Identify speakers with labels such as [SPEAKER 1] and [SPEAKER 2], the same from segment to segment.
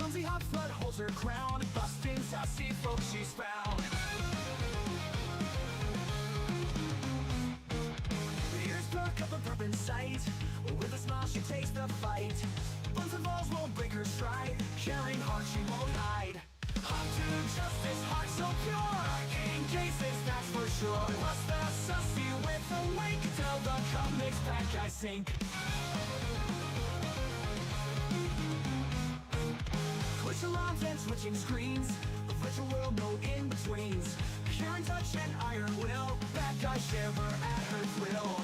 [SPEAKER 1] Clumsy hot foot holds her crown, busting sassy folks she's found. Ears perk up a burp in sight, with a smile she takes the fight. Buns and balls won't break her stride, caring heart she won't hide. Hot to justice, heart so pure, arcane cases that's for sure. What's the sussy with a wink, till the comics bad guys sink. Twitch alarms and switching screens, a virtual world, no in-betweens. Sharing touch and iron will, bad guys shiver at her thrill.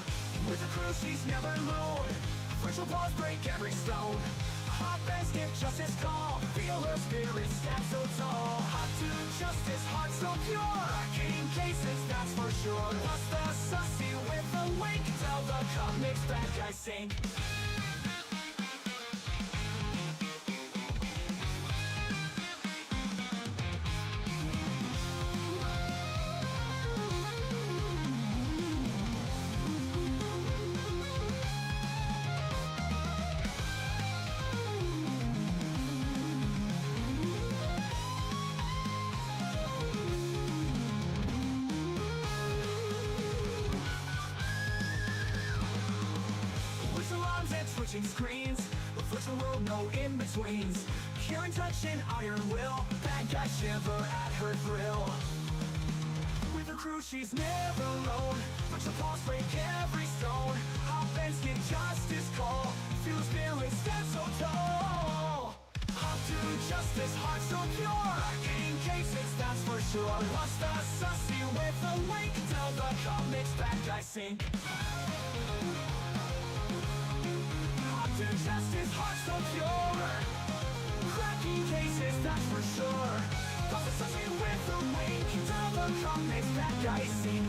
[SPEAKER 1] With a crew she's never alone, virtual paws break every stone. Hot bands give justice call, feel her spirit stand so tall. Hot to justice, heart so pure, arcane cases that's for sure. What's the sussy with a wink, till the comics bad guys sink. Switching screens, a virtual world, no in-betweens. Hearing touch and iron will, bad guys shiver at her thrill. With her crew she's never alone, virtual paws break every stone. Hot bands get justice call, feel her spirit stand so tall. Hot to justice, heart so pure, arcane cases that's for sure. What's the sussy with a wink, till the comics bad guys sink. To justice, heart so pure, cracking cases that's for sure. Cause it's sussy with a wink, till the comics bad guys sink.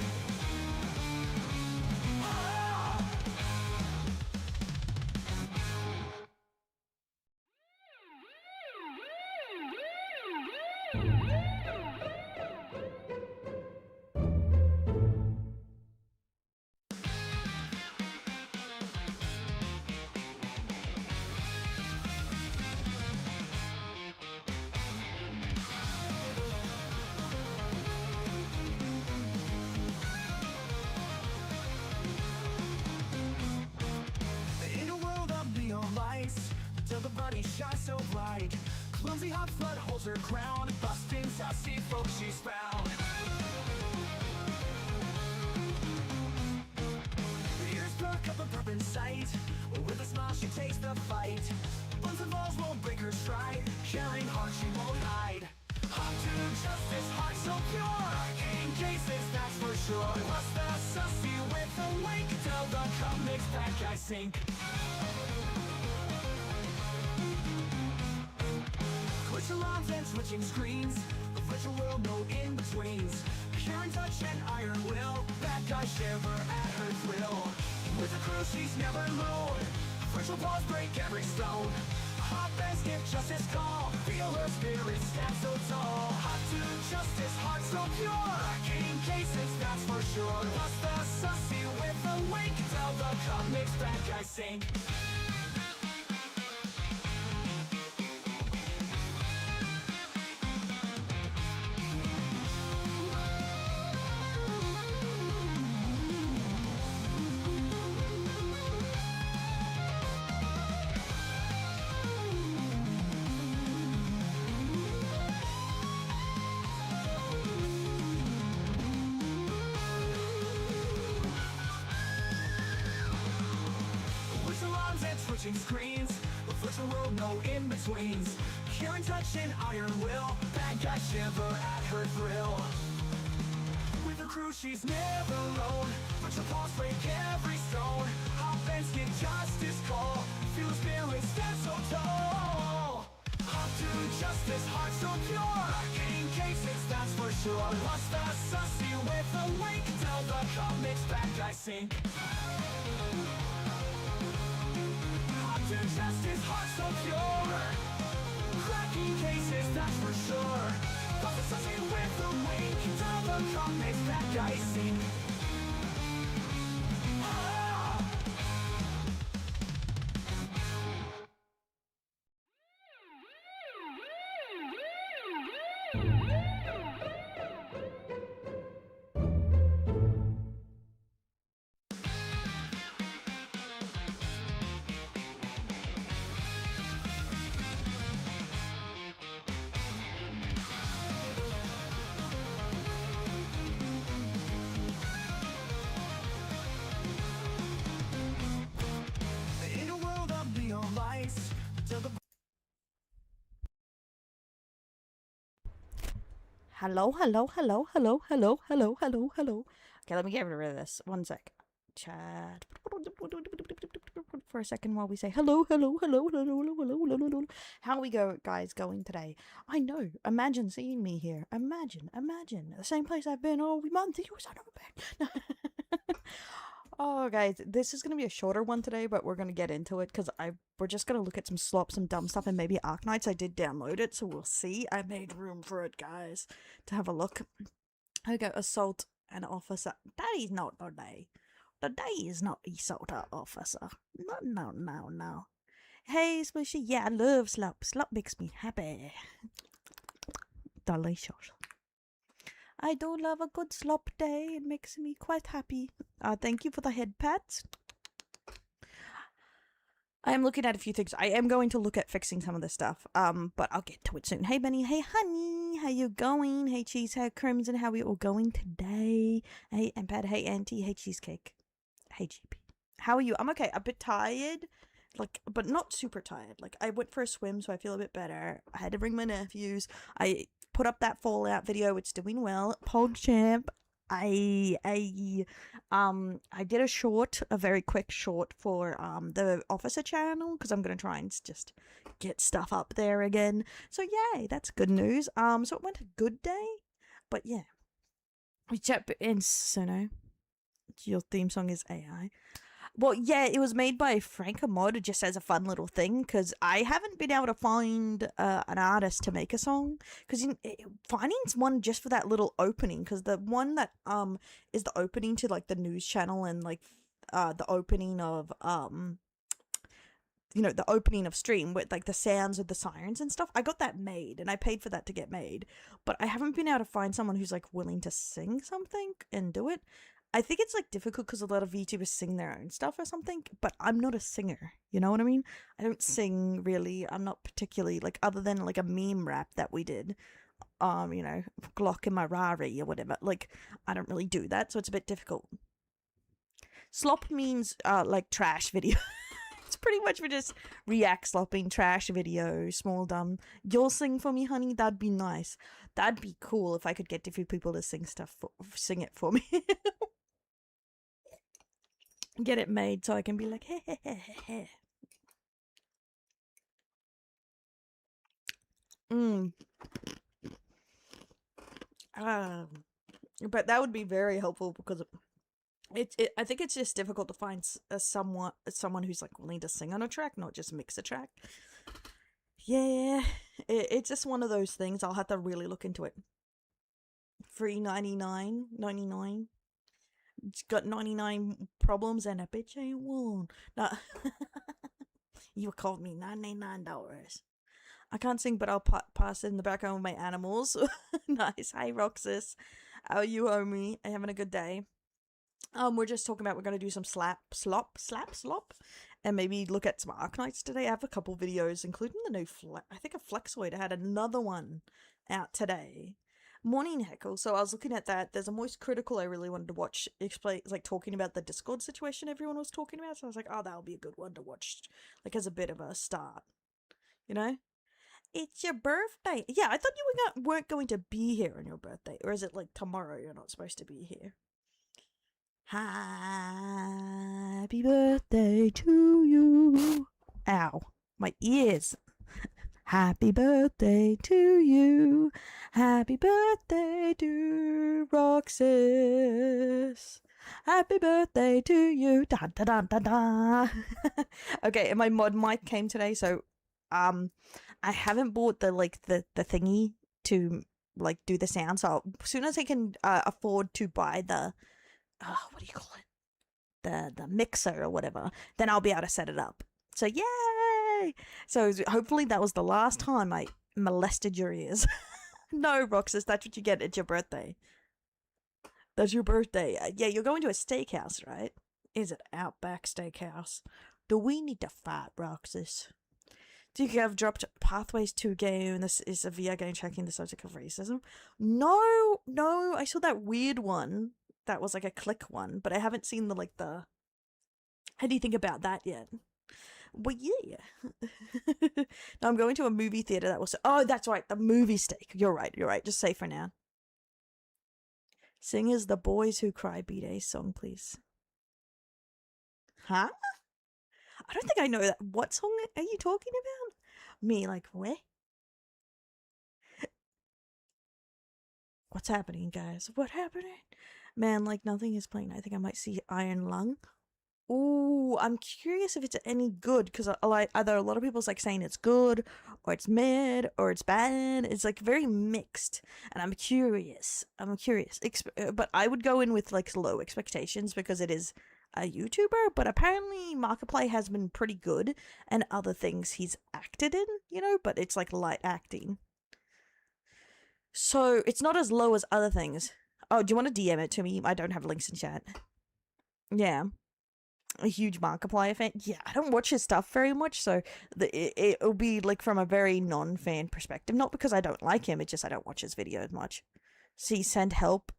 [SPEAKER 1] Till the body shines so bright, clumsy hot foot holds her crown, busting sassy folks she's found. Ears perk up a burp in sight, with a smile she takes the fight. Buns and balls won't break her stride, caring heart she won't hide. Hot to justice, heart so pure, arcane cases that's for sure. What's the sussy with a wink, till the comics bad guys sink. Twitch alarms and switching screens, a virtual world, no in-betweens. Sharing touch and iron will, bad guys shiver at her thrill. With a crew she's never alone, virtual paws break every stone. Hot bands give justice call, feel her spirit stand so tall. Hot to justice, heart so pure, arcane cases that's for sure. What's the sussy with a wink, till the comics bad guys sink. Switching screens, a virtual world, no in-betweens. Hearing touch and iron will, bad guys shiver at her thrill. With her crew she's never alone, virtual paws break every stone. Hot bands get justice call, feel her spirit stand so tall. Hot to justice, heart so pure, arcane cases that's for sure. What's the sussy with a wink, till the comics bad guys sink. To justice, heart so pure, cracking cases that's for sure. Cause it's sussy with a wink, till the comics bad guys sink.
[SPEAKER 2] Hello. Okay, let me get rid of this. One sec. Chat. For a second while we say hello. How are we guys going today? I know. Imagine seeing me here. Imagine. The same place I've been all month. You son of a bitch. Oh, guys, this is going to be a shorter one today, but we're going to get into it because we're just going to look at some slop, some dumb stuff, and maybe Arknights. I did download it, so we'll see. I made room for it, guys, to have a look. I go assault an officer. That is not the day. The day is not assault an officer. No. Hey, Smushy, yeah, I love slop. Slop makes me happy. Delicious. I do love a good slop day. It makes me quite happy. Thank you for the head pats. I am looking at a few things. I am going to look at fixing some of this stuff. But I'll get to it soon. Hey, Benny. Hey, honey. How you going? Hey, Cheesehead Crimson. How we all going today? Hey, Empad. Hey, Auntie. Hey, Cheesecake. Hey, GP. How are you? I'm okay. A bit tired. But not super tired. I went for a swim, so I feel a bit better. I had to bring my nephews. I put up that Fallout video. It's doing well. PogChamp. I did a very quick short for the officer channel because I'm gonna try and just get stuff up there again. So yay, that's good news. So it went a good day, but yeah. In Sono, your theme song is AI. Well, yeah, it was made by Frank Mod just as a fun little thing because I haven't been able to find an artist to make a song because finding's one just for that little opening because the one that is the opening to the news channel and the opening of the opening of stream with the sounds of the sirens and stuff. I got that made and I paid for that to get made, but I haven't been able to find someone who's willing to sing something and do it. I think it's difficult because a lot of VTubers sing their own stuff or something, but I'm not a singer, you know what I mean? I don't sing really. I'm not particularly other than a meme rap that we did, Glock in my Rari or whatever. I don't really do that, so it's a bit difficult. Slop means trash video. It's pretty much for just react slopping trash video, small dumb. You'll sing for me, honey. That'd be nice. That'd be cool if I could get different people to sing it for me. Get it made so I can be like, hey. But that would be very helpful because I think it's just difficult to find someone who's willing to sing on a track, not just mix a track. Yeah, it's just one of those things. I'll have to really look into it. Free 99. It's got 99 problems and a bitch ain't one. No. You called me $99. I can't sing, but I'll pass it in the background with my animals. Nice. Hi, Roxas. How are you, homie? Are you having a good day? We're just talking about we're going to do some slop, and maybe look at some Arknights today. I have a couple videos, including the new I think a Flexoid. I had another one out today. Morning Heckle. So I was looking at that. There's a Moist Critical I really wanted to watch. Explain, talking about the Discord situation everyone was talking about. So I was like, oh, that'll be a good one to watch, as a bit of a start. You know? It's your birthday. Yeah, I thought you weren't going to be here on your birthday. Or is it tomorrow you're not supposed to be here? Happy birthday to you. Ow. My ears. Happy birthday to you. Happy birthday to Roxas. Happy birthday to you. Da da da da da. Okay, and my mod mic came today, so I haven't bought the the thingy to do the sound. So as soon as I can afford to buy the what do you call it? The mixer or whatever, then I'll be able to set it up. So yay! So hopefully that was the last time I molested your ears. No, Roxas, that's what you get at your birthday. That's your birthday. Yeah, you're going to a steakhouse, right? Is it Outback Steakhouse? Do we need to fight, Roxas? Do you have dropped Pathways 2 game? This is a VR game tracking the subject of racism. No, I saw that weird one. That was a click one, but I haven't seen the anything about that yet. But yeah. No, I'm going to a movie theater that was. Oh, that's right, the movie steak. You're right. Just say for now. Sing is the Boys Who Cry B-Day song, please. Huh? I don't think I know that. What song are you talking about? Me, like, where? What's happening, guys? What happening? Man, like, nothing is playing. I think I might see Iron Lung. Ooh, I'm curious if it's any good, because like either a lot of people's like saying it's good, or it's mid, or it's bad. It's like very mixed, and I'm curious. But I would go in with like low expectations because it is a YouTuber. But apparently, Markiplier has been pretty good, and other things he's acted in, you know. But it's like light acting, so it's not as low as other things. Oh, do you want to DM it to me? I don't have links in chat. Yeah. A huge Markiplier fan. Yeah, I don't watch his stuff very much, so it'll be like from a very non-fan perspective. Not because I don't like him, it's just I don't watch his videos much. See, send help.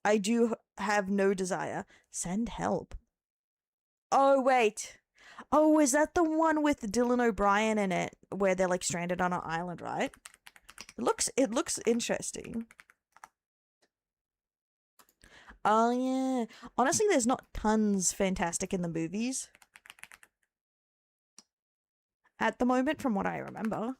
[SPEAKER 2] I do have no desire. Send help. Oh, wait. Oh, is that the one with Dylan O'Brien in it, where they're like stranded on an island, right? It looks interesting. Oh, yeah. Honestly, there's not tons fantastic in the movies at the moment, from what I remember.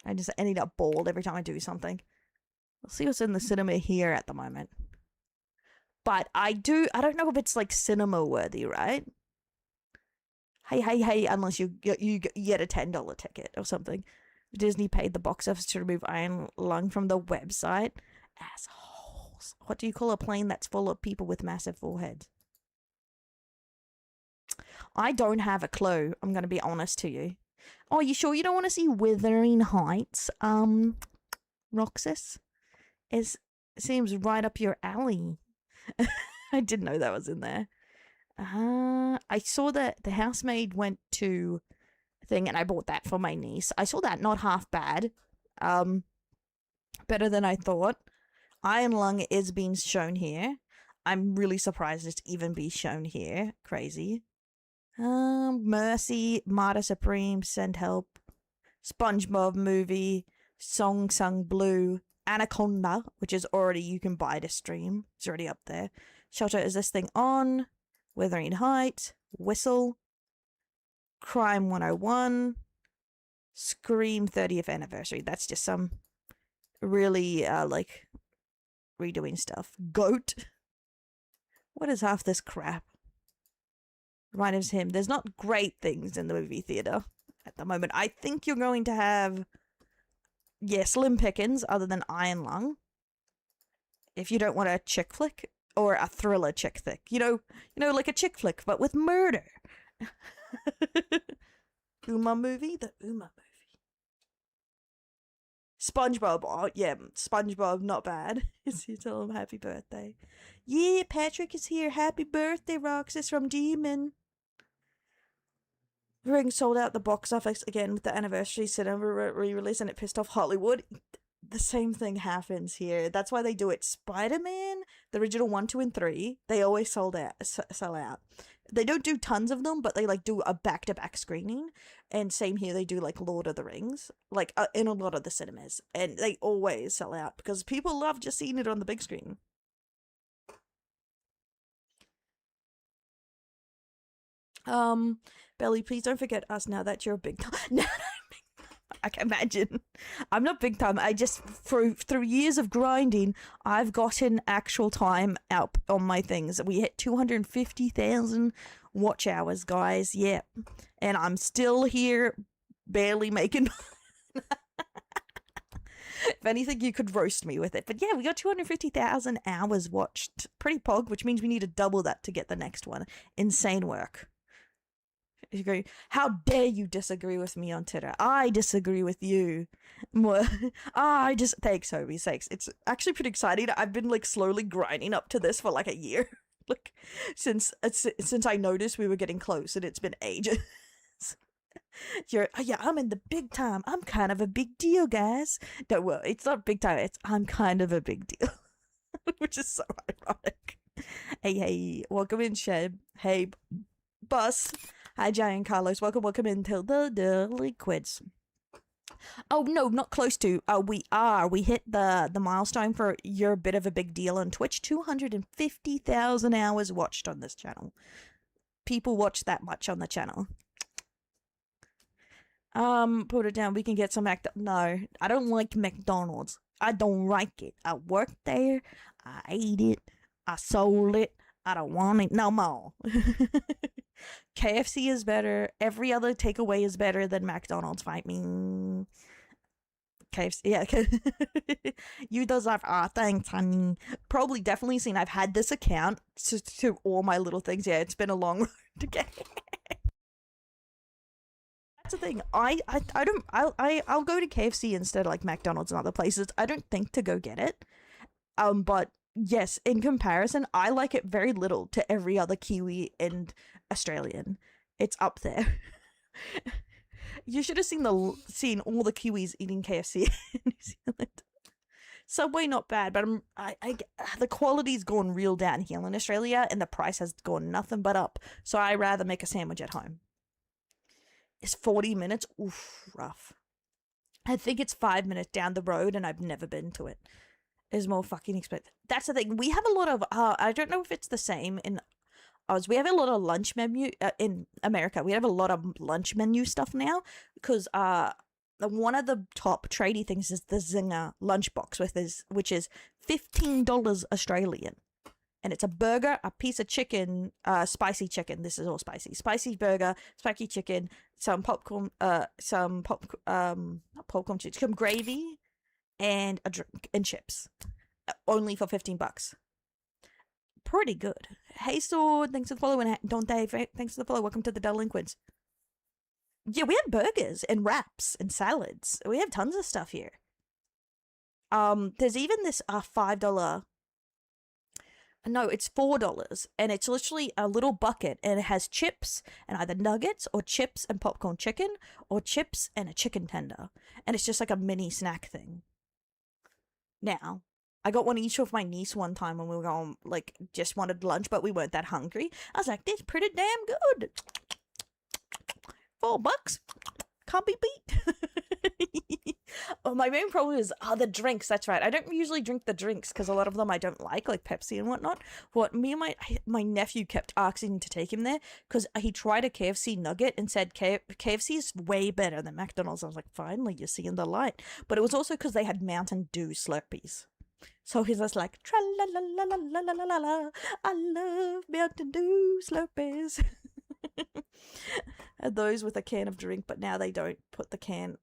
[SPEAKER 2] I end up bored every time I do something. We'll see what's in the cinema here at the moment. But I don't know if it's like cinema worthy, right? Hey, unless you get a $10 ticket or something. Disney paid the box office to remove Iron Lung from the website. Assholes. What do you call a plane that's full of people with massive foreheads? I don't have a clue. I'm going to be honest to you. Oh, you sure you don't want to see Wuthering Heights? Roxas? It seems right up your alley. I didn't know that was in there. I saw that the housemaid went to thing and I bought that for my niece. I saw that, not half bad. Better than I thought. Iron Lung is being shown here. I'm really surprised it's even be shown here. Crazy. Mercy, Martyr Supreme, Send Help, SpongeBob movie, Song Sung Blue, Anaconda, which is already, you can buy to stream. It's already up there. Shelter, is this thing on? Wuthering Heights, Whistle, Crime 101, Scream 30th Anniversary. That's just some really, like, redoing stuff. Goat. What is half this crap? Right as him. There's not great things in the movie theater at the moment. I think you're going to have, slim pickings other than Iron Lung. If you don't want a chick flick or a thriller chick flick, you know, like a chick flick but with murder. Uma movie, the Uma movie. SpongeBob, oh yeah, SpongeBob, not bad. You tell him happy birthday. Yeah, Patrick is here. Happy birthday, Roxas from Demon. Ring sold out the box office again with the anniversary cinema re-release, and it pissed off Hollywood. The same thing happens here. That's why they do it. Spider-Man, the original 1, 2, and 3, they always sell out. They don't do tons of them, but they like do a back-to-back screening. And same here, they do like Lord of the Rings, like in a lot of the cinemas, and they always sell out because people love just seeing it on the big screen. Belly, please don't forget us now that you're a big time. No, I can imagine. I'm not big time. I just, through years of grinding, I've gotten actual time out on my things. We hit 250,000 watch hours, guys. Yeah. And I'm still here, barely making. If anything, you could roast me with it. But yeah, we got 250,000 hours watched. Pretty pog, which means we need to double that to get the next one. Insane work. You go, how dare you disagree with me on Twitter? I disagree with you. Thanks, Hobie, thanks. It's actually pretty exciting. I've been like slowly grinding up to this for like a year. Like since I noticed we were getting close, and it's been ages. I'm in the big time. I'm kind of a big deal, guys. Don't worry, it's not big time. I'm kind of a big deal. Which is so ironic. Hey, welcome in, Sheb. Hey, Bus. Hi, Giant Carlos. Welcome into the liquids. Oh no, not close to. We are. We hit the milestone for you're a bit of a big deal on Twitch. 250,000 hours watched on this channel. People watch that much on the channel. Put it down. We can get some No, I don't like McDonald's. I don't like it. I worked there. I ate it. I sold it. I don't want it no more. KFC is better. Every other takeaway is better than McDonald's. Fight me. KFC, yeah. You deserve. Thanks, honey. Probably definitely seen. I've had this account to all my little things. Yeah, it's been a long road to get. That's the thing. I'll go to KFC instead of like McDonald's and other places. I don't think to go get it. But yes, in comparison, I like it very little to every other Kiwi and Australian. It's up there. You should have seen all the Kiwis eating KFC in New Zealand. Subway not bad, but the quality's gone real downhill in Australia, and the price has gone nothing but up. So I rather make a sandwich at home. It's 40 minutes. Oof, rough. I think it's 5 minutes down the road, and I've never been to it. It's more fucking expensive. That's the thing. We have a lot of. I don't know if it's the same in Oz. We have a lot of lunch menu in America. We have a lot of lunch menu stuff now because one of the top tradie things is the Zinger lunchbox which is $15 Australian. And it's a burger, a piece of chicken, spicy chicken. This is all spicy burger, spicy chicken, some popcorn, some gravy, and a drink and chips, only for $15. Pretty good. Hey Sword, thanks for the follow, and Don Dave, thanks for the follow. Welcome to the Delinquents. Yeah, we have burgers and wraps and salads. We have tons of stuff here. There's even this $5. No, it's $4, and it's literally a little bucket, and it has chips and either nuggets or chips and popcorn chicken or chips and a chicken tender, and it's just like a mini snack thing. Now, I got one each of my niece one time when we were going, like, just wanted lunch, but we weren't that hungry. I was like, this is pretty damn good. $4. Can't be beat. Oh, my main problem is the drinks. That's right. I don't usually drink the drinks because a lot of them I don't like Pepsi and whatnot. What me and my nephew kept asking to take him there because he tried a KFC nugget and said KFC is way better than McDonald's. I was like, finally, you're seeing the light. But it was also because they had Mountain Dew Slurpees. So he's just like, tra la la la la la la la la, I love Mountain Dew Slurpees. Had those with a can of drink, but now they don't put the can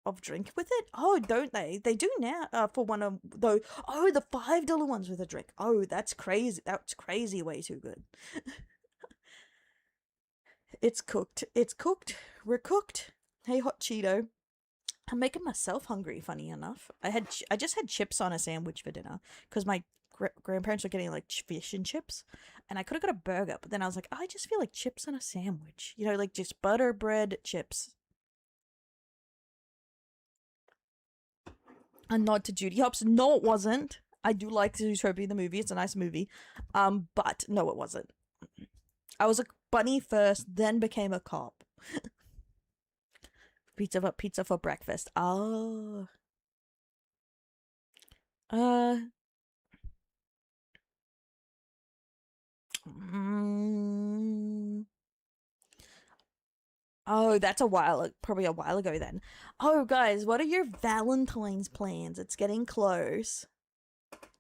[SPEAKER 2] of drink with it. Oh, don't they? They do now for one of those. Oh, the $5 ones with a drink. Oh, that's crazy. That's crazy. Way too good. It's cooked. It's cooked. We're cooked. Hey, Hot Cheeto. I'm making myself hungry, funny enough. I just had chips on a sandwich for dinner because my grandparents were getting like fish and chips, and I could have got a burger, but then I was like, I just feel like chips on a sandwich, like just butter bread chips. A nod to Judy Hopps. No, it wasn't. I do like Zootopia the movie. It's a nice movie. But no, it wasn't. I was a bunny first, then became a cop. Pizza for breakfast. Oh. Oh, that's probably a while ago then. Oh, guys, what are your Valentine's plans? It's getting close.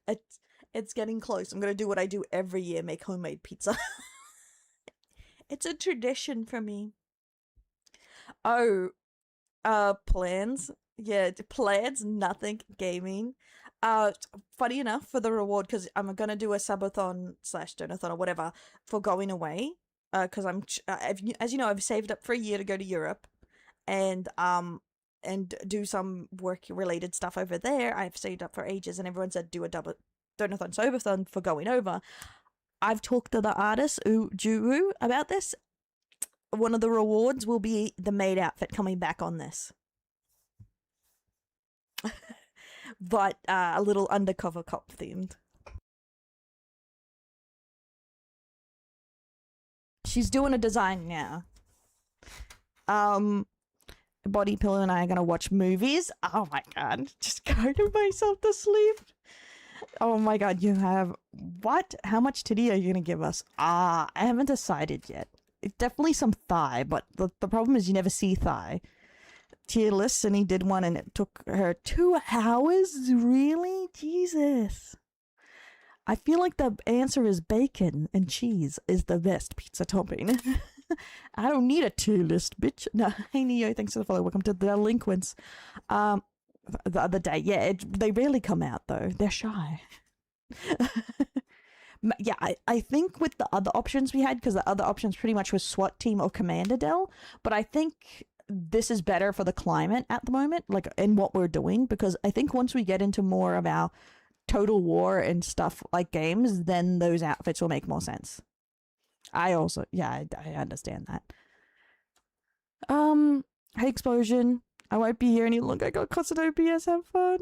[SPEAKER 2] It's getting close. I'm gonna do what I do every year, make homemade pizza. It's a tradition for me. Oh, plans? Yeah, plans, nothing, gaming. Funny enough, for the reward, because I'm gonna do a subathon / donathon or whatever for going away. Because as you know, I've saved up for a year to go to Europe, and do some work related stuff over there. I've saved up for ages, and everyone said do a double donathon subathon for going over. I've talked to the artist Juru about this. One of the rewards will be the maid outfit coming back on this. But a little undercover cop themed. She's doing a design now. Body Pillow and I are gonna watch movies. Oh my god, just going to myself to sleep. Oh my god, you have what? How much titty are you gonna give us? I haven't decided yet. It's definitely some thigh, but the problem is you never see thigh. Tier list, and he did one and it took her 2 hours? Really? Jesus. I feel like the answer is bacon and cheese is the best pizza topping. I don't need a tier list, bitch. No, hey Neo, thanks for the follow. Welcome to the Delinquents. The other day, yeah, they rarely come out though. They're shy. Yeah, I think with the other options we had, because the other options pretty much was SWAT team or Commander Dell, but I think this is better for the climate at the moment, like in what we're doing, because I think once we get into more of our Total War and stuff like games, then those outfits will make more sense. I also, yeah, I understand that. Hey Explosion, I won't be here any longer. I got constant OBS, have fun.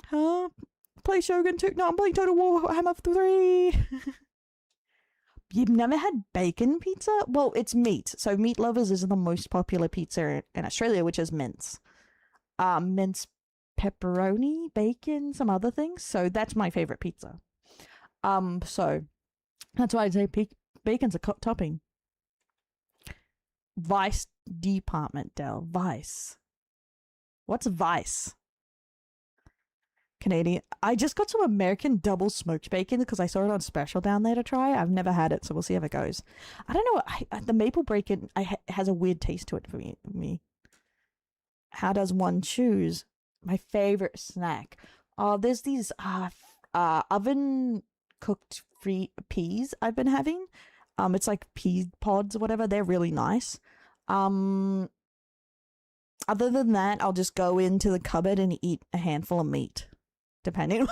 [SPEAKER 2] Huh? Play Shogun 2. No, I'm playing Total War Hammer 3. You've never had bacon pizza? Well, it's meat. So Meat Lovers is the most popular pizza in Australia, which is mince. Mince pepperoni, bacon, some other things. So that's my favorite pizza. So that's why I say bacon's a topping. Vice Department, Del. Vice. What's Vice? Canadian. I just got some American double smoked bacon because I saw it on special down there to try. I've never had it, so we'll see how it goes. I don't know. The maple bacon has a weird taste to it for me. How does one choose? My favorite snack. There's these oven cooked free peas I've been having. It's like pea pods or whatever. They're really nice. Other than that, I'll just go into the cupboard and eat a handful of meat, depending on,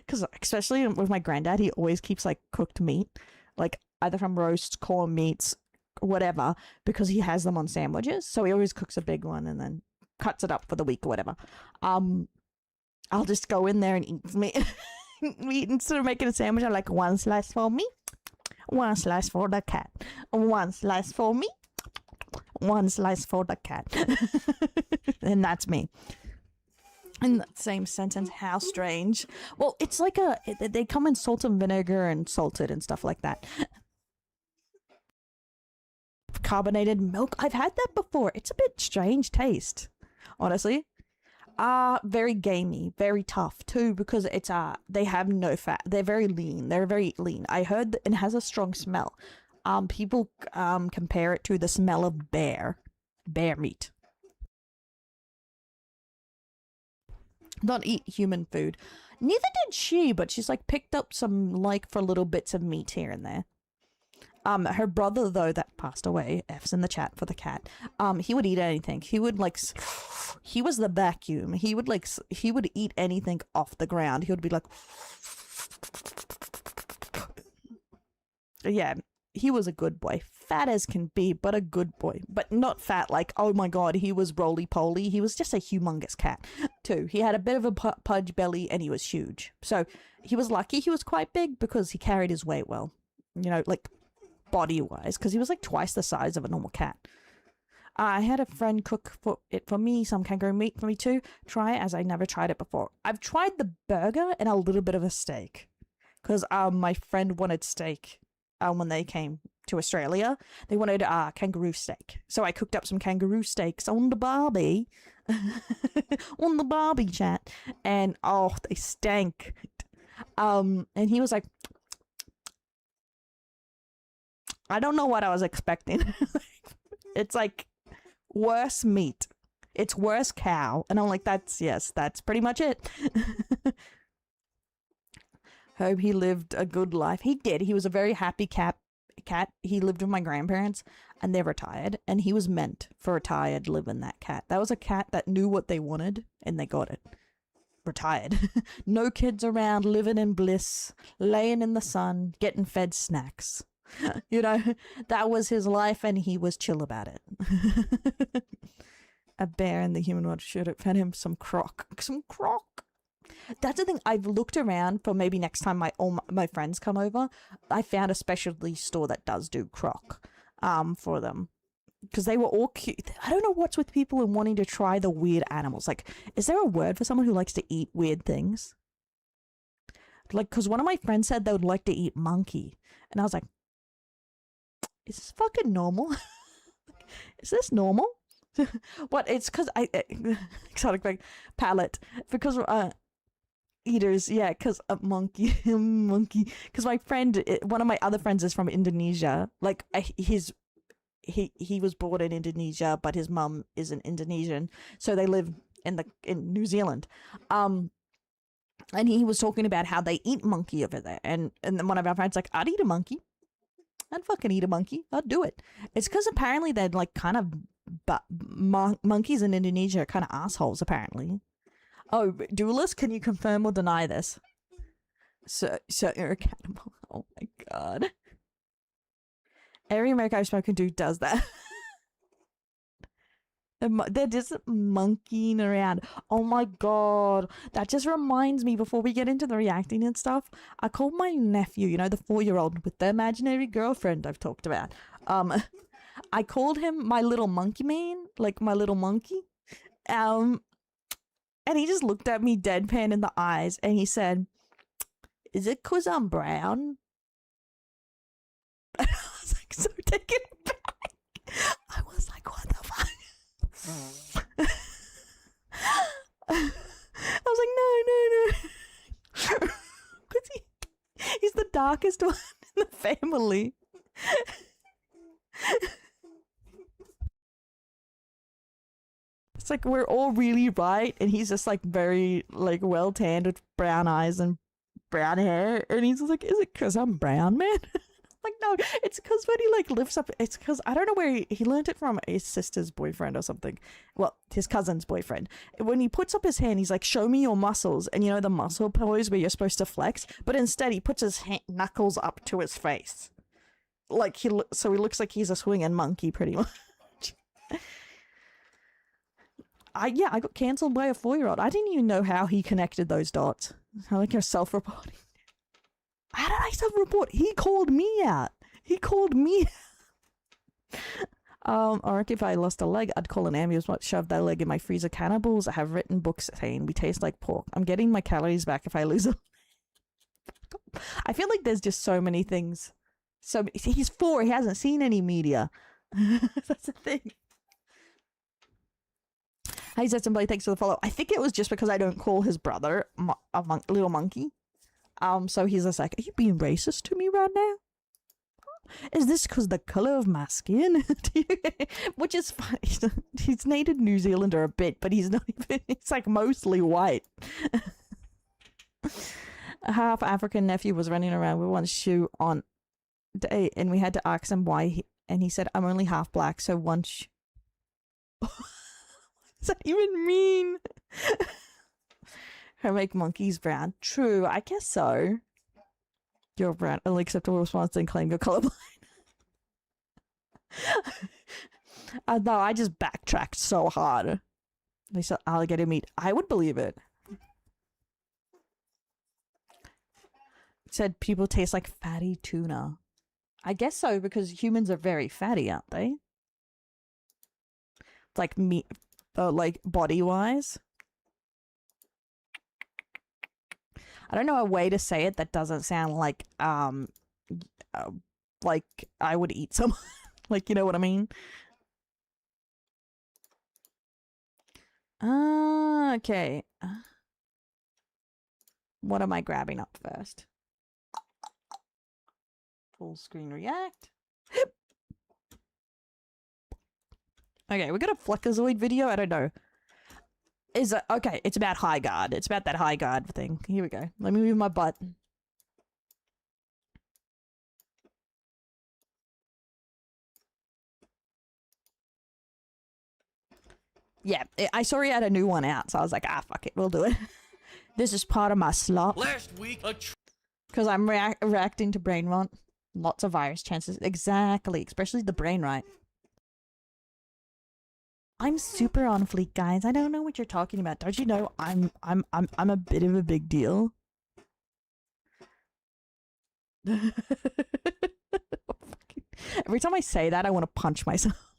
[SPEAKER 2] because especially with my granddad, he always keeps like cooked meat, like either from roasts, corn meats, whatever, because he has them on sandwiches. So he always cooks a big one and then cuts it up for the week or whatever. I'll just go in there and eat meat. Meat instead of making a sandwich. I'm like, 1 slice for me, 1 slice for the cat, 1 slice for me, 1 slice for the cat. And that's me. In that same sentence, how strange. Well, it's like they come in salt and vinegar and salted and stuff like that. Carbonated milk. I've had that before. It's a bit strange taste, honestly. Very gamey, very tough too, because it's they have no fat. They're very lean. I heard that it has a strong smell. People compare it to the smell of bear meat. Not eat human food. Neither did she, but she's like picked up some like for little bits of meat here and there. Her brother though that passed away, F's in the chat for the cat. He would eat anything. He would like, he was the vacuum. He would eat anything off the ground. He would be like, yeah. He was a good boy. Fat as can be, but a good boy. But not fat like, oh my god, he was roly-poly. He was just a humongous cat, too. He had a bit of a pudge belly, and he was huge. So, he was lucky he was quite big, because he carried his weight well. You know, like, body-wise, because he was like twice the size of a normal cat. I had a friend cook for me, some kangaroo meat for me, too. Try it, as I never tried it before. I've tried the burger and a little bit of a steak. Because, my friend wanted steak. When they came to Australia, they wanted kangaroo steak. So I cooked up some kangaroo steaks on the barbie, on the barbie chat, and oh, they stank. And he was like, I don't know what I was expecting. It's like worse meat. It's worse cow. And I'm like, that's pretty much it. Hope he lived a good life. He did. He was a very happy cat. He lived with my grandparents, and they're retired. And he was meant for retired living, that cat. That was a cat that knew what they wanted, and they got it. Retired. No kids around, living in bliss, laying in the sun, getting fed snacks. You know, that was his life, and he was chill about it. A bear in the human world should have fed him some croc. Some croc. That's the thing. I've looked around for maybe next time all my friends come over. I found a specialty store that does do croc for them. because they were all cute. I don't know what's with people and wanting to try the weird animals. Like, is there a word for someone who likes to eat weird things? Like, because one of my friends said they would like to eat monkey. And I was like, is this fucking normal? Is this normal? What? It's because exotic like palate. Because eaters, yeah, because a monkey, monkey. Because my friend, one of my other friends is from Indonesia. Like, he was born in Indonesia, but his mum is an Indonesian, so they live in New Zealand. And he was talking about how they eat monkey over there, and then one of our friends like, I'd eat a monkey. I'd fucking eat a monkey. I'd do it. It's because apparently they're like kind of, monkeys in Indonesia are kind of assholes apparently. Oh, Duelist, can you confirm or deny this? So you're a cannibal. Oh my god. Every American I've spoken to does that. They're just monkeying around. Oh my god. That just reminds me, before we get into the reacting and stuff, I called my nephew, you know, the 4-year-old with the imaginary girlfriend I've talked about. I called him my little monkey man, like my little monkey. And he just looked at me deadpan in the eyes and he said, is it 'cause I'm brown? I was like so taken aback. I was like, what the fuck? I was like, no. He's the darkest one in the family. It's like we're all really bright, and he's just like very like well tanned with brown eyes and brown hair, and he's like, is it 'cause I'm brown, man? Like, no, it's because when he like lifts up, it's because I don't know where he learned it from, his sister's boyfriend or something. Well, his cousin's boyfriend. When he puts up his hand, he's like, show me your muscles. And you know the muscle pose where you're supposed to flex, but instead he puts his knuckles up to his face. Like so he looks like he's a swinging monkey pretty much. I got cancelled by a 4-year-old. I didn't even know how he connected those dots. I like you're self-reporting. How did I self-report? He called me out. Or if I lost a leg, I'd call an ambulance, but shove that leg in my freezer. Cannibals have written books saying we taste like pork. I'm getting my calories back if I lose a I feel like there's just so many things. So he's 4. He hasn't seen any media. That's the thing. Hey, Zetzenblade, thanks for the follow. I think it was just because I don't call his brother a little monkey. So he's just like, are you being racist to me right now? Is this because the color of my skin? Which is fine. He's native New Zealander a bit, but he's not even, he's like mostly white. A half African nephew was running around with one shoe on day, and we had to ask him why, and he said, I'm only half black, so one what does that even mean? Her make monkeys brown. True, I guess so. You're brown. Only acceptable response then claim you're colorblind. No, I just backtracked so hard. They said alligator meat. I would believe it. It said people taste like fatty tuna. I guess so, because humans are very fatty, aren't they? Like meat, like body-wise. I don't know a way to say it that doesn't sound like I would eat someone. Like, you know what I mean? Okay. What am I grabbing up first? Full screen react. Okay, we got a Fleckazoid video. I don't know. Is it okay? It's about high guard. It's about that high guard thing. Here we go. Let me move my butt. Yeah, I saw he had a new one out, so I was like, ah, fuck it, we'll do it. This is part of my slop.
[SPEAKER 3] Last week,
[SPEAKER 2] because I'm reacting to brain rot. Lots of virus chances. Exactly, especially the brain rot. I'm super on fleek, guys. I don't know what you're talking about. Don't you know I'm a bit of a big deal? Every time I say that, I want to punch myself.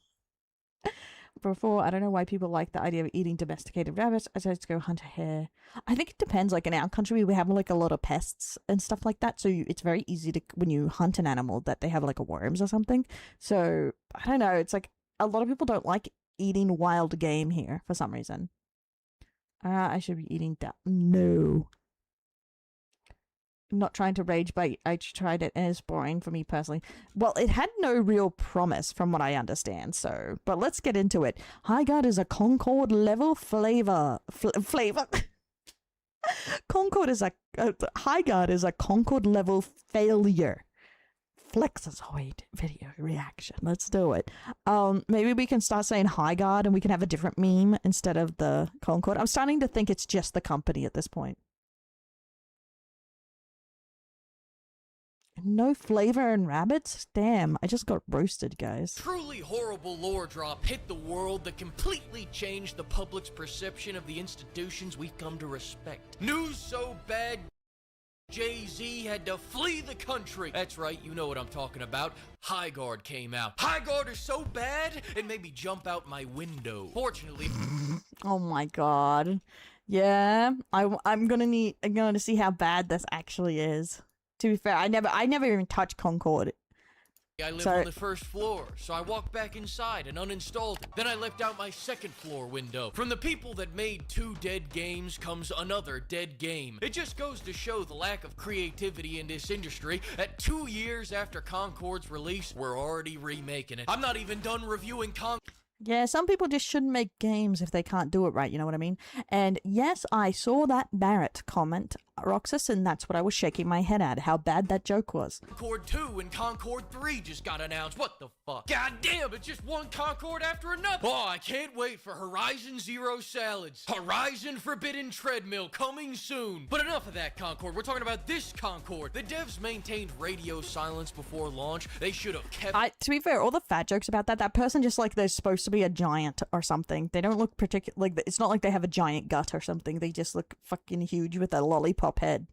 [SPEAKER 2] before. I don't know why people like the idea of eating domesticated rabbits. I decided to go hunt a hare. I think it depends. Like in our country, we have like a lot of pests and stuff like that. So it's very easy to, when you hunt an animal, that they have like a worms or something. So I don't know. It's like a lot of people don't like eating wild game here for some reason. I should be eating that. No. I'm not trying to rage bait. I tried it and it's boring for me personally. Well, it had no real promise from what I understand, so... But let's get into it. High Guard is a Concord level flavor. Flavor? Concord is a... High Guard is a Concord level failure. Flexozoid video reaction. Let's do it. Maybe we can start saying High Guard and we can have a different meme instead of the Concord. I'm starting to think it's just the company at this point. No flavor in rabbits? Damn, I just got roasted, guys.
[SPEAKER 3] Truly horrible lore drop hit the world that completely changed the public's perception of the institutions we've come to respect. News so bad, Jay-Z had to flee the country. That's right, you know what I'm talking about. High Guard came out. High Guard is so bad, it made me jump out my window. Fortunately...
[SPEAKER 2] Oh my god. Yeah, I'm gonna see how bad this actually is. To be fair, I never even touched Concord.
[SPEAKER 3] I live on the first floor, so I walked back inside and uninstalled it. Then I left out my second floor window. From the people that made 2 dead games comes another dead game. It just goes to show the lack of creativity in this industry that 2 years after Concord's release, we're already remaking it. I'm not even done reviewing
[SPEAKER 2] Yeah, some people just shouldn't make games if they can't do it right, you know what I mean? And yes, I saw that Barrett comment, Roxas, and that's what I was shaking my head at, how bad that joke was.
[SPEAKER 3] Concord 2 and Concord 3 just got announced. What the fuck? God damn, it's just one Concord after another. Oh, I can't wait for Horizon Zero Salads. Horizon Forbidden Treadmill coming soon. But enough of that Concord. We're talking about this Concord. The devs maintained radio silence before launch. They should have kept...
[SPEAKER 2] To be fair, all the fat jokes about that person just like they're supposed to be a giant or something. They don't look particular, like, it's not like they have a giant gut or something. They just look fucking huge with a lollipop head.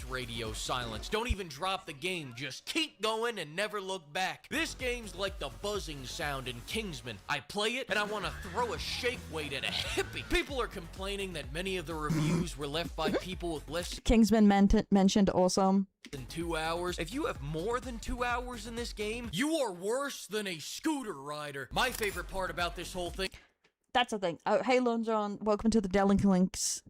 [SPEAKER 3] Radio silence. Don't even drop the game. Just keep going and never look back. This game's like the buzzing sound in Kingsman. I play it and I want to throw a shake weight at a hippie. People are complaining that many of the reviews were left by people with less...
[SPEAKER 2] Kingsman mentioned awesome.
[SPEAKER 3] ...than 2 hours. If you have more than 2 hours in this game, you are worse than a scooter rider. My favorite part about this whole thing...
[SPEAKER 2] That's the thing. Oh, hey, Lonjon, welcome to the Delinquents.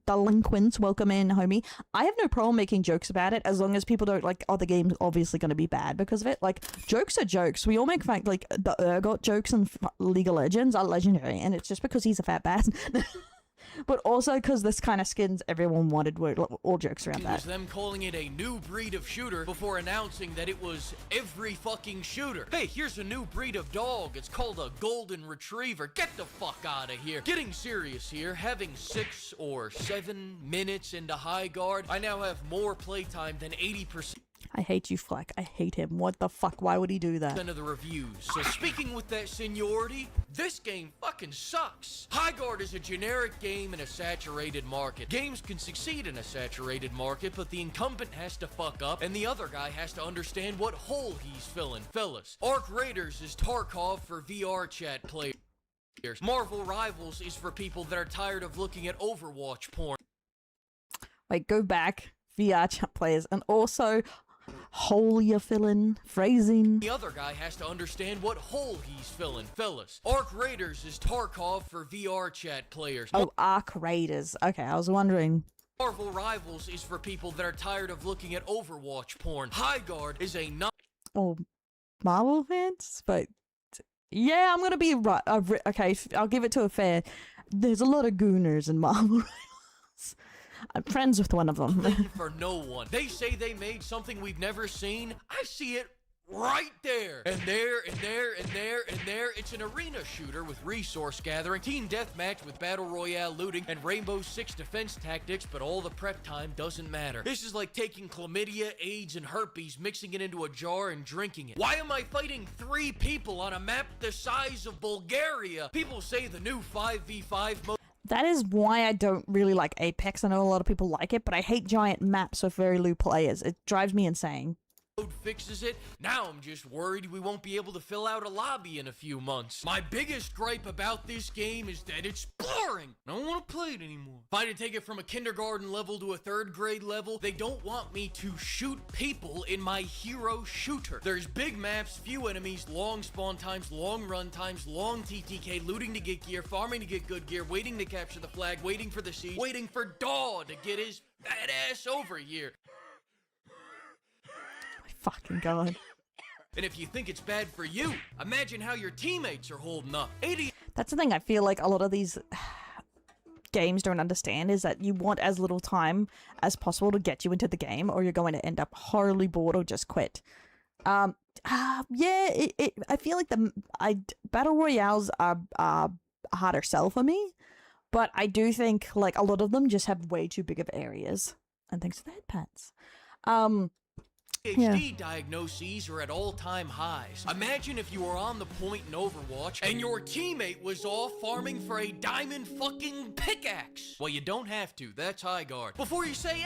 [SPEAKER 2] Welcome in, homie. I have no problem making jokes about it as long as people don't like, oh, the game's obviously going to be bad because of it. Like, jokes are jokes. We all make fun, like, the Ergot jokes in League of Legends are legendary, and it's just because he's a fat bastard. But also because this kind of skins everyone wanted were all jokes around that.
[SPEAKER 3] It was them calling it a new breed of shooter before announcing that it was every fucking shooter. Hey, here's a new breed of dog. It's called a golden retriever. Get the fuck out of here. Getting serious here, having 6 or 7 minutes into High Guard, I now have more playtime than 80%.
[SPEAKER 2] I hate you, Fleck. I hate him. What the fuck? Why would he do that?
[SPEAKER 3] Of the reviews. So speaking with that seniority, this game fucking sucks. High Guard is a generic game in a saturated market. Games can succeed in a saturated market, but the incumbent has to fuck up, and the other guy has to understand what hole he's filling. Fellas, Arc Raiders is Tarkov for VR chat players. Marvel Rivals is for people that are tired of looking at Overwatch porn.
[SPEAKER 2] Like, go back, VR chat players, and also... hole you're filling, phrasing.
[SPEAKER 3] The other guy has to understand what hole he's filling. Fellas, Arc Raiders is Tarkov for VR chat players.
[SPEAKER 2] Oh, Arc Raiders. Okay, I was wondering.
[SPEAKER 3] Marvel Rivals is for people that are tired of looking at Overwatch porn. High Guard is a
[SPEAKER 2] Oh, Marvel fans? But, yeah, I'm gonna be right. Okay, I'll give it to a fair. There's a lot of gooners in Marvel Rivals. I'm friends with one of them.
[SPEAKER 3] For no one. They say they made something we've never seen. I see it right there. And there, and there, and there, and there. It's an arena shooter with resource gathering, team deathmatch with battle royale looting, and Rainbow Six defense tactics, but all the prep time doesn't matter. This is like taking chlamydia, AIDS, and herpes, mixing it into a jar and drinking it. Why am I fighting 3 people on a map the size of Bulgaria? People say the new 5v5 mode...
[SPEAKER 2] That is why I don't really like Apex. I know a lot of people like it, but I hate giant maps with very low players. It drives me insane.
[SPEAKER 3] fixes it. Now I'm just worried we won't be able to fill out a lobby in a few months. My biggest gripe about this game is that it's boring. I don't want to play it anymore. If I had to take it from a kindergarten level to a 3rd grade level, they don't want me to shoot people in my hero shooter. There's big maps, few enemies, long spawn times, long run times, long TTK, looting to get gear, farming to get good gear, waiting to capture the flag, waiting for the siege, waiting for Daw to get his fat ass over here.
[SPEAKER 2] Fucking God.
[SPEAKER 3] And if you think it's bad for you, imagine how your teammates are holding up.
[SPEAKER 2] That's the thing I feel like a lot of these games don't understand, is that you want as little time as possible to get you into the game, or you're going to end up horribly bored or just quit. Yeah, I feel like battle royales are a harder sell for me, but I do think like a lot of them just have way too big of areas. And thanks for the head pats.
[SPEAKER 3] PhD diagnoses are at all-time highs. Imagine if you were on the point in Overwatch and your teammate was off farming for a diamond fucking pickaxe. Well, you don't have to. That's high guard. Before you say,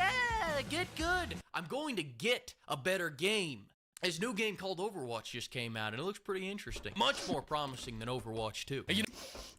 [SPEAKER 3] get good, I'm going to get a better game. This new game called Overwatch just came out, and it looks pretty interesting. Much more promising than Overwatch 2. And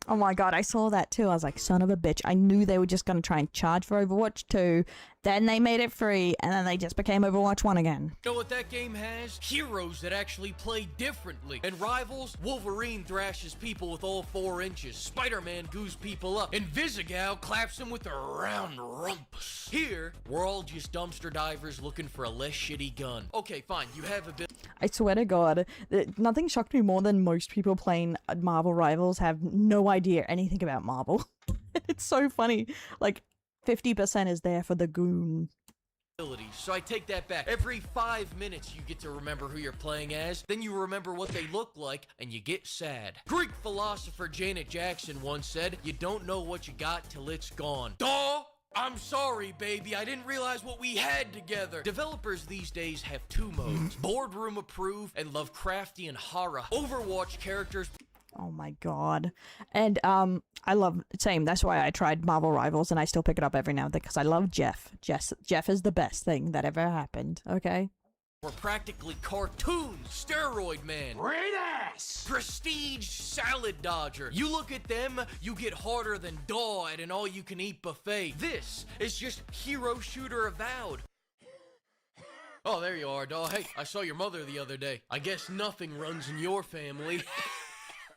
[SPEAKER 2] oh my God, I saw that too. I was like, son of a bitch. I knew they were just going to try and charge for Overwatch 2. Then they made it free, and then they just became Overwatch 1 again.
[SPEAKER 3] You know what that game has? Heroes that actually play differently. And Rivals, Wolverine thrashes people with all 4 inches. Spider-Man goos people up. And Visigow claps them with a round rumpus. Here, we're all just dumpster divers looking for a less shitty gun. Okay, fine, you have a bit...
[SPEAKER 2] I swear to God, nothing shocked me more than most people playing Marvel Rivals have no idea anything about Marvel. It's so funny. Like, 50% is there for the goon.
[SPEAKER 3] So I take that back. Every 5 minutes you get to remember who you're playing as, then you remember what they look like, and you get sad. Greek philosopher Janet Jackson once said, "You don't know what you got till it's gone." Duh! I'm sorry, baby. I didn't realize what we had together. Developers these days have 2 modes. Boardroom approved and Lovecraftian horror. Overwatch characters...
[SPEAKER 2] Oh my God. And I love, same, that's why I tried Marvel Rivals, and I still pick it up every now and then, because I love Jeff. Jeff is the best thing that ever happened, okay?
[SPEAKER 3] We're practically cartoons. Steroid Man.
[SPEAKER 1] Great ass!
[SPEAKER 3] Prestige Salad Dodger. You look at them, you get harder than Daw at an all-you-can-eat buffet. This is just Hero Shooter Avowed. Oh, there you are, Daw. Hey, I saw your mother the other day. I guess nothing runs in your family.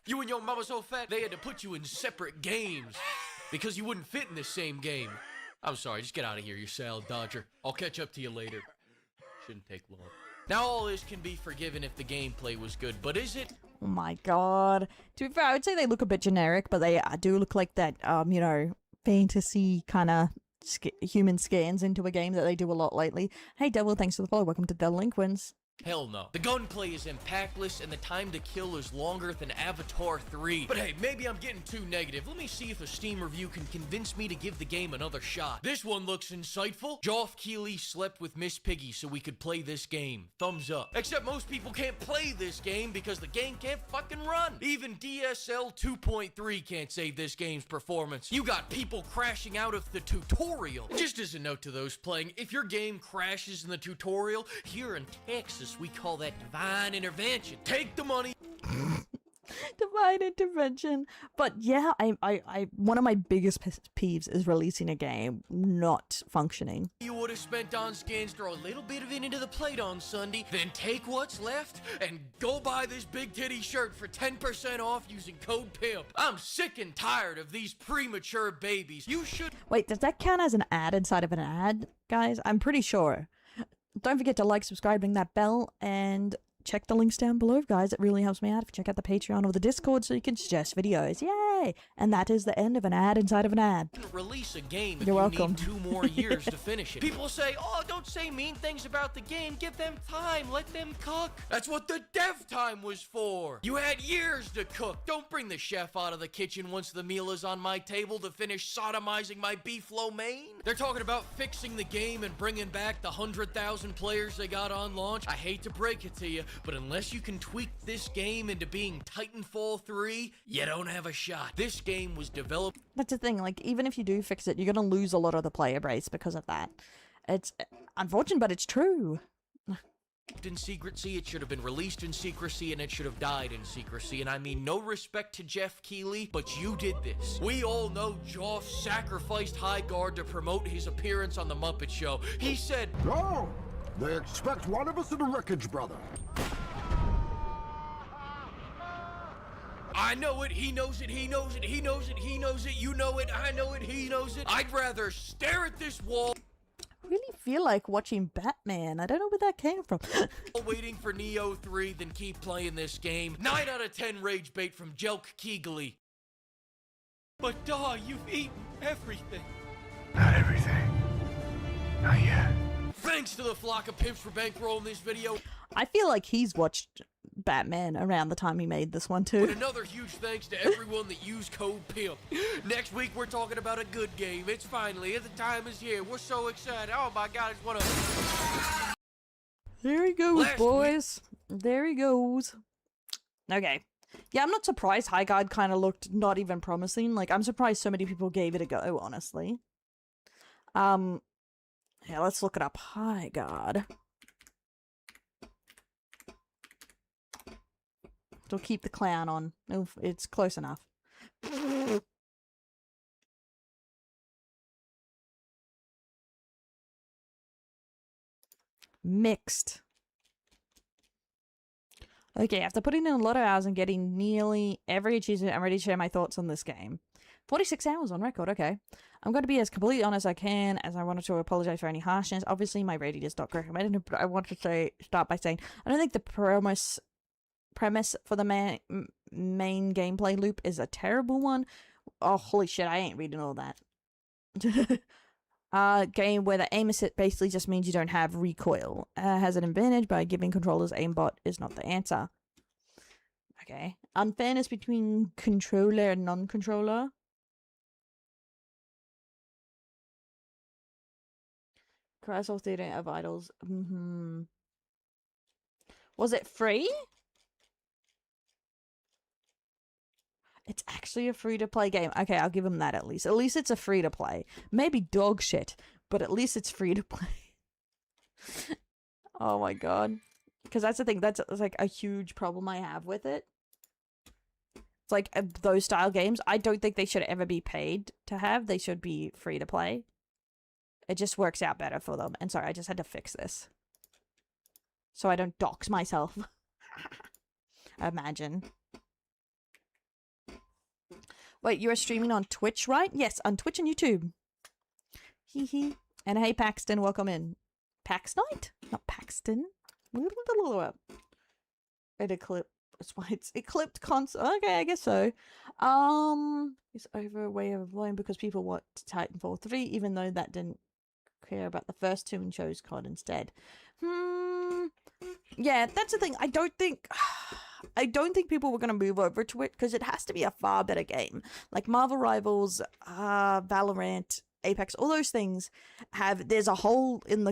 [SPEAKER 3] You and your mama so fat, they had to put you in separate games because you wouldn't fit in the same game. I'm sorry, just get out of here, you Salad Dodger. I'll catch up to you later. Shouldn't take long. Now all this can be forgiven if the gameplay was good, but is it?
[SPEAKER 2] Oh my God. To be fair, I would say they look a bit generic, but they do look like that, you know, fantasy kind of human scans into a game that they do a lot lately. Hey, Devil, thanks for the follow. Welcome to Delinquents.
[SPEAKER 3] Hell no. The gunplay is impactless and the time to kill is longer than Avatar 3. But hey, maybe I'm getting too negative. Let me see if a Steam review can convince me to give the game another shot. This one looks insightful. Geoff Keighley slept with Miss Piggy so we could play this game. Thumbs up. Except most people can't play this game because the game can't fucking run. Even DSL 2.3 can't save this game's performance. You got people crashing out of the tutorial. Just as a note to those playing, if your game crashes in the tutorial, here in Texas, we call that divine intervention. Take the money.
[SPEAKER 2] Divine intervention. But yeah, I one of my biggest peeves is releasing a game not functioning.
[SPEAKER 3] You would have spent on skins, throw a little bit of it into the plate on Sunday, then take what's left and go buy this big titty shirt for 10% off using code PIMP. I'm sick and tired of these premature babies. You should...
[SPEAKER 2] Wait, does that count as an ad inside of an ad, guys? I'm pretty sure. Don't forget to like, subscribe, ring that bell, and check the links down below, guys. It really helps me out if you check out the Patreon or the Discord so you can suggest videos. Yay! And that is the end of an ad inside of an ad.
[SPEAKER 3] Release a game if
[SPEAKER 2] You're
[SPEAKER 3] you
[SPEAKER 2] welcome.
[SPEAKER 3] need 2 more years to finish it. People say, oh, don't say mean things about the game. Give them time. Let them cook. That's what the dev time was for. You had years to cook. Don't bring the chef out of the kitchen once the meal is on my table to finish sodomizing my beef lo mein. They're talking about fixing the game and bringing back the 100,000 players they got on launch. I hate to break it to you, but unless you can tweak this game into being Titanfall 3, you don't have a shot. This game was developed...
[SPEAKER 2] That's the thing, like, even if you do fix it, you're gonna lose a lot of the player base because of that. It's unfortunate, but it's true.
[SPEAKER 3] in secrecy, it should have been released in secrecy, and it should have died in secrecy. And I mean no respect to Jeff Keighley, but you did this. We all know Joff sacrificed Highguard to promote his appearance on The Muppet Show. He said,
[SPEAKER 4] No! They expect one of us in the wreckage, brother.
[SPEAKER 3] I know it, he knows it, he knows it, he knows it, he knows it, you know it, I know it, he knows it. I'd rather stare at this wall
[SPEAKER 2] I really feel like watching Batman. I don't know where that came from.
[SPEAKER 3] waiting for Neo 3 than keep playing this game. 9 out of 10 rage bait from Jelk Keighley. But Daw, you've eaten everything.
[SPEAKER 5] Not everything. Not yet.
[SPEAKER 3] Thanks to the flock of pimps for bankrolling this video.
[SPEAKER 2] I feel like he's watched Batman around the time he made this one
[SPEAKER 3] But
[SPEAKER 2] too.
[SPEAKER 3] another huge thanks to everyone that used code PIMP. Next week, we're talking about a good game. It's finally, the time is here. We're so excited. Oh my god, I just want to...
[SPEAKER 2] There he goes,
[SPEAKER 3] Last
[SPEAKER 2] boys. There he goes. Okay. Yeah, I'm not surprised Highguard kind of looked not even promising. Like, I'm surprised so many people gave it a go, honestly. Yeah, let's look it up. Highguard. We'll keep the clown on. Oof, it's close enough. Mixed. Okay, after putting in a lot of hours and getting nearly every achievement, I'm ready to share my thoughts on this game. 46 hours on record, okay. I'm going to be as completely honest as I can, as I wanted to apologize for any harshness. Obviously, my rating is not recommended, but I want to start by saying, I don't think the premise for the main gameplay loop is a terrible one. Oh, holy shit, I ain't reading all that. Game where the aim assist basically just means you don't have recoil. Has an advantage by giving controllers aimbot is not the answer. Okay. Unfairness between controller and non-controller. Crash of Theater of Idols. Was it free? It's actually a free-to-play game. Okay, I'll give them that at least. At least it's a free-to-play. Maybe dog shit, but at least it's free-to-play. Oh my god. Because that's the thing. That's like a huge problem I have with it. It's like those style games, I don't think they should ever be paid to have. They should be free-to-play. It just works out better for them. And sorry, I just had to fix this. So I don't dox myself. Imagine. Wait, you are streaming on Twitch, right? Yes, on Twitch and YouTube. Hee hee. And hey, Paxton, welcome in. Pax Night? Not Paxton. It eclipsed. That's why it's eclipsed console. Okay, I guess so. It's over a way of volume because people want Titanfall 3, even though that didn't care about the first two and chose COD instead. Yeah, that's the thing. I don't think people were going to move over to it because it has to be a far better game. Like Marvel Rivals, Valorant, Apex, all those things there's a hole in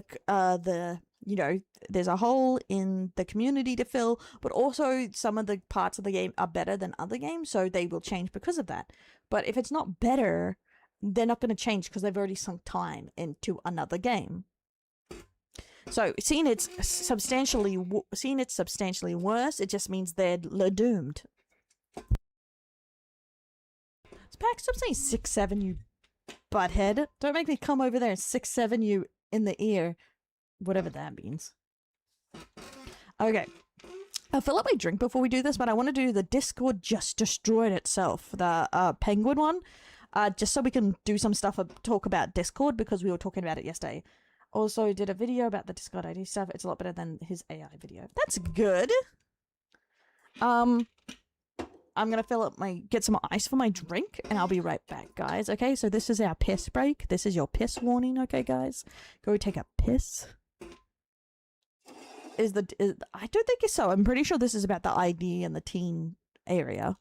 [SPEAKER 2] there's a hole in the community to fill, but also some of the parts of the game are better than other games, so they will change because of that. But if it's not better, they're not going to change because they've already sunk time into another game. So seeing it's substantially worse, it just means they're doomed. Pax, stop saying 6'7", you butthead. Don't make me come over there and 6'7" you in the ear. Whatever that means. Okay. I'll fill up my drink before we do this, but I want to do the Discord just destroyed itself. The penguin one. Just so we can do some stuff, talk about Discord, because we were talking about it yesterday. Also did a video about the Discord ID stuff. It's a lot better than his AI video. That's good. I'm gonna get some ice for my drink, and I'll be right back, guys. Okay, so this is our piss break. This is your piss warning, okay, guys? Go take a piss. I don't think it's so. I'm pretty sure this is about the ID and the teen area.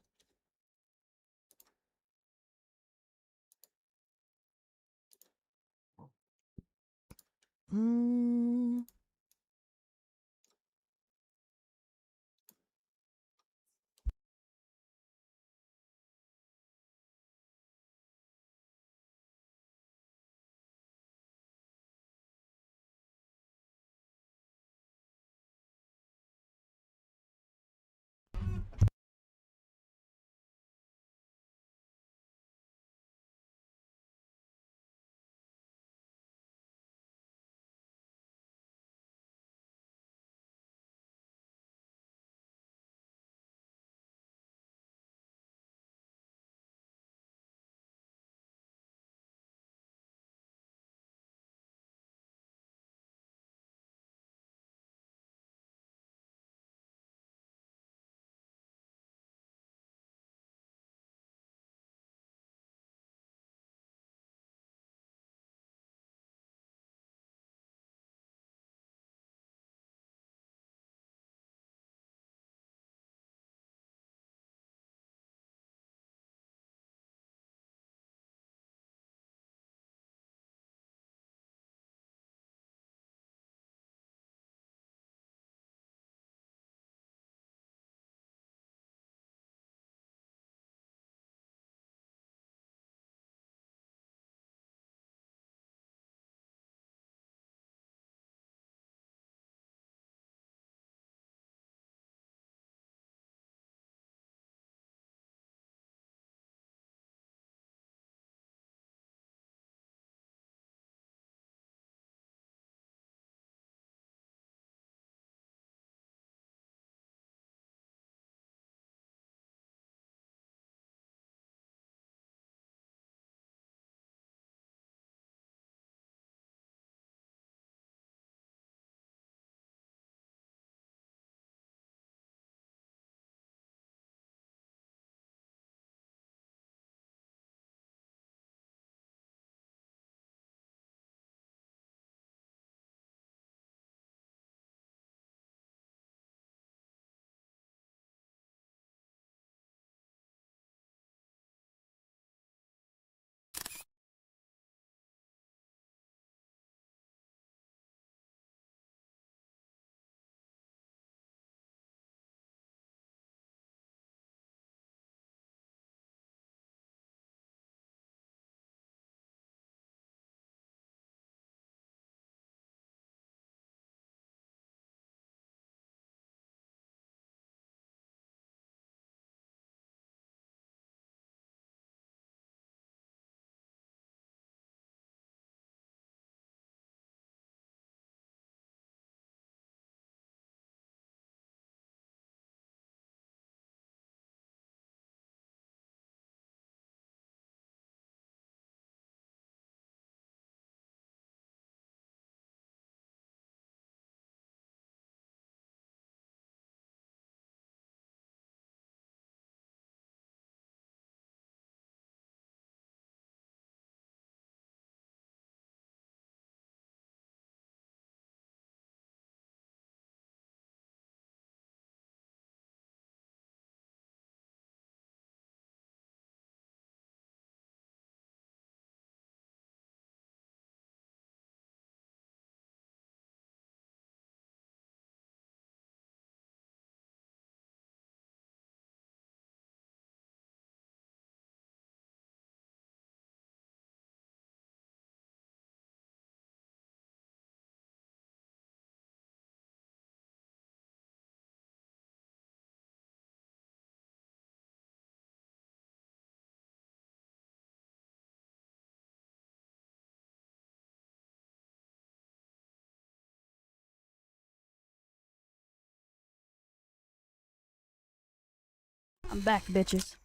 [SPEAKER 2] I'm back, bitches.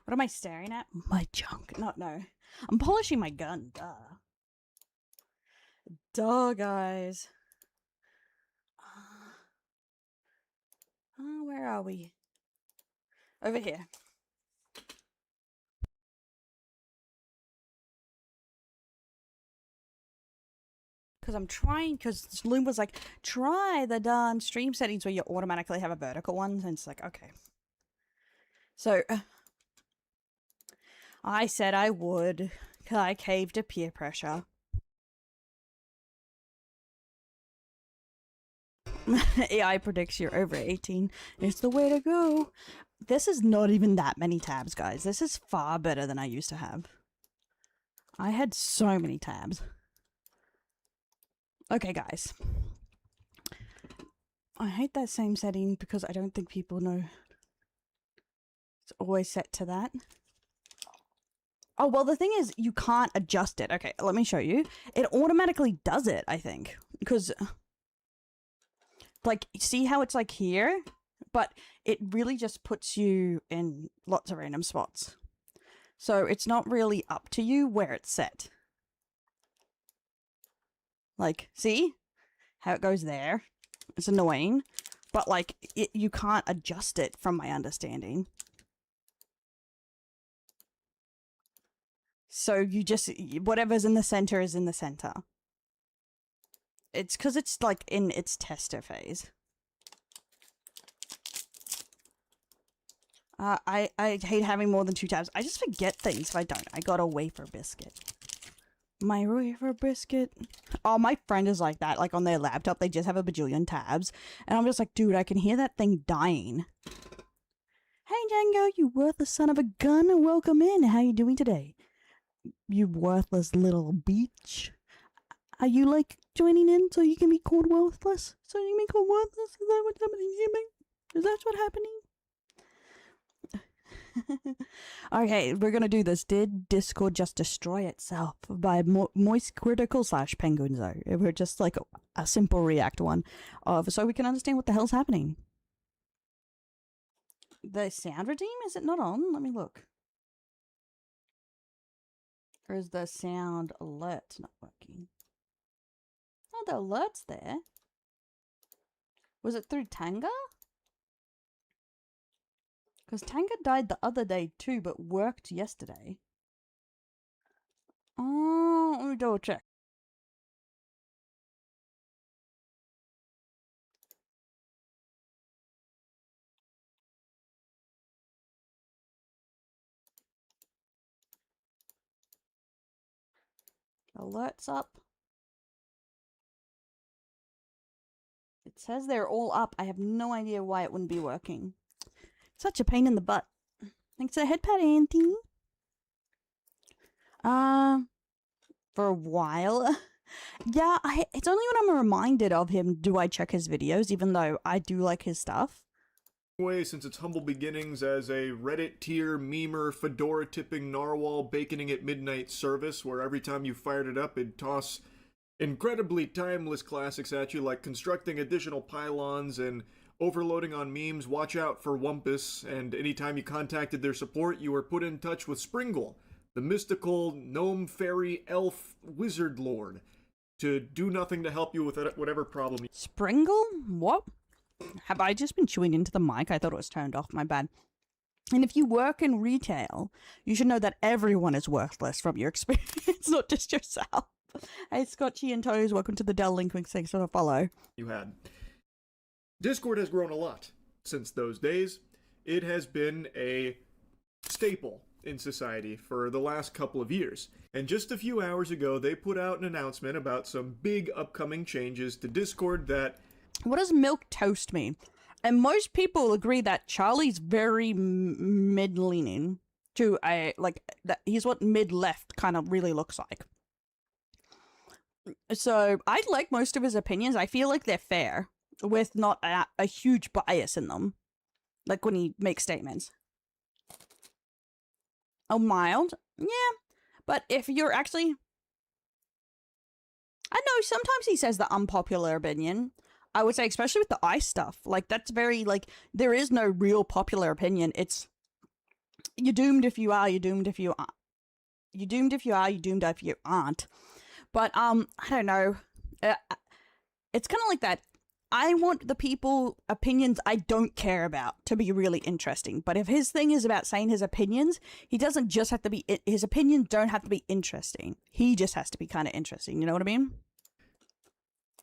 [SPEAKER 2] What am I staring at? My junk. No. I'm polishing my gun. Duh. Duh, guys. Where are we? Over here. Because I'm trying, because Loom was like, try the darn stream settings where you automatically have a vertical one. And it's like, okay. So, I said I would. I caved to peer pressure. AI predicts you're over 18. It's the way to go. This is not even that many tabs, guys. This is far better than I used to have. I had so many tabs. Okay, guys. I hate that same setting because I don't think people know. It's always set to that. Oh, well, the thing is, you can't adjust it. Okay, let me show you. It automatically does it, I think. Because, like, see how it's like here? But it really just puts you in lots of random spots. So it's not really up to you where it's set. Like, see how it goes there? It's annoying, but like, you can't adjust it from my understanding. So you just, whatever's in the center is in the center. It's because it's like in its tester phase. I hate having more than 2 tabs. I just forget things if I don't. I got a wafer biscuit. My wafer biscuit. Oh, my friend is like that. Like on their laptop, they just have a bajillion tabs. And I'm just like, dude, I can hear that thing dying. Hey, Django, you worthless son of a gun. Welcome in. How you doing today? You worthless little bitch. Are you like joining in so you can be called worthless? So you can be called worthless? Is that what's happening here, mate? Is that what's happening? Okay, we're gonna do this. Did Discord just destroy itself by Moist Critical / Penguinzo? We're just like a simple react one of so we can understand what the hell's happening. The sound redeem, is it not on? Let me look. Or is the sound alert not working? Oh, the alert's there. Was it through Tanga? Because Tanga died the other day too, but worked yesterday. Oh, let me double check. Alerts up. It says they're all up. I have no idea why it wouldn't be working. Such a pain in the butt. Thanks for the head pat, Auntie. For a while. Yeah, it's only when I'm reminded of him do I check his videos, even though I do like his stuff.
[SPEAKER 6] Way since its humble beginnings as a Reddit tier memer fedora tipping narwhal baconing at midnight service where every time you fired it up it'd toss incredibly timeless classics at you like constructing additional pylons and overloading on memes, watch out for Wumpus, and anytime you contacted their support you were put in touch with Springle, the mystical gnome fairy elf wizard lord, to do nothing to help you with whatever problem.
[SPEAKER 2] Springle? What? Have I just been chewing into the mic? I thought it was turned off, my bad. And if you work in retail, you should know that everyone is worthless from your experience, not just yourself. Hey, Scotchy and Toes, welcome to the Dell Link. Thanks for the follow.
[SPEAKER 6] You had. Discord has grown a lot since those days. It has been a staple in society for the last couple of years. And just a few hours ago, they put out an announcement about some big upcoming changes to Discord that...
[SPEAKER 2] What does milk toast mean? And most people agree that Charlie's very mid-leaning to a, like, that he's what mid-left kind of really looks like. So, I like most of his opinions. I feel like they're fair, with not a huge bias in them. Like, when he makes statements. Oh, mild? Yeah. But if you're actually... I know, sometimes he says the unpopular opinion. I would say, especially with the ice stuff, like that's very like there is no real popular opinion. It's you're doomed if you are, you're doomed if you aren't. You're doomed if you are, you're doomed if you aren't. But I don't know. It's kind of like that. I want the people opinions I don't care about to be really interesting. But if his thing is about saying his opinions, he doesn't just have to be. His opinions don't have to be interesting. He just has to be kind of interesting. You know what I mean?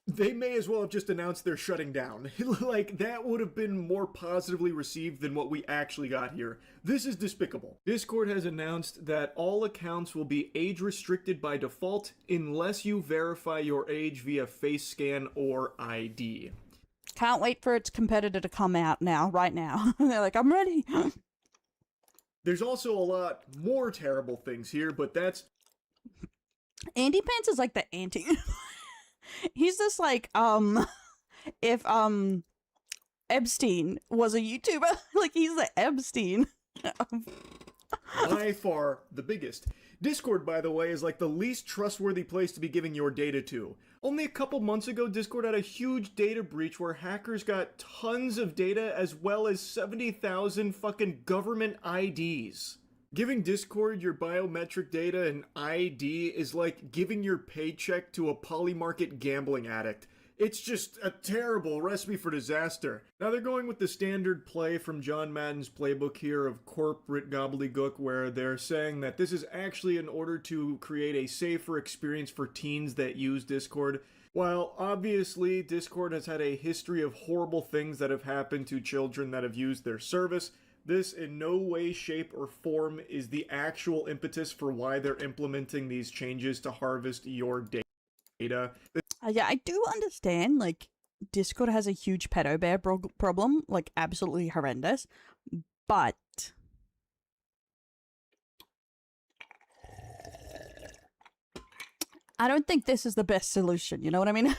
[SPEAKER 6] They may as well have just announced they're shutting down. Like, that would have been more positively received than what we actually got here. This is despicable. Discord has announced that all accounts will be age restricted by default unless you verify your age via face scan or ID.
[SPEAKER 2] Can't wait for its competitor to come out now, right now. They're like, I'm ready.
[SPEAKER 6] There's also a lot more terrible things here, but that's...
[SPEAKER 2] Andy Pants is like the anti... He's just like, if, Epstein was a YouTuber, like, he's the Epstein.
[SPEAKER 6] By far the biggest. Discord, by the way, is like the least trustworthy place to be giving your data to. Only a couple months ago, Discord had a huge data breach where hackers got tons of data as well as 70,000 fucking government IDs. Giving Discord your biometric data and ID is like giving your paycheck to a polymarket gambling addict. It's just a terrible recipe for disaster. Now they're going with the standard play from John Madden's playbook here of corporate gobbledygook, where they're saying that this is actually in order to create a safer experience for teens that use Discord. While obviously Discord has had a history of horrible things that have happened to children that have used their service, this in no way, shape, or form is the actual impetus for why they're implementing these changes to harvest your data.
[SPEAKER 2] Yeah, I do understand, like, Discord has a huge pedo bear problem, like, absolutely horrendous, but... I don't think this is the best solution, you know what I mean?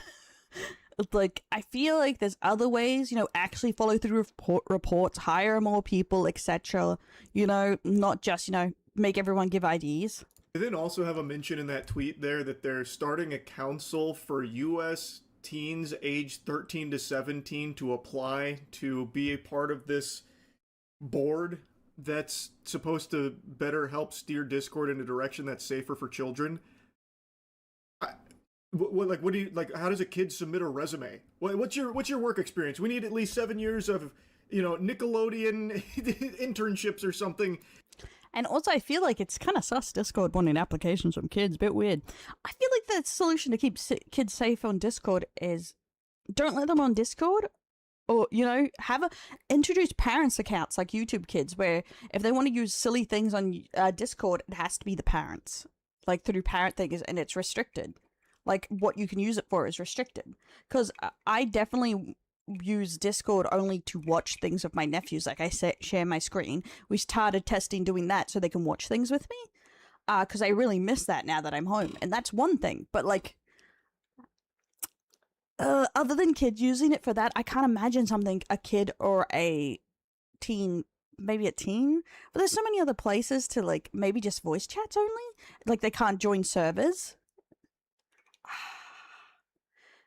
[SPEAKER 2] Like, I feel like there's other ways, you know, actually follow through reports, hire more people, etc. You know, not just, you know, make everyone give IDs.
[SPEAKER 6] They then also have a mention in that tweet there that they're starting a council for U.S. teens aged 13 to 17 to apply to be a part of this board that's supposed to better help steer Discord in a direction that's safer for children. What do you like? How does a kid submit a resume? What's your work experience? We need at least 7 years of, you know, Nickelodeon internships or something.
[SPEAKER 2] And also, I feel like it's kind of sus Discord wanting applications from kids. Bit weird. I feel like the solution to keep kids safe on Discord is don't let them on Discord, or you know, introduce parents' accounts like YouTube Kids, where if they want to use silly things on Discord, it has to be the parents, like through parent things, and it's restricted. Like, what you can use it for is restricted. Because I definitely use Discord only to watch things with my nephews. Like, I share my screen. We started testing doing that so they can watch things with me. Because I really miss that now that I'm home. And that's one thing. But, like, other than kids using it for that, I can't imagine a kid or a teen, maybe a teen. But there's so many other places to, like, maybe just voice chats only. Like, they can't join servers.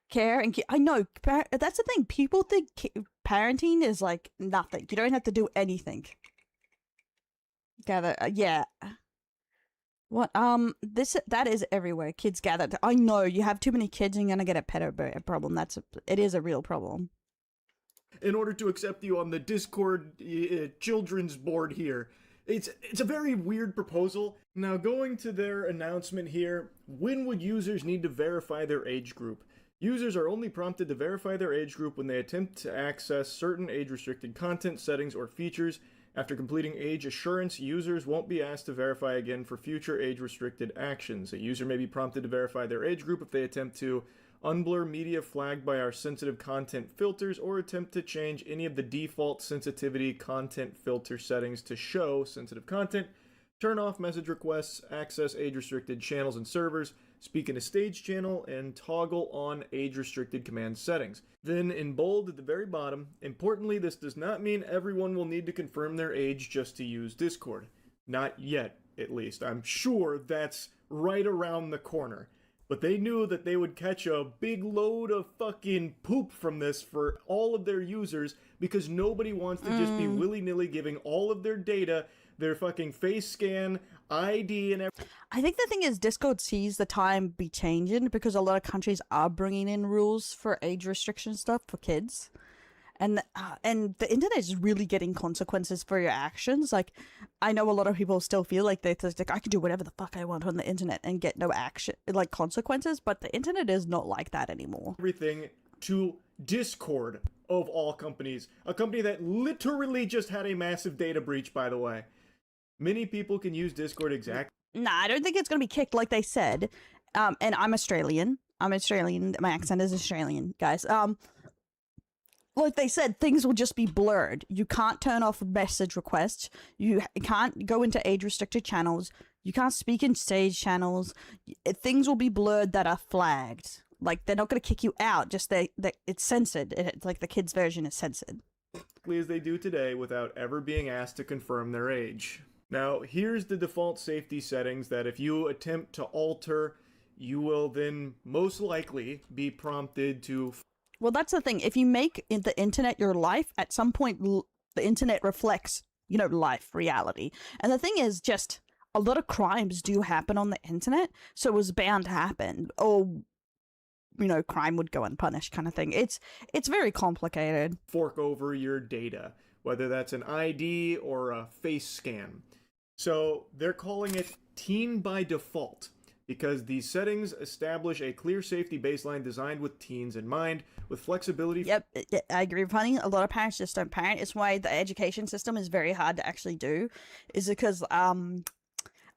[SPEAKER 2] Care and I know that's the thing. People think parenting is like nothing. You don't have to do anything. Gather, yeah. What that is everywhere. Kids gather. I know you have too many kids, and you're gonna get a pedo problem. It is a real problem.
[SPEAKER 6] In order to accept you on the Discord children's board here. It's a very weird proposal. Now, going to their announcement here, when would users need to verify their age group? Users are only prompted to verify their age group when they attempt to access certain age-restricted content, settings, or features. After completing age assurance, users won't be asked to verify again for future age-restricted actions. A user may be prompted to verify their age group if they attempt to unblur media flagged by our sensitive content filters or attempt to change any of the default sensitivity content filter settings to show sensitive content, turn off message requests, access age-restricted channels and servers, speak in a stage channel, and toggle on age-restricted command settings. Then, in bold at the very bottom, importantly, this does not mean everyone will need to confirm their age just to use Discord. Not yet, at least. I'm sure that's right around the corner. But they knew that they would catch a big load of fucking poop from this for all of their users because nobody wants to just be willy-nilly giving all of their data, their fucking face scan, ID, and everything.
[SPEAKER 2] I think the thing is Discord sees the time be changing because a lot of countries are bringing in rules for age restriction stuff for kids. And the internet is really getting consequences for your actions. Like, I know a lot of people still feel like I can do whatever the fuck I want on the internet and get no action, like consequences, but the internet is not like that anymore.
[SPEAKER 6] Everything to Discord, of all companies. A company that literally just had a massive data breach, by the way. Many people can use Discord exactly.
[SPEAKER 2] Nah, I don't think it's going to be kicked like they said. And I'm Australian. My accent is Australian, guys. Like they said, things will just be blurred. You can't turn off message requests. You can't go into age-restricted channels. You can't speak in stage channels. Things will be blurred that are flagged. Like, they're not going to kick you out. Just it's censored. It's like the kids' version is censored.
[SPEAKER 6] As they do today without ever being asked to confirm their age. Now, here's the default safety settings that if you attempt to alter, you will then most likely be prompted to...
[SPEAKER 2] Well, that's the thing. If you make the internet your life, at some point, the internet reflects, life, reality. And the thing is just, a lot of crimes do happen on the internet, so it was bound to happen. Or, crime would go unpunished kind of thing. It's very complicated.
[SPEAKER 6] Fork over your data, whether that's an ID or a face scan. So they're calling it teen by default, because these settings establish a clear safety baseline designed with teens in mind, with flexibility.
[SPEAKER 2] Yep, I agree with Honey. A lot of parents just don't parent. It's why the education system is very hard to actually do, is because a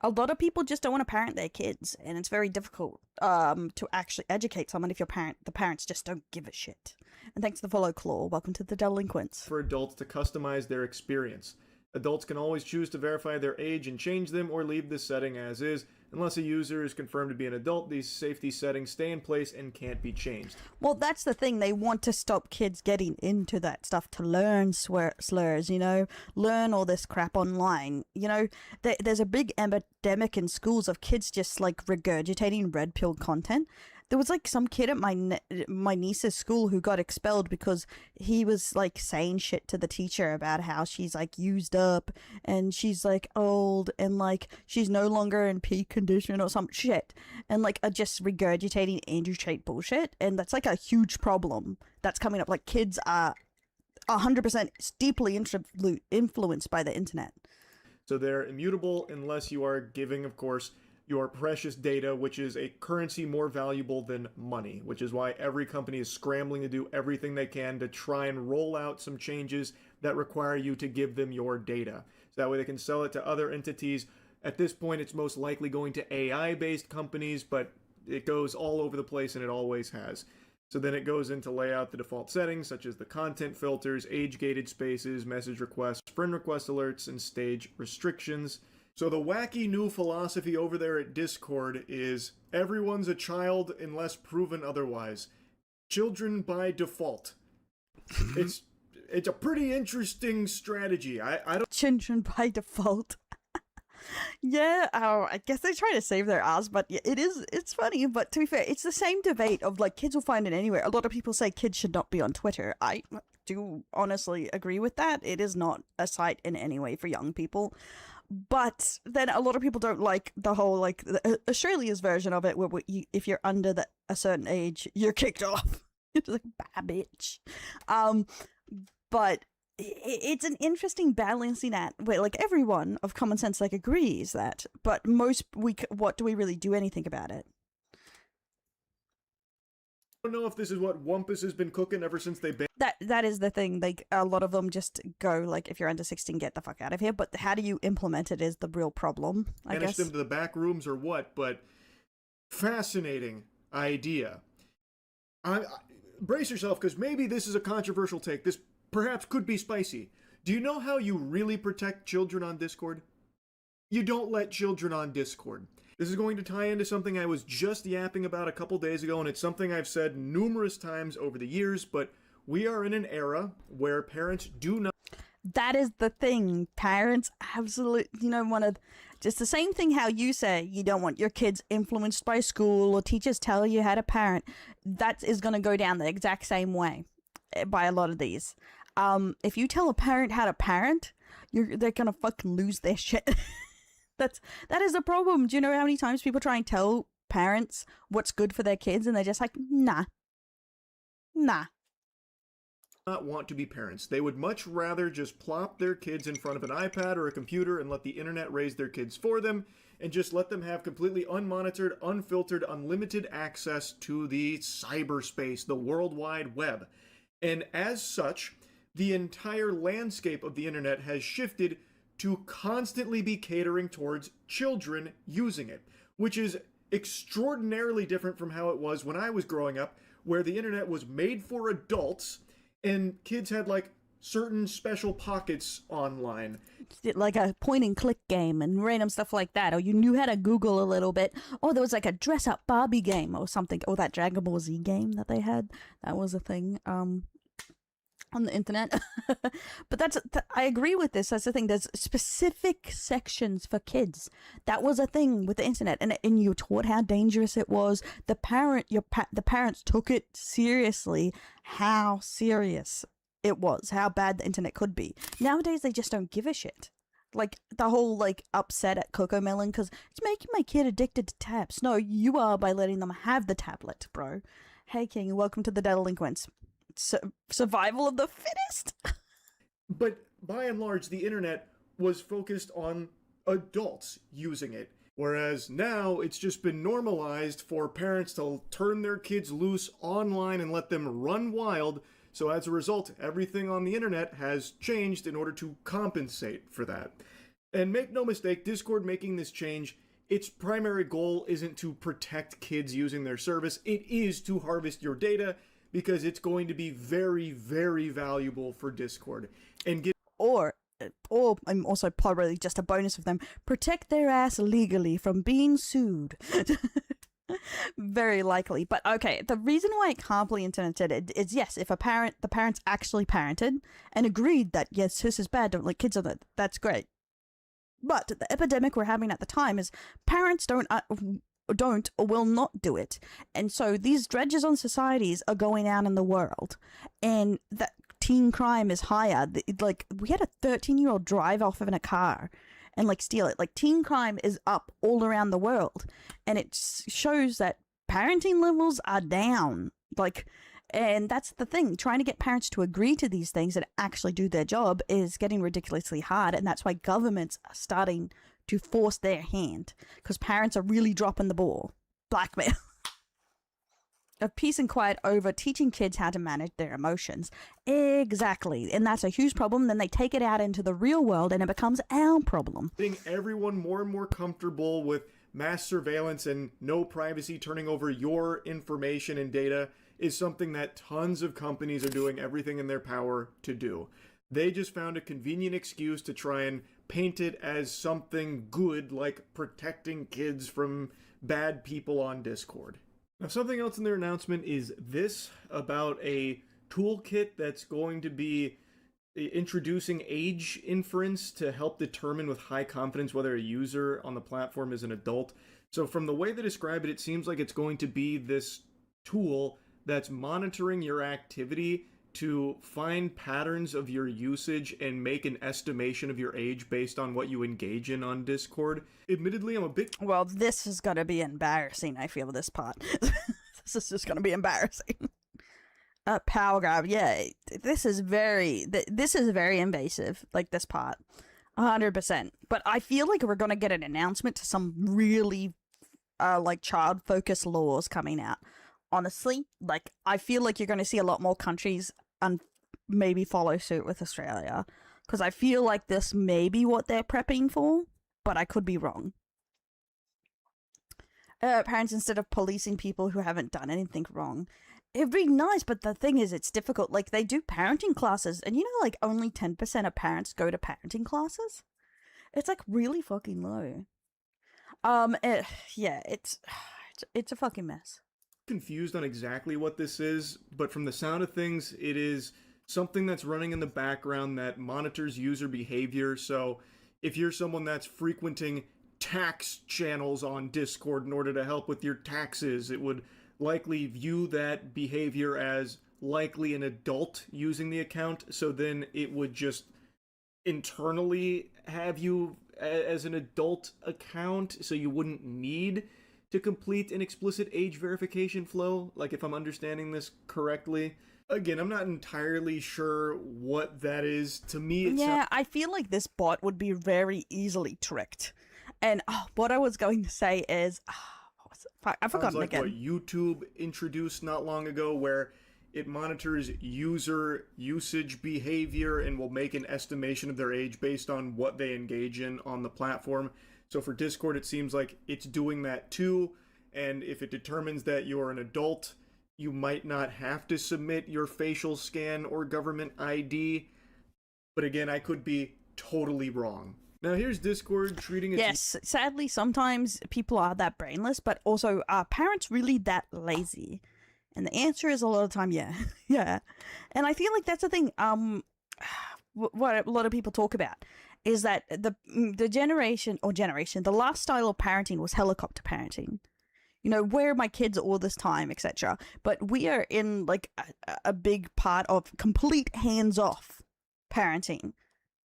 [SPEAKER 2] lot of people just don't want to parent their kids, and it's very difficult to actually educate someone if the parents just don't give a shit. And thanks to the follow, Claw. Welcome to the Delinquents.
[SPEAKER 6] For adults to customize their experience. Adults can always choose to verify their age and change them or leave this setting as is. Unless a user is confirmed to be an adult, these safety settings stay in place and can't be changed.
[SPEAKER 2] Well, that's the thing. They want to stop kids getting into that stuff to learn slurs, learn all this crap online. There's a big epidemic in schools of kids just like regurgitating red pill content. There was like some kid at my niece's school who got expelled because he was like saying shit to the teacher about how she's like used up and she's like old and like she's no longer in peak condition or some shit, and like just regurgitating Andrew Tate bullshit. And that's like a huge problem that's coming up. Like, kids are 100% deeply influenced by the internet.
[SPEAKER 6] So they're immutable unless you are giving, of course, your precious data, which is a currency more valuable than money, which is why every company is scrambling to do everything they can to try and roll out some changes that require you to give them your data. So that way they can sell it to other entities. At this point, it's most likely going to AI-based companies, but it goes all over the place, and it always has. So then it goes into lay out the default settings, such as the content filters, age-gated spaces, message requests, friend request alerts, and stage restrictions. So the wacky new philosophy over there at Discord is everyone's a child unless proven otherwise. Children by default. It's a pretty interesting strategy. I don't...
[SPEAKER 2] Children by default. Yeah, I guess they try to save their ass, but it's funny. But to be fair, it's the same debate of like kids will find it anywhere. A lot of people say kids should not be on Twitter. I do honestly agree with that. It is not a site in any way for young people. But then a lot of people don't like the whole, like, Australia's version of it, where if you're under a certain age, you're kicked off. It's like, bah, bitch. But it's an interesting balancing act where, like, everyone of common sense, like, agrees that. But what do we really do anything about it?
[SPEAKER 6] I don't know if this is what Wumpus has been cooking ever since they banned.
[SPEAKER 2] That is the thing. Like, a lot of them just go like, if you're under 16, get the fuck out of here. But how do you implement it is the real problem, I guess.
[SPEAKER 6] Banish them to the back rooms or what? But fascinating idea. Brace yourself, because maybe this is a controversial take. This perhaps could be spicy. Do you know how you really protect children on Discord? You don't let children on Discord. This is going to tie into something I was just yapping about a couple days ago, and it's something I've said numerous times over the years, but we are in an era where parents do not...
[SPEAKER 2] That is the thing. Parents absolutely, It's the same thing how you say you don't want your kids influenced by school or teachers tell you how to parent. That is going to go down the exact same way by a lot of these. If you tell a parent how to parent, they're going to fucking lose their shit. That is a problem. Do you know how many times people try and tell parents what's good for their kids and they're just like, nah. Not
[SPEAKER 6] want to be parents. They would much rather just plop their kids in front of an iPad or a computer and let the internet raise their kids for them, and just let them have completely unmonitored, unfiltered, unlimited access to the cyberspace, the World Wide Web. And as such, the entire landscape of the internet has shifted to constantly be catering towards children using it, which is extraordinarily different from how it was when I was growing up, where the internet was made for adults and kids had like certain special pockets online.
[SPEAKER 2] like a point and click game and random stuff like that, or you knew how to Google a little bit, or there was like a dress up Barbie game or something, or that Dragon Ball Z game that they had. That was a thing on the internet. But I agree with this. That's the thing. There's specific sections for kids. That was a thing with the internet, and you were taught how dangerous it was. The parents took it seriously. How serious it was, how bad the internet could be. Nowadays, they just don't give a shit. Like the whole like upset at Cocomelon because it's making my kid addicted to tabs. No, you are by letting them have the tablet, bro. Hey, King, welcome to the Delinquents. Survival of the fittest.
[SPEAKER 6] But by and large, the internet was focused on adults using it, whereas now it's just been normalized for parents to turn their kids loose online and let them run wild. So as a result, everything on the internet has changed in order to compensate for that. And make no mistake, Discord making this change, its primary goal isn't to protect kids using their service. It is to harvest your data, because it's going to be very, very valuable for Discord. And
[SPEAKER 2] Or I'm also probably just a bonus of them, protect their ass legally from being sued. Very likely. But okay, the reason why it can't be internet is yes, if the parents actually parented and agreed that yes, this is bad, don't let kids on it, that's great. But the epidemic we're having at the time is parents don't or will not do it, and so these dredges on societies are going out in the world, and that teen crime is higher. Like, we had a 13-year-old drive off in a car and like steal it. Like, teen crime is up all around the world, and it shows that parenting levels are down. Like, and that's the thing, trying to get parents to agree to these things and actually do their job is getting ridiculously hard, and that's why governments are starting to force their hand, because parents are really dropping the ball. Blackmail. Of peace and quiet over teaching kids how to manage their emotions. Exactly. And that's a huge problem. Then they take it out into the real world and it becomes our problem.
[SPEAKER 6] Getting everyone more and more comfortable with mass surveillance and no privacy turning over your information and data is something that tons of companies are doing everything in their power to do. They just found a convenient excuse to try and paint it as something good, like protecting kids from bad people on Discord. Now, something else in their announcement is this about a toolkit that's going to be introducing age inference to help determine with high confidence whether a user on the platform is an adult. So from the way they describe it, it seems like it's going to be this tool that's monitoring your activity to find patterns of your usage and make an estimation of your age based on what you engage in on Discord. Admittedly, I'm a bit...
[SPEAKER 2] Well, this is gonna be embarrassing, I feel, this part. This is just gonna be embarrassing. Power grab, yeah. This is very invasive, like this part. 100%. But I feel like we're gonna get an announcement to some really, like, child-focused laws coming out. Honestly, like, I feel like you're going to see a lot more countries and maybe follow suit with Australia, because I feel like this may be what they're prepping for, but I could be wrong. Parents, instead of policing people who haven't done anything wrong, it'd be nice, but the thing is, it's difficult. Like, they do parenting classes, and you know, like, only 10% of parents go to parenting classes? It's, like, really fucking low. Yeah, it's a fucking mess.
[SPEAKER 6] Confused on exactly what this is, but from the sound of things, it is something that's running in the background that monitors user behavior. So if you're someone that's frequenting tax channels on Discord in order to help with your taxes. It would likely view that behavior as likely an adult using the account, so then it would just internally have you as an adult account, so you wouldn't need to complete an explicit age verification flow, like if I'm understanding this correctly. Again, I'm not entirely sure what that is. To me, it
[SPEAKER 2] Yeah, I feel like this bot would be very easily tricked. And what I was going to say is, what was it? Fuck, I've
[SPEAKER 6] sounds
[SPEAKER 2] forgotten
[SPEAKER 6] like
[SPEAKER 2] again.
[SPEAKER 6] what YouTube introduced not long ago, where it monitors user usage behavior and will make an estimation of their age based on what they engage in on the platform. So for Discord, it seems like it's doing that too. And if it determines that you're an adult, you might not have to submit your facial scan or government ID. But again, I could be totally wrong. Now here's Discord treating its...
[SPEAKER 2] Yes, sadly, sometimes people are that brainless, but also are parents really that lazy? And the answer is a lot of the time, yeah. Yeah. And I feel like that's the thing, what a lot of people talk about, is that the last style of parenting was helicopter parenting. You know, where are my kids all this time, etc. But we are in, like, a big part of complete hands-off parenting,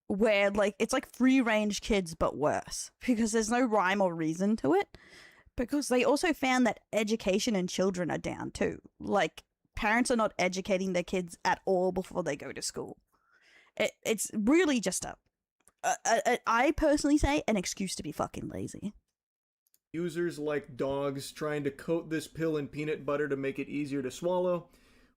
[SPEAKER 2] where, like, it's like free-range kids, but worse, because there's no rhyme or reason to it. Because they also found that education in children are down too. Like, parents are not educating their kids at all before they go to school. It's really just I personally say, an excuse to be fucking lazy.
[SPEAKER 6] Users like dogs trying to coat this pill in peanut butter to make it easier to swallow.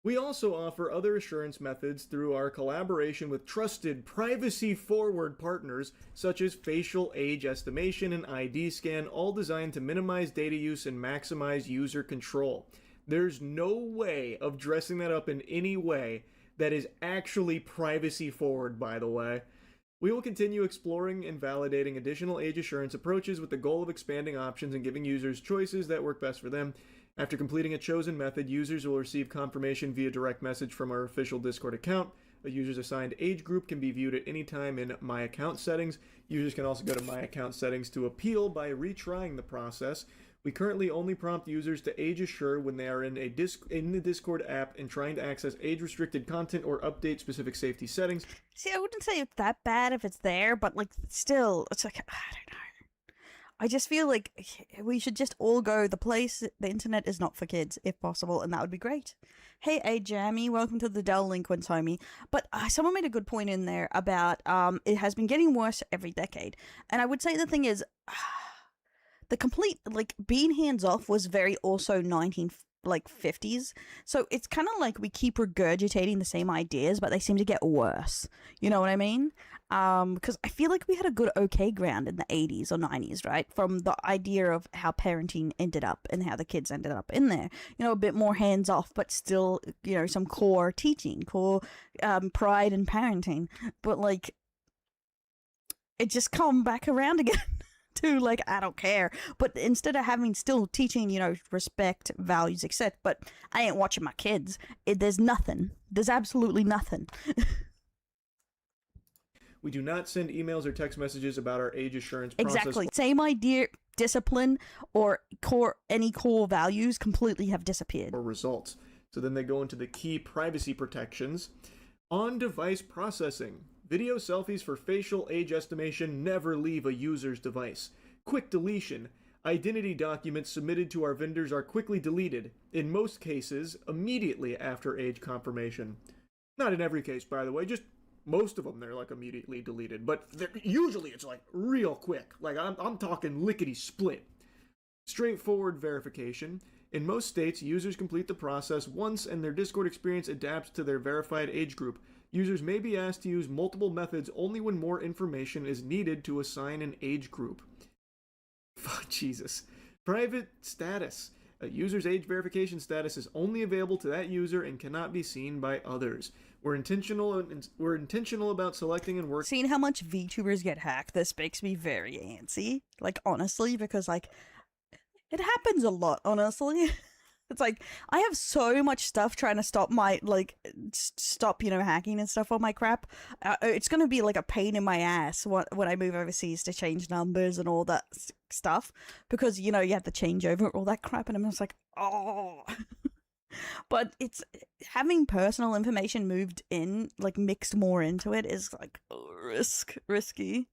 [SPEAKER 6] We also offer other assurance methods through our collaboration with trusted, privacy-forward partners such as facial age estimation and ID scan, all designed to minimize data use and maximize user control. There's no way of dressing that up in any way that is actually privacy-forward, by the way. We will continue exploring and validating additional age assurance approaches with the goal of expanding options and giving users choices that work best for them. After completing a chosen method, users will receive confirmation via direct message from our official Discord account. A user's assigned age group can be viewed at any time in My Account settings. Users can also go to My Account settings to appeal by retrying the process. We currently only prompt users to age assure when they are in the Discord app and trying to access age-restricted content or update specific safety settings.
[SPEAKER 2] See, I wouldn't say it's that bad if it's there, but, like, still, it's like, I don't know. I just feel like we should just all go, the internet is not for kids, if possible, and that would be great. Hey, Jamie, welcome to the Delinquents, homie. But someone made a good point in there about it has been getting worse every decade. And I would say the thing is, the complete, like, being hands-off was very also 50s. So it's kind of like we keep regurgitating the same ideas, but they seem to get worse. You know what I mean? Because I feel like we had a good okay ground in the 80s or 90s, right? From the idea of how parenting ended up and how the kids ended up in there. You know, a bit more hands-off, but still, you know, some core teaching, core pride in parenting. But, like, it just come back around again. To, like, I don't care, but instead of having still teaching, you know, respect, values, etc., but I ain't watching my kids. There's absolutely nothing.
[SPEAKER 6] We do not send emails or text messages about our age assurance process.
[SPEAKER 2] Exactly, same idea. Discipline or any core values completely have disappeared.
[SPEAKER 6] Or results. So then they go into the key privacy protections. On-device processing. Video selfies for facial age estimation never leave a user's device. Quick deletion. Identity documents submitted to our vendors are quickly deleted, in most cases, immediately after age confirmation. Not in every case, by the way, just most of them they're, like, immediately deleted, but usually it's, like, real quick. Like, I'm talking lickety-split. Straightforward verification. In most states, users complete the process once and their Discord experience adapts to their verified age group. Users may be asked to use multiple methods only when more information is needed to assign an age group. Fuck, Jesus. Private status. A user's age verification status is only available to that user and cannot be seen by others. We're intentional about selecting and working.
[SPEAKER 2] Seeing how much VTubers get hacked, this makes me very antsy. Like, honestly, because, like, it happens a lot, honestly. It's like, I have so much stuff trying to stop my, like, stop, you know, hacking and stuff on my crap. It's gonna be like a pain in my ass when I move overseas to change numbers and all that stuff. Because, you know, you have to change over all that crap, and I'm just like, oh. But it's, having personal information moved in, like, mixed more into it is, like, risky.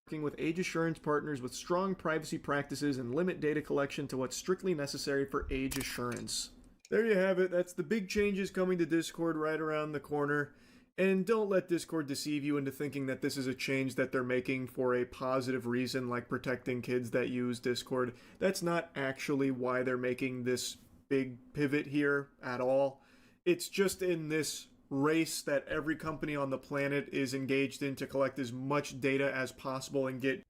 [SPEAKER 6] Working with age assurance partners with strong privacy practices and limit data collection to what's strictly necessary for age assurance. There you have it. That's the big changes coming to Discord right around the corner. And don't let Discord deceive you into thinking that this is a change that they're making for a positive reason, like protecting kids that use Discord. That's not actually why they're making this big pivot here at all. It's just in this race that every company on the planet is engaged in to collect as much data as possible and get.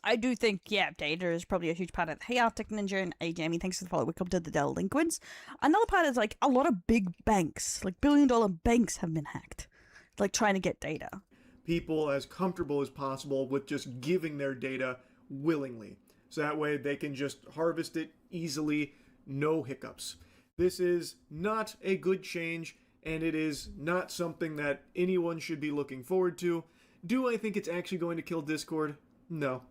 [SPEAKER 2] I do think, yeah, data is probably a huge part of it. Hey, Arctic Ninja and hey, Jamie, thanks for the follow. Welcome to the Delinquents. Another part is, like, a lot of big banks, like billion-dollar banks have been hacked, like, trying to get data.
[SPEAKER 6] People as comfortable as possible with just giving their data willingly. So that way they can just harvest it easily, no hiccups. This is not a good change, and it is not something that anyone should be looking forward to. Do I think it's actually going to kill Discord? No.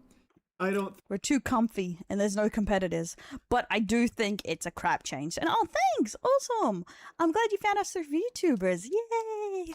[SPEAKER 6] I don't.
[SPEAKER 2] We're too comfy, and there's no competitors. But I do think it's a crap change. And oh, thanks! Awesome! I'm glad you found us through VTubers. Yay!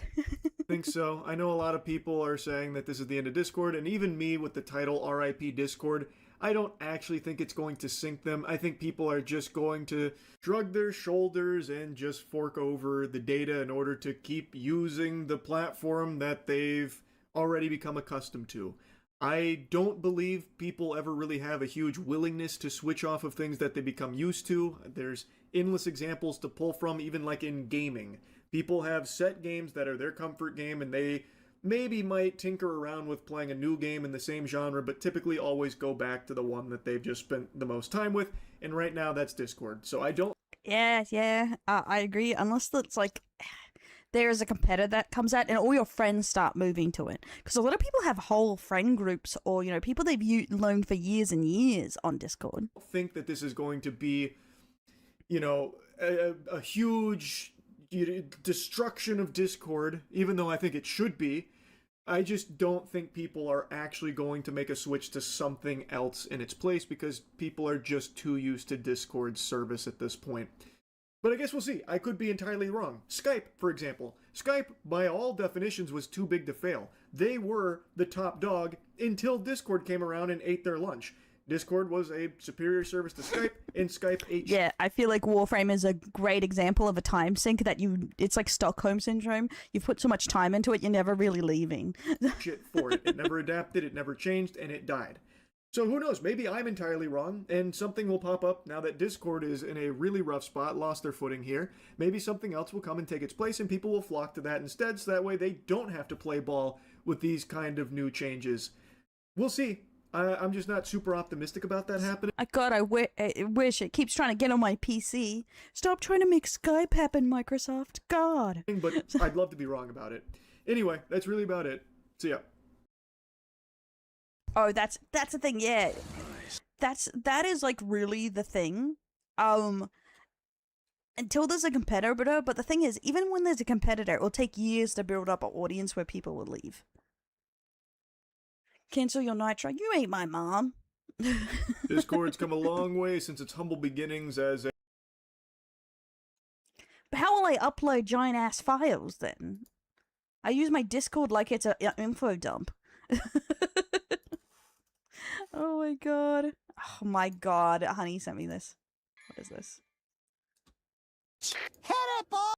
[SPEAKER 6] think so. I know a lot of people are saying that this is the end of Discord, and even me with the title RIP Discord, I don't actually think it's going to sink them. I think people are just going to shrug their shoulders and just fork over the data in order to keep using the platform that they've already become accustomed to. I don't believe people ever really have a huge willingness to switch off of things that they become used to. There's endless examples to pull from, even like in gaming. People have set games that are their comfort game, and they maybe might tinker around with playing a new game in the same genre, but typically always go back to the one that they've just spent the most time with, and right now that's Discord. So I don't...
[SPEAKER 2] Yeah, I agree, unless it's like... there's a competitor that comes out and all your friends start moving to it. Because a lot of people have whole friend groups or, you know, people they've known for years and years on Discord.
[SPEAKER 6] I think that this is going to be, you know, a huge destruction of Discord, even though I think it should be. I just don't think people are actually going to make a switch to something else in its place because people are just too used to Discord's service at this point. But I guess we'll see. I could be entirely wrong. Skype, for example. Skype, by all definitions, was too big to fail. They were the top dog until Discord came around and ate their lunch. Discord was a superior service to Skype, and Skype ate...
[SPEAKER 2] Yeah, I feel like Warframe is a great example of a time sink that it's like Stockholm Syndrome. You've put so much time into it, you're never really leaving.
[SPEAKER 6] Shit for it. It never adapted, it never changed, and it died. So who knows, maybe I'm entirely wrong, and something will pop up now that Discord is in a really rough spot, lost their footing here. Maybe something else will come and take its place, and people will flock to that instead, so that way they don't have to play ball with these kind of new changes. We'll see. I'm just not super optimistic about that happening.
[SPEAKER 2] God, I wish it keeps trying to get on my PC. Stop trying to make Skype happen, Microsoft. God.
[SPEAKER 6] But I'd love to be wrong about it. Anyway, that's really about it. See ya.
[SPEAKER 2] Oh, that's the thing, yeah. That is like really the thing. Until there's a competitor, but the thing is, even when there's a competitor, it will take years to build up an audience where people will leave. Cancel your Nitro. You ain't my mom.
[SPEAKER 6] Discord's come a long way since its humble beginnings as a...
[SPEAKER 2] But how will I upload giant ass files then? I use my Discord like it's an info dump. Oh my god. Oh my god. Honey sent me this. What is this?
[SPEAKER 7] Hit it, boy!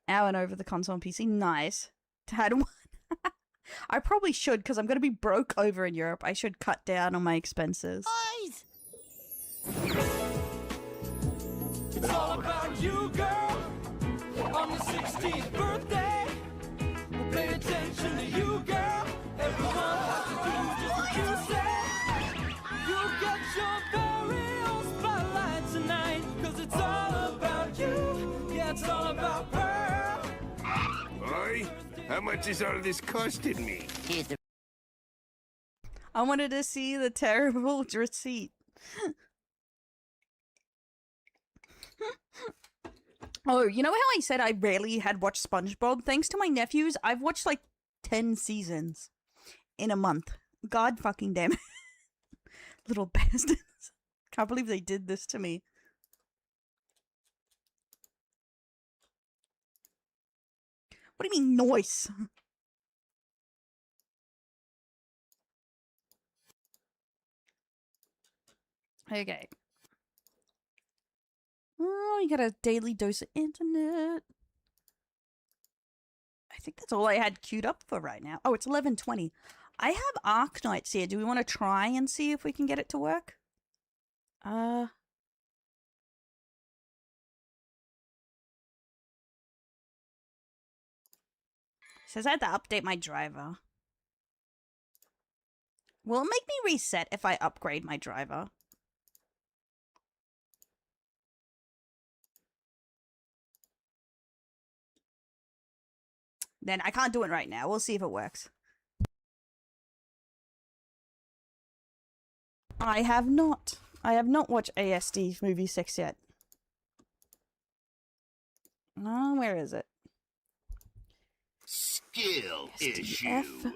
[SPEAKER 2] Hour and over the console and PC. Nice. Had one. I probably should, because I'm going to be broke over in Europe. I should cut down on my expenses.
[SPEAKER 7] Boys!
[SPEAKER 1] It's all about you, girl. On your 16th birthday, we'll pay attention to you, girl. Everyone has to do just what you say. You'll get your very own spotlight tonight, 'cause it's all about you. Yeah, it's all about her.
[SPEAKER 5] Oi, how much is all this costing me?
[SPEAKER 7] Here's the...
[SPEAKER 2] I wanted to see the terrible receipt. Oh, you know how I said I rarely had watched SpongeBob? Thanks to my nephews, I've watched like 10 seasons in a month. God fucking damn it. Little bastards. Can't believe they did this to me. What do you mean, noise? Okay. Oh, you got a daily dose of internet. I think that's all I had queued up for right now. Oh, it's 11:20. I have Arknights here. Do we want to try and see if we can get it to work? Says I had to update my driver. Will it make me reset if I upgrade my driver? Then I can't do it right now. We'll see if it works. I have not. I have not watched ASD movie 6 yet. Oh, where is it?
[SPEAKER 5] Skill
[SPEAKER 2] SDF?
[SPEAKER 5] issue.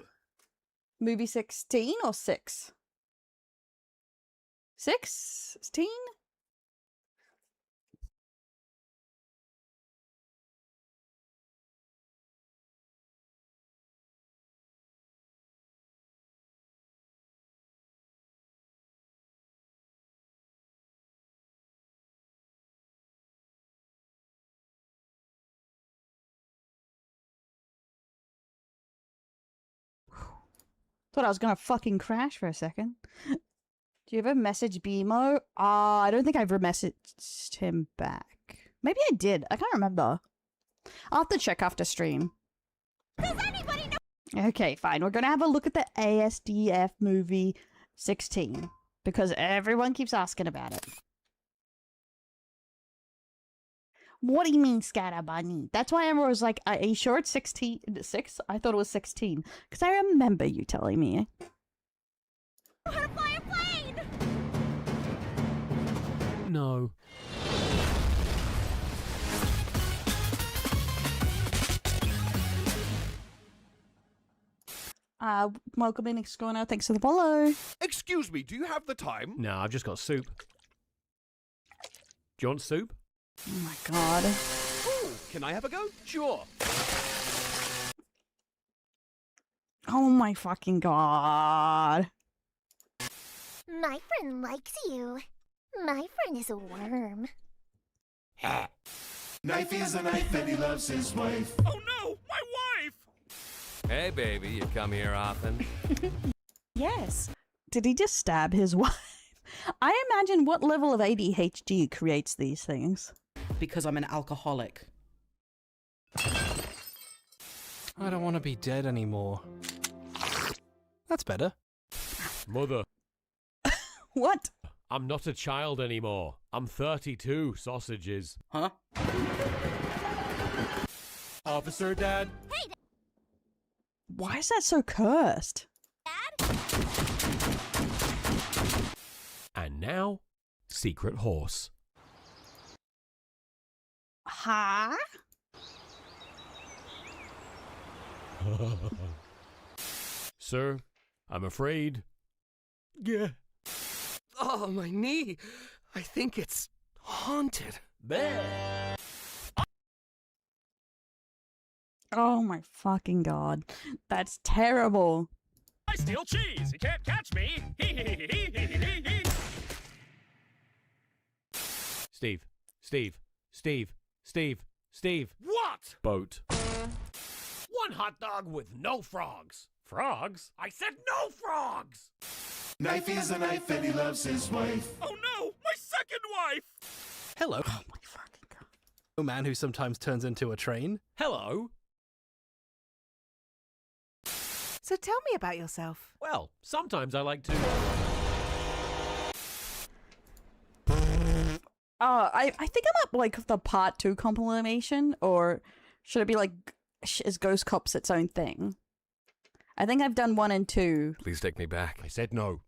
[SPEAKER 2] Movie 16 or 6? 16? Thought I was gonna fucking crash for a second. Do you ever message BMO? I don't think I've messaged him back. Maybe I did. I can't remember. I'll have to check after stream. Does anybody know? Okay, fine. We're gonna have a look at the ASDF movie 16 because everyone keeps asking about it. What do you mean, Scatter Bunny? That's why I was like, are you sure it's 16? 6? I thought it was 16. Because I remember you telling me.
[SPEAKER 7] How to fly a plane!
[SPEAKER 3] No.
[SPEAKER 2] Welcome in, Excorner. Thanks for the follow.
[SPEAKER 8] Excuse me, do you have the time?
[SPEAKER 9] No, I've just got soup. Do you want soup?
[SPEAKER 2] Oh my god.
[SPEAKER 8] Ooh, can I have a go? Sure.
[SPEAKER 2] Oh my fucking god.
[SPEAKER 7] My friend likes you. My friend is a worm.
[SPEAKER 1] Knife is a knife and he loves his wife.
[SPEAKER 8] Oh no, my wife!
[SPEAKER 10] Hey, baby, you come here often?
[SPEAKER 2] Yes. Did he just stab his wife? I imagine what level of ADHD creates these things.
[SPEAKER 11] Because I'm an alcoholic.
[SPEAKER 12] I don't want to be dead anymore. That's better.
[SPEAKER 9] Mother,
[SPEAKER 2] What?
[SPEAKER 9] I'm not a child anymore. I'm 32 sausages.
[SPEAKER 11] Huh?
[SPEAKER 8] Officer Dad.
[SPEAKER 2] Why is that so cursed?
[SPEAKER 9] And now, secret horse.
[SPEAKER 2] Huh?
[SPEAKER 9] Sir, I'm afraid.
[SPEAKER 8] Yeah. Oh, my knee. I think it's haunted.
[SPEAKER 2] Oh my fucking god. That's terrible.
[SPEAKER 8] I steal cheese. You can't catch me.
[SPEAKER 9] Steve.
[SPEAKER 8] What?
[SPEAKER 9] Boat.
[SPEAKER 8] One hot dog with no frogs.
[SPEAKER 9] Frogs?
[SPEAKER 8] I said no frogs!
[SPEAKER 1] Knife is a knife and he loves his wife.
[SPEAKER 8] Oh no, my second wife!
[SPEAKER 12] Hello.
[SPEAKER 2] Oh my fucking god.
[SPEAKER 12] A man who sometimes turns into a train.
[SPEAKER 9] Hello.
[SPEAKER 7] So tell me about yourself.
[SPEAKER 9] Well, sometimes I like to...
[SPEAKER 2] I think I'm at like the part 2 compilation, or should it be like, is Ghost Cops its own thing? I think I've done 1 and 2.
[SPEAKER 10] Please take me back.
[SPEAKER 9] I said no.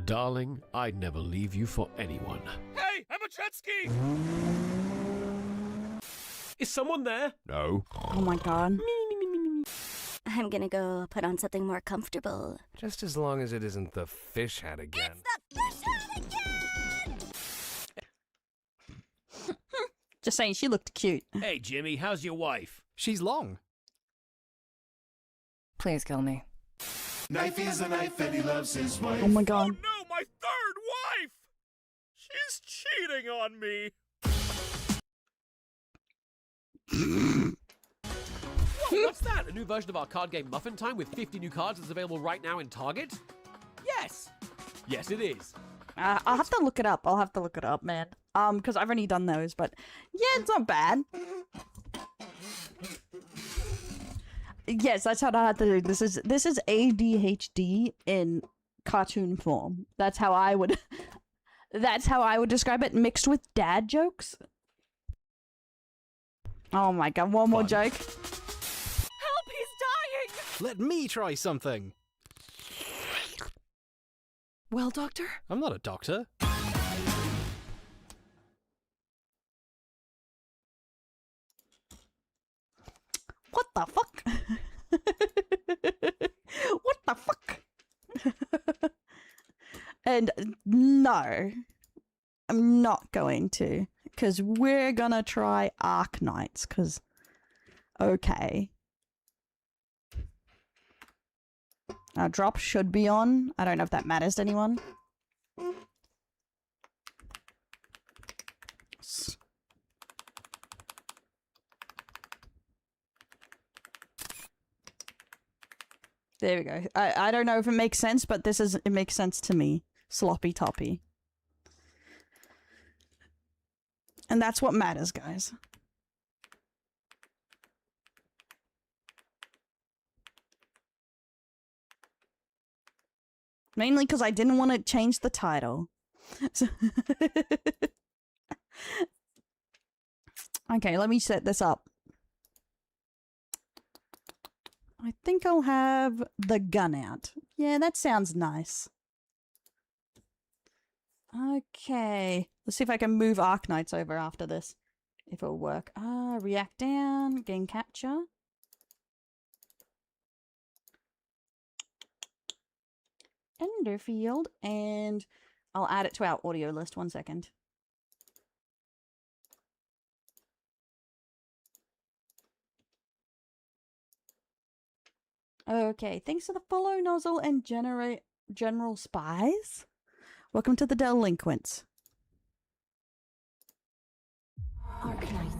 [SPEAKER 9] Darling, I'd never leave you for anyone.
[SPEAKER 8] Hey, I'm a jet ski!
[SPEAKER 9] Is someone there?
[SPEAKER 10] No.
[SPEAKER 2] Oh my god.
[SPEAKER 7] I'm gonna go put on something more comfortable.
[SPEAKER 10] Just as long as it isn't the fish hat again.
[SPEAKER 7] It's the fish hat again!
[SPEAKER 2] Just saying, she looked cute.
[SPEAKER 8] Hey, Jimmy, how's your wife?
[SPEAKER 12] She's long.
[SPEAKER 13] Please kill me.
[SPEAKER 1] Knife is a knife and he loves his wife.
[SPEAKER 2] Oh my god.
[SPEAKER 8] No, my third wife! She's cheating on me!
[SPEAKER 9] Whoa, what's that? A new version of our card game Muffin Time with 50 new cards that's available right now in Target? Yes! Yes, it is.
[SPEAKER 2] I'll have to look it up. I'll have to look it up, man. Because I've already done those, but yeah, it's not bad. Yes, that's how I have to do. This is ADHD in cartoon form. That's how I would. That's how I would describe it, mixed with dad jokes. Oh my god! One more joke.
[SPEAKER 7] Help! He's dying!
[SPEAKER 12] Let me try something.
[SPEAKER 13] Well, Doctor?
[SPEAKER 12] I'm not a doctor.
[SPEAKER 2] What the fuck? What the fuck? And no, I'm not going to, because we're gonna try Arknights, because, okay. Our drop should be on. I don't know if that matters to anyone. There we go. I don't know if it makes sense, but it makes sense to me. Sloppy toppy. And that's what matters, guys. Mainly because I didn't want to change the title. Okay, let me set this up. I think I'll have the gun out. Yeah, that sounds nice. Okay. Let's see if I can move Arknights over after this. If it'll work. React down, gain capture. Ender field, and I'll add it to our audio list. 1 second. Okay, thanks for the follow, Nozzle and General Spies. Welcome to the Delinquents.
[SPEAKER 7] Arknights.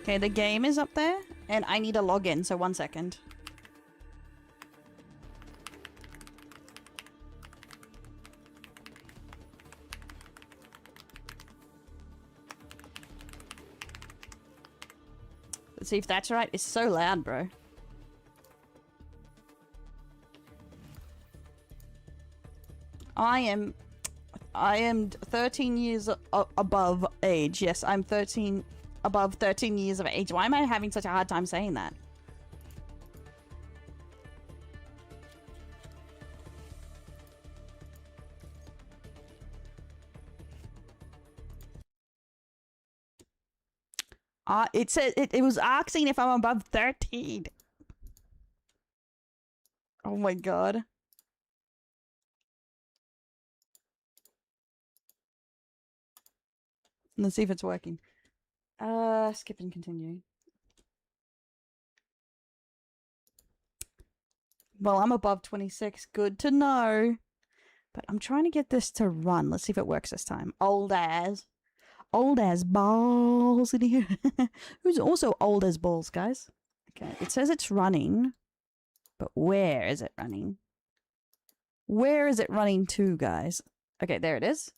[SPEAKER 2] Okay, the game is up there, and I need a login, so 1 second. Let's see if that's right. It's so loud, bro. I am 13 years above age. Yes, I'm above 13 years of age. Why am I having such a hard time saying that? It said it was asking if I'm above 13. Oh my god. Let's see if it's working. Skip and continue. Well, I'm above 26. Good to know. But I'm trying to get this to run. Let's see if it works this time. Old as balls in here. Who's also old as balls, guys? Okay, it says it's running. But where is it running? Where is it running to, guys? Okay, there it is.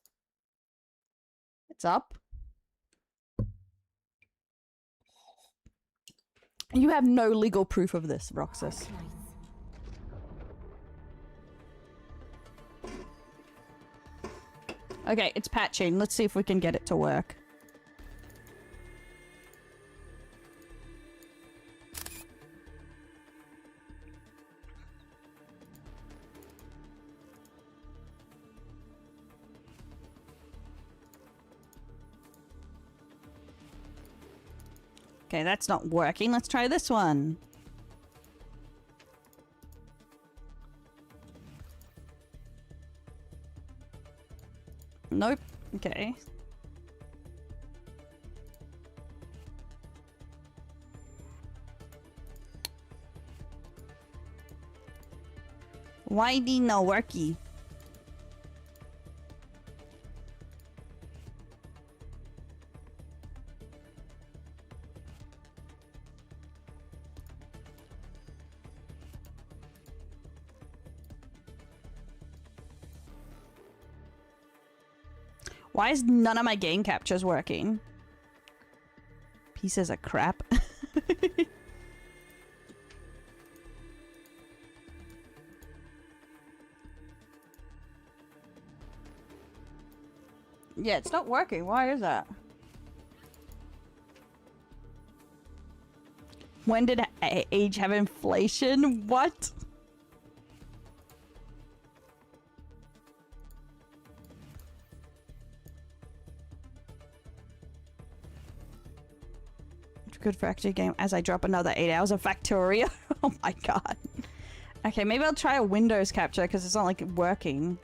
[SPEAKER 2] It's up. You have no legal proof of this, Roxas. Okay, it's patching. Let's see if we can get it to work. Okay, that's not working. Let's try this one. Nope. Okay. Why did no worky? Why is none of my game captures working? Pieces of crap. Yeah, it's not working. Why is that? When did age have inflation? What? Good factory game as I drop another 8 hours of Factorio. Oh my god. Okay, maybe I'll try a Windows capture because it's not like working.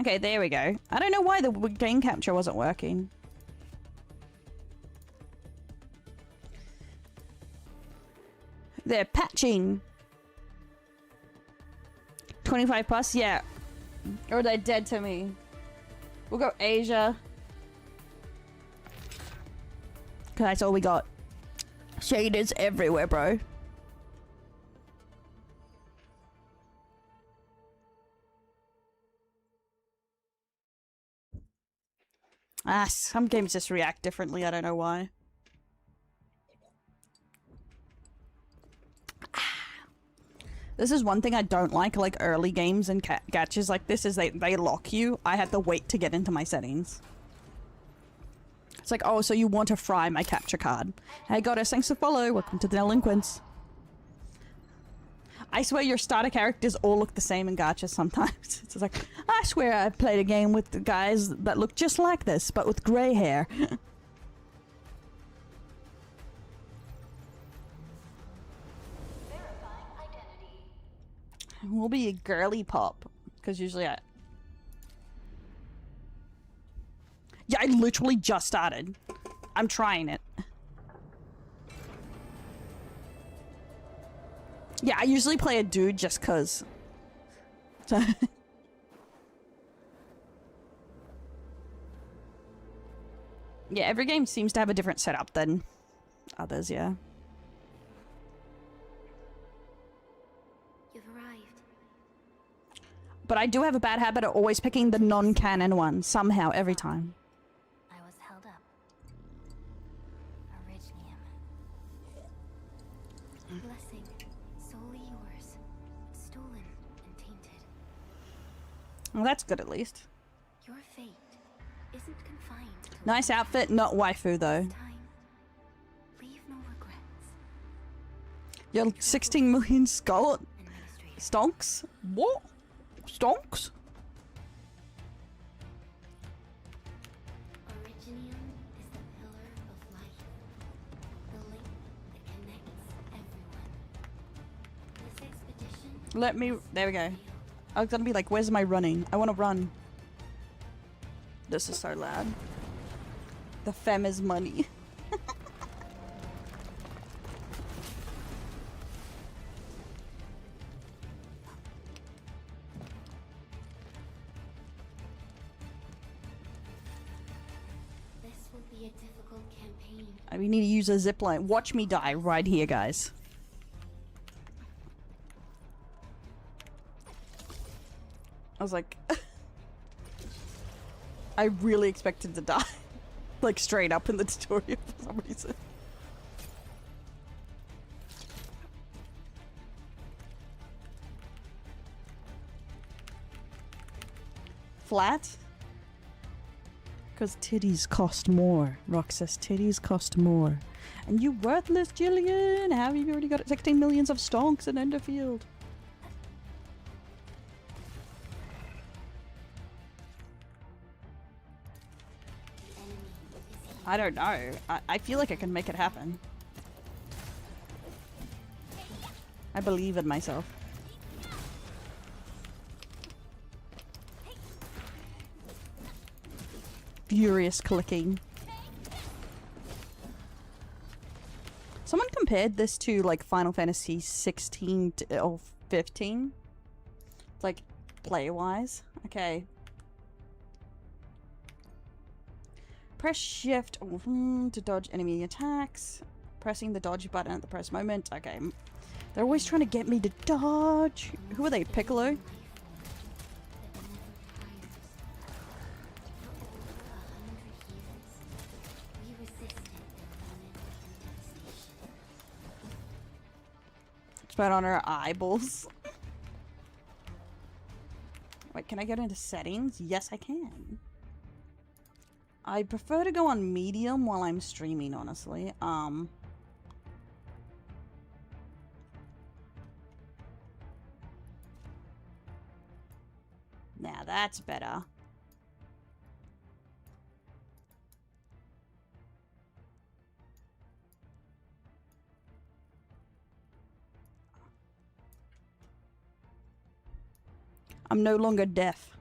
[SPEAKER 2] Okay, there we go. I don't know why the game capture wasn't working. They're patching. 25 plus? Yeah. Or they're dead to me. We'll go Asia. Cause that's all we got. Shaders everywhere, bro. Ah, some games just react differently. I don't know why. This is one thing I don't like early games and gachas like this, is they lock you. I have to wait to get into my settings. It's like, oh, so you want to fry my capture card. Hey goddess, thanks for follow. Welcome to the delinquents. I swear your starter characters all look the same in gachas sometimes. It's like, I swear I played a game with the guys that look just like this, but with grey hair. We'll be a girly pop, because usually I... Yeah, I literally just started. I'm trying it. Yeah, I usually play a dude just cause. Yeah, every game seems to have a different setup than others, yeah. But I do have a bad habit of always picking the non-canon one, somehow, every time.
[SPEAKER 7] I was held up. Originium. Blessing, solely yours. Stolen and tainted.
[SPEAKER 2] Well, that's good at least.
[SPEAKER 7] Your fate isn't confined to
[SPEAKER 2] Nice outfit, not waifu though.
[SPEAKER 7] leave no regrets.
[SPEAKER 2] You're 16 million skull stonks? What? Stonks?
[SPEAKER 7] Originium is the pillar of life. The link that connects everyone. This expedition...
[SPEAKER 2] Let me... There we go. I was gonna be like, where's my running? I wanna run. This is so loud. The femme is money. We need to use a zipline. Watch me die right here, guys. I was like... I really expected to die. Like, straight up in the tutorial for some reason. Flat? Because titties cost more. Rock says titties cost more. And you worthless Jillian! How have you already got 16 millions of stonks in Enderfield? I don't know. I feel like I can make it happen. I believe in myself. Furious clicking. Someone compared this to like Final Fantasy 16 or 15. It's like play-wise. Okay. Press shift to dodge enemy attacks. Pressing the dodge button at the press moment. Okay. They're always trying to get me to dodge. Who are they? Piccolo? Spread on her eyeballs. Wait, can I get into settings? Yes, I can. I prefer to go on medium while I'm streaming, honestly. Now that's better. I'm no longer deaf.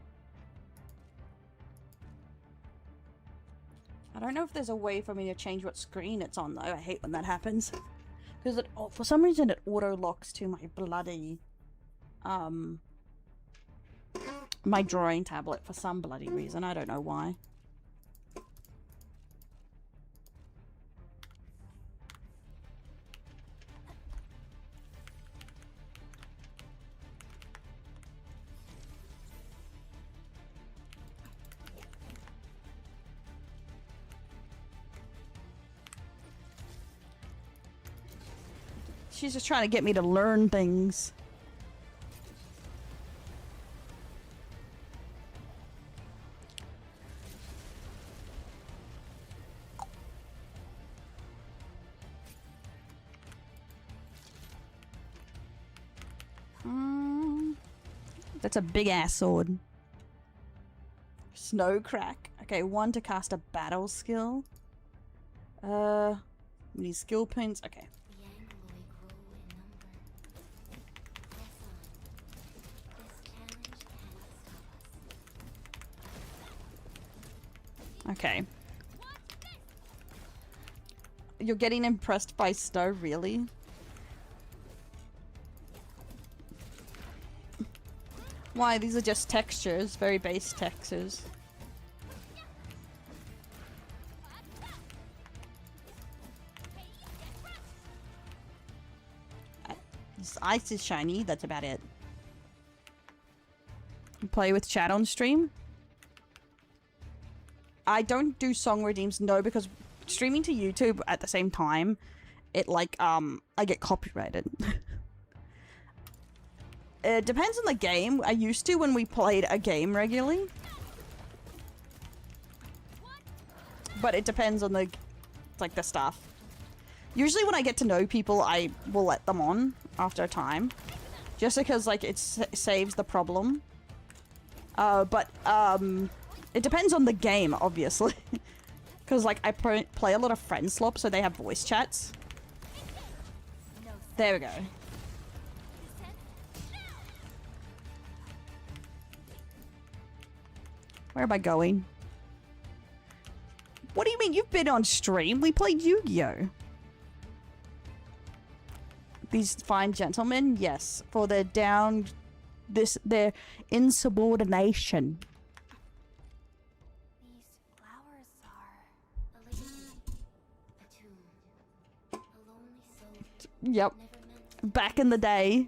[SPEAKER 2] I don't know if there's a way for me to change what screen it's on though. I hate when that happens. Because it, oh, for some reason it auto-locks to my bloody my drawing tablet for some bloody reason. I don't know why. She's just trying to get me to learn things. That's a big ass sword. Snow crack. Okay, 1 to cast a battle skill. We need skill points. Okay. Okay. You're getting impressed by snow, really? Why? These are just textures, very base textures. This ice is shiny, that's about it. Play with chat on stream? I don't do song redeems, no, because streaming to YouTube at the same time, it like, I get copyrighted. It depends on the game. I used to when we played a game regularly. But it depends on the, like, the stuff. Usually when I get to know people, I will let them on after a time. Just because, like, it saves the problem. It depends on the game, obviously. Because, like, I play a lot of friend slop, so they have voice chats. There we go. Where am I going? What do you mean? You've been on stream? We played Yu-Gi-Oh! These fine gentlemen? Yes. For their their insubordination.
[SPEAKER 7] These flowers are a lady, a tomb, a lonely soul.
[SPEAKER 2] Yep. Back in the day.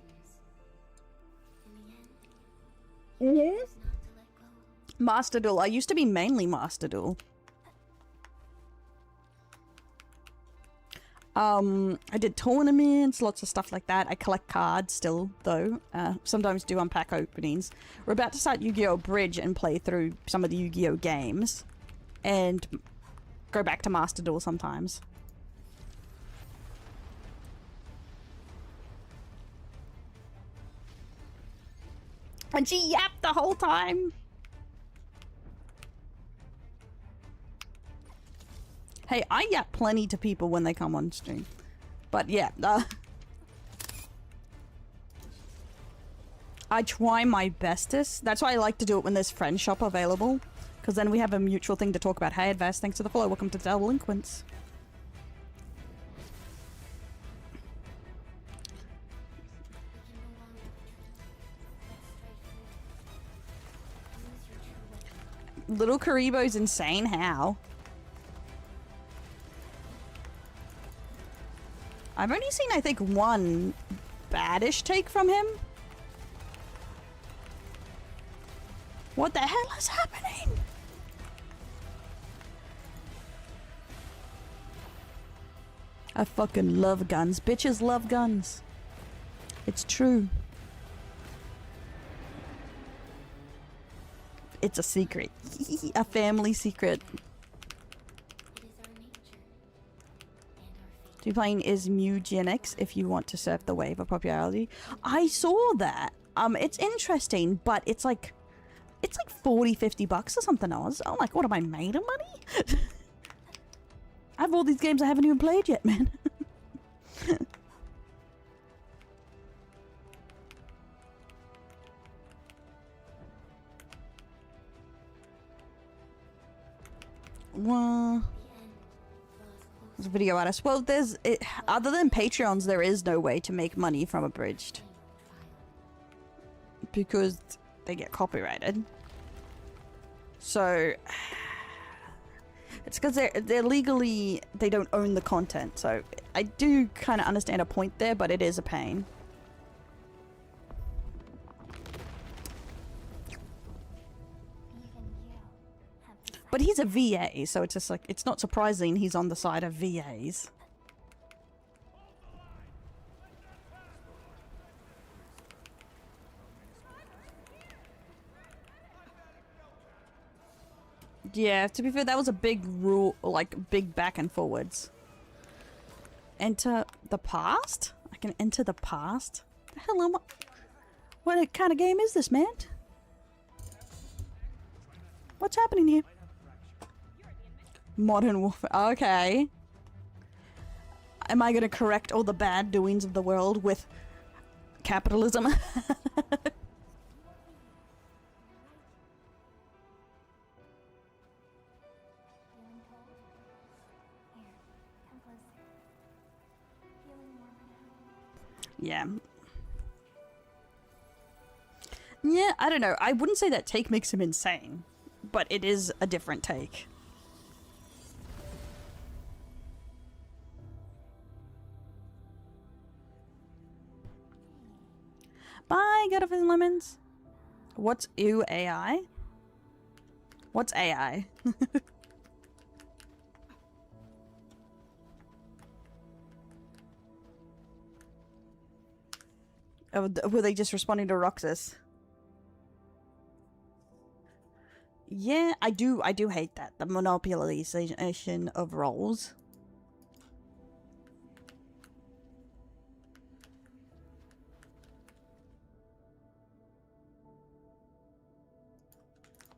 [SPEAKER 2] Yes. Master Duel. I used to be mainly Master Duel. I did tournaments, lots of stuff like that. I collect cards still, though. Sometimes do unpack openings. We're about to start Yu-Gi-Oh! Bridge and play through some of the Yu-Gi-Oh! Games. And go back to Master Duel sometimes. And she yapped the whole time. Hey, I yap plenty to people when they come on stream. But yeah, I try my bestest. That's why I like to do it when there's friend shop available. Because then we have a mutual thing to talk about. Hey, Advance, thanks for the follow. Welcome to Delinquents. Little Karibo's insane. How? I've only seen, I think, one baddish take from him. What the hell is happening? I fucking love guns. Bitches love guns. It's true. It's a secret. A family secret. To be playing is Mugenics if you want to surf the wave of popularity. I saw that. It's interesting, but it's like 40-50 bucks or something else. I'm like, what am I made of money? I have all these games I haven't even played yet, man. Well, there's a video artist. Well, other than Patreons, there is no way to make money from Abridged because they get copyrighted. So it's because they're legally, they don't own the content. So I do kind of understand a point there, but it is a pain. But he's a VA, so it's just like, it's not surprising he's on the side of VAs. Yeah, to be fair, that was a big rule, like big back and forwards. Enter the past? I can enter the past? The hell am I? What kind of game is this, man? What's happening here? Modern Warfare. Okay. Am I gonna correct all the bad doings of the world with capitalism? Yeah. Yeah, I don't know. I wouldn't say that take makes him insane, but it is a different take. Bye, get off his lemons. What's ew AI? What's AI? Oh, were they just responding to Roxas? Yeah, I do hate that. The monopolization of roles.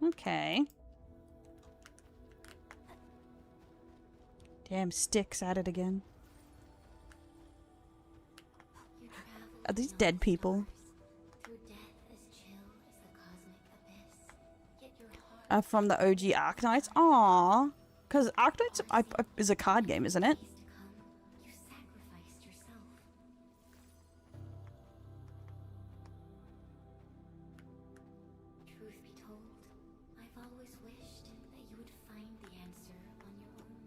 [SPEAKER 2] Okay. Damn, Sticks at it again. Are these dead people? From the OG Arknights? Aww. Because Arknights is a card game, isn't it?
[SPEAKER 7] Truth be told, I've always wished that you would find the answer on your own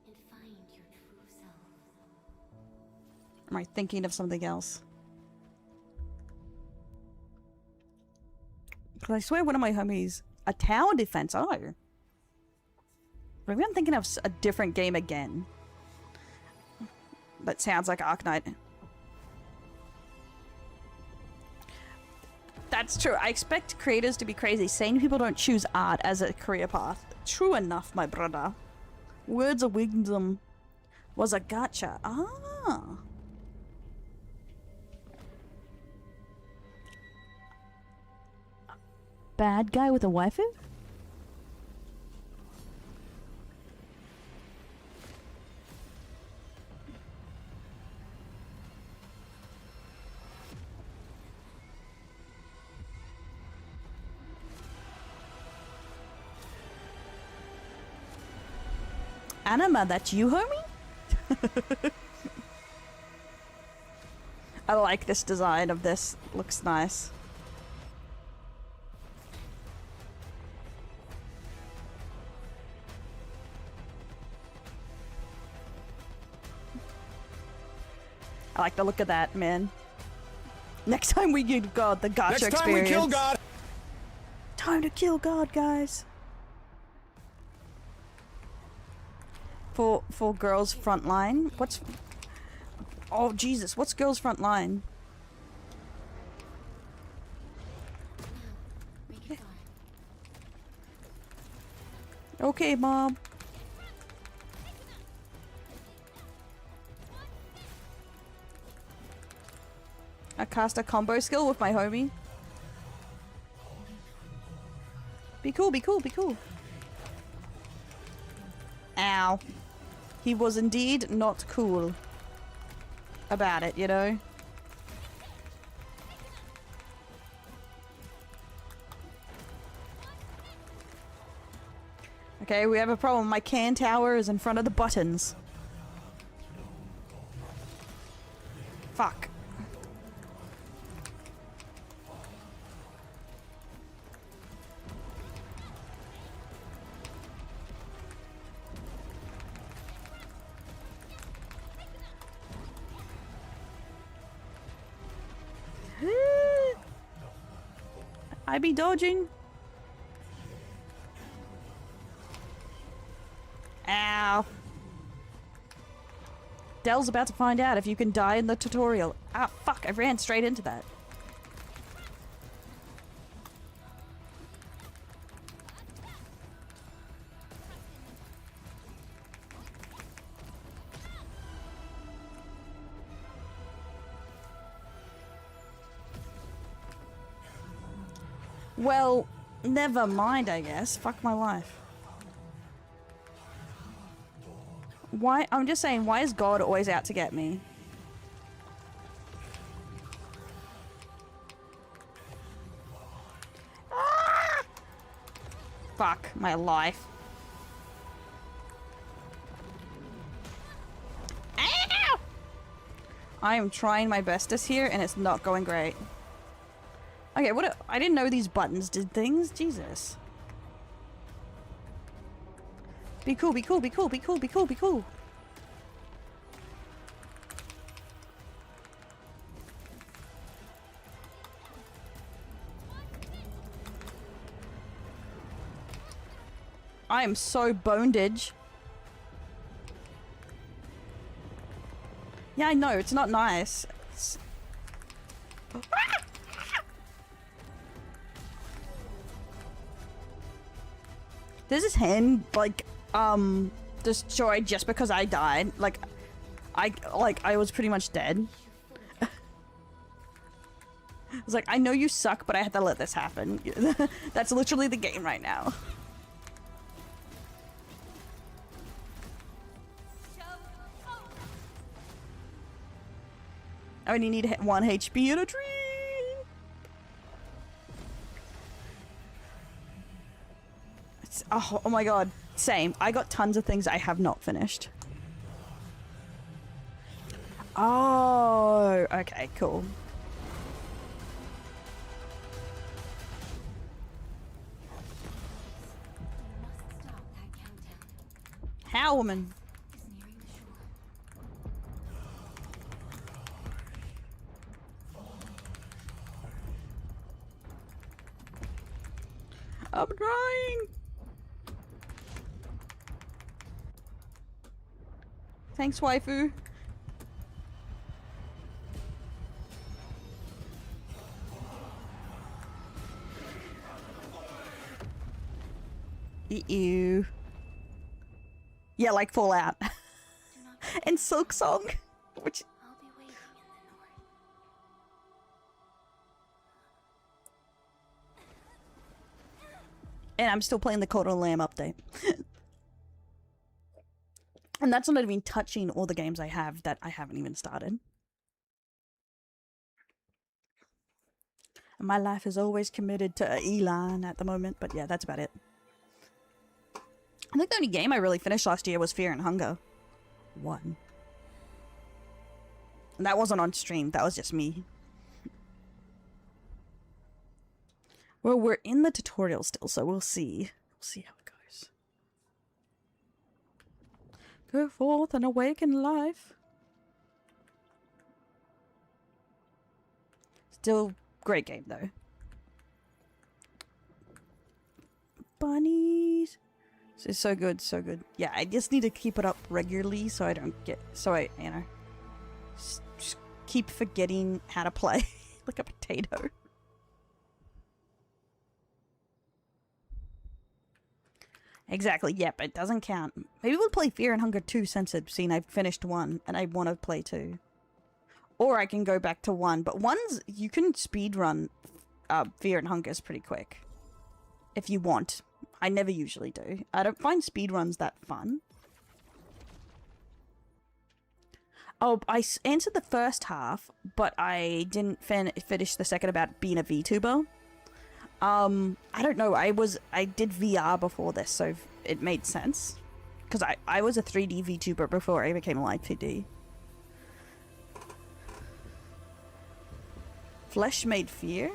[SPEAKER 7] and find your true self.
[SPEAKER 2] Am I thinking of something else? Because I swear one of my homies... A tower defense, oh. Maybe I'm thinking of a different game again. That sounds like Arknight. That's true. I expect creators to be crazy. Sane people don't choose art as a career path. True enough, my brother. Words of wisdom was a gotcha. Ah. Bad guy with a waifu? Anima, that's you, homie? I like this design of this. Looks nice. I like the look of that, man. Next time we get God, the gacha experience.
[SPEAKER 8] Next time we kill God.
[SPEAKER 2] Time to kill God, guys. For girls frontline. What's? Oh Jesus! What's girls frontline? Okay, Mom. I cast a combo skill with my homie. Be cool, be cool, be cool. Ow. He was indeed not cool about it, you know? Okay, we have a problem. My can tower is in front of the buttons. Fuck. I be dodging. Ow. Dell's about to find out if you can die in the tutorial. Ah, fuck, I ran straight into that. Well, never mind, I guess. Fuck my life. Why? I'm just saying, why is God always out to get me? Ah! Fuck my life. Ow! I am trying my bestest here, and it's not going great. Okay, what? I didn't know these buttons did things. Jesus. Be cool, be cool, be cool, be cool, be cool, be cool. I am so bondage. Yeah, I know, it's not nice. It's... Does his hand, like, destroyed just because I died? Like, I was pretty much dead. I was like, I know you suck, but I had to let this happen. That's literally the game right now. I only need 1 HP in a tree. Oh my god, same. I got tons of things I have not finished. Oh, okay, cool. How, woman? I'm trying. Thanks, waifu. Ew. Yeah, like Fallout. And Silk Song, which...
[SPEAKER 7] I'll be waiting in the north.
[SPEAKER 2] And I'm still playing the Cult of the Lamb update. And that's not even touching all the games I have that I haven't even started. And my life is always committed to Elon at the moment, but yeah, that's about it. I think the only game I really finished last year was Fear and Hunger 1. And that wasn't on stream, that was just me. Well, we're in the tutorial still, so we'll see. We'll see how it goes. Go forth and awaken life. Still great game though. Bunnies. This is so good, so good. Yeah, I just need to keep it up regularly so I don't get, so I, you know, just keep forgetting how to play like a potato. Exactly, yep, it doesn't count. Maybe we'll play Fear and Hunger 2 since I've seen I've finished 1 and I want to play 2. Or I can go back to 1, but 1's, you can speedrun Fear and Hunger is pretty quick. If you want. I never usually do. I don't find speedruns that fun. Oh, I answered the first half, but I didn't finish the second about being a VTuber. I don't know, I did VR before this, so it made sense. Because I was a 3D VTuber before I became a live 2D. Flesh made fear?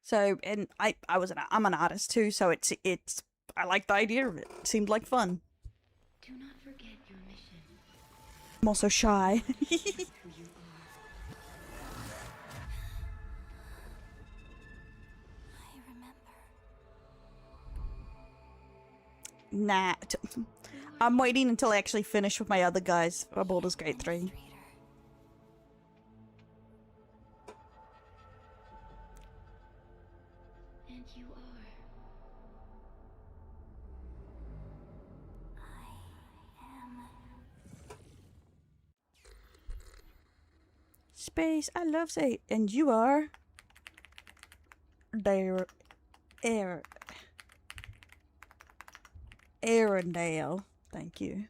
[SPEAKER 2] So, and I'm an artist too, so it's I like the idea of it. It seemed like fun.
[SPEAKER 7] Do not forget your mission.
[SPEAKER 2] I'm also shy.
[SPEAKER 7] Who you are. I remember.
[SPEAKER 2] Nah. I'm waiting until I actually finish with my other guys for Baldur's Gate 3.
[SPEAKER 7] And you are. I am.
[SPEAKER 2] Space, I love say, and you are. Erundel. Thank you.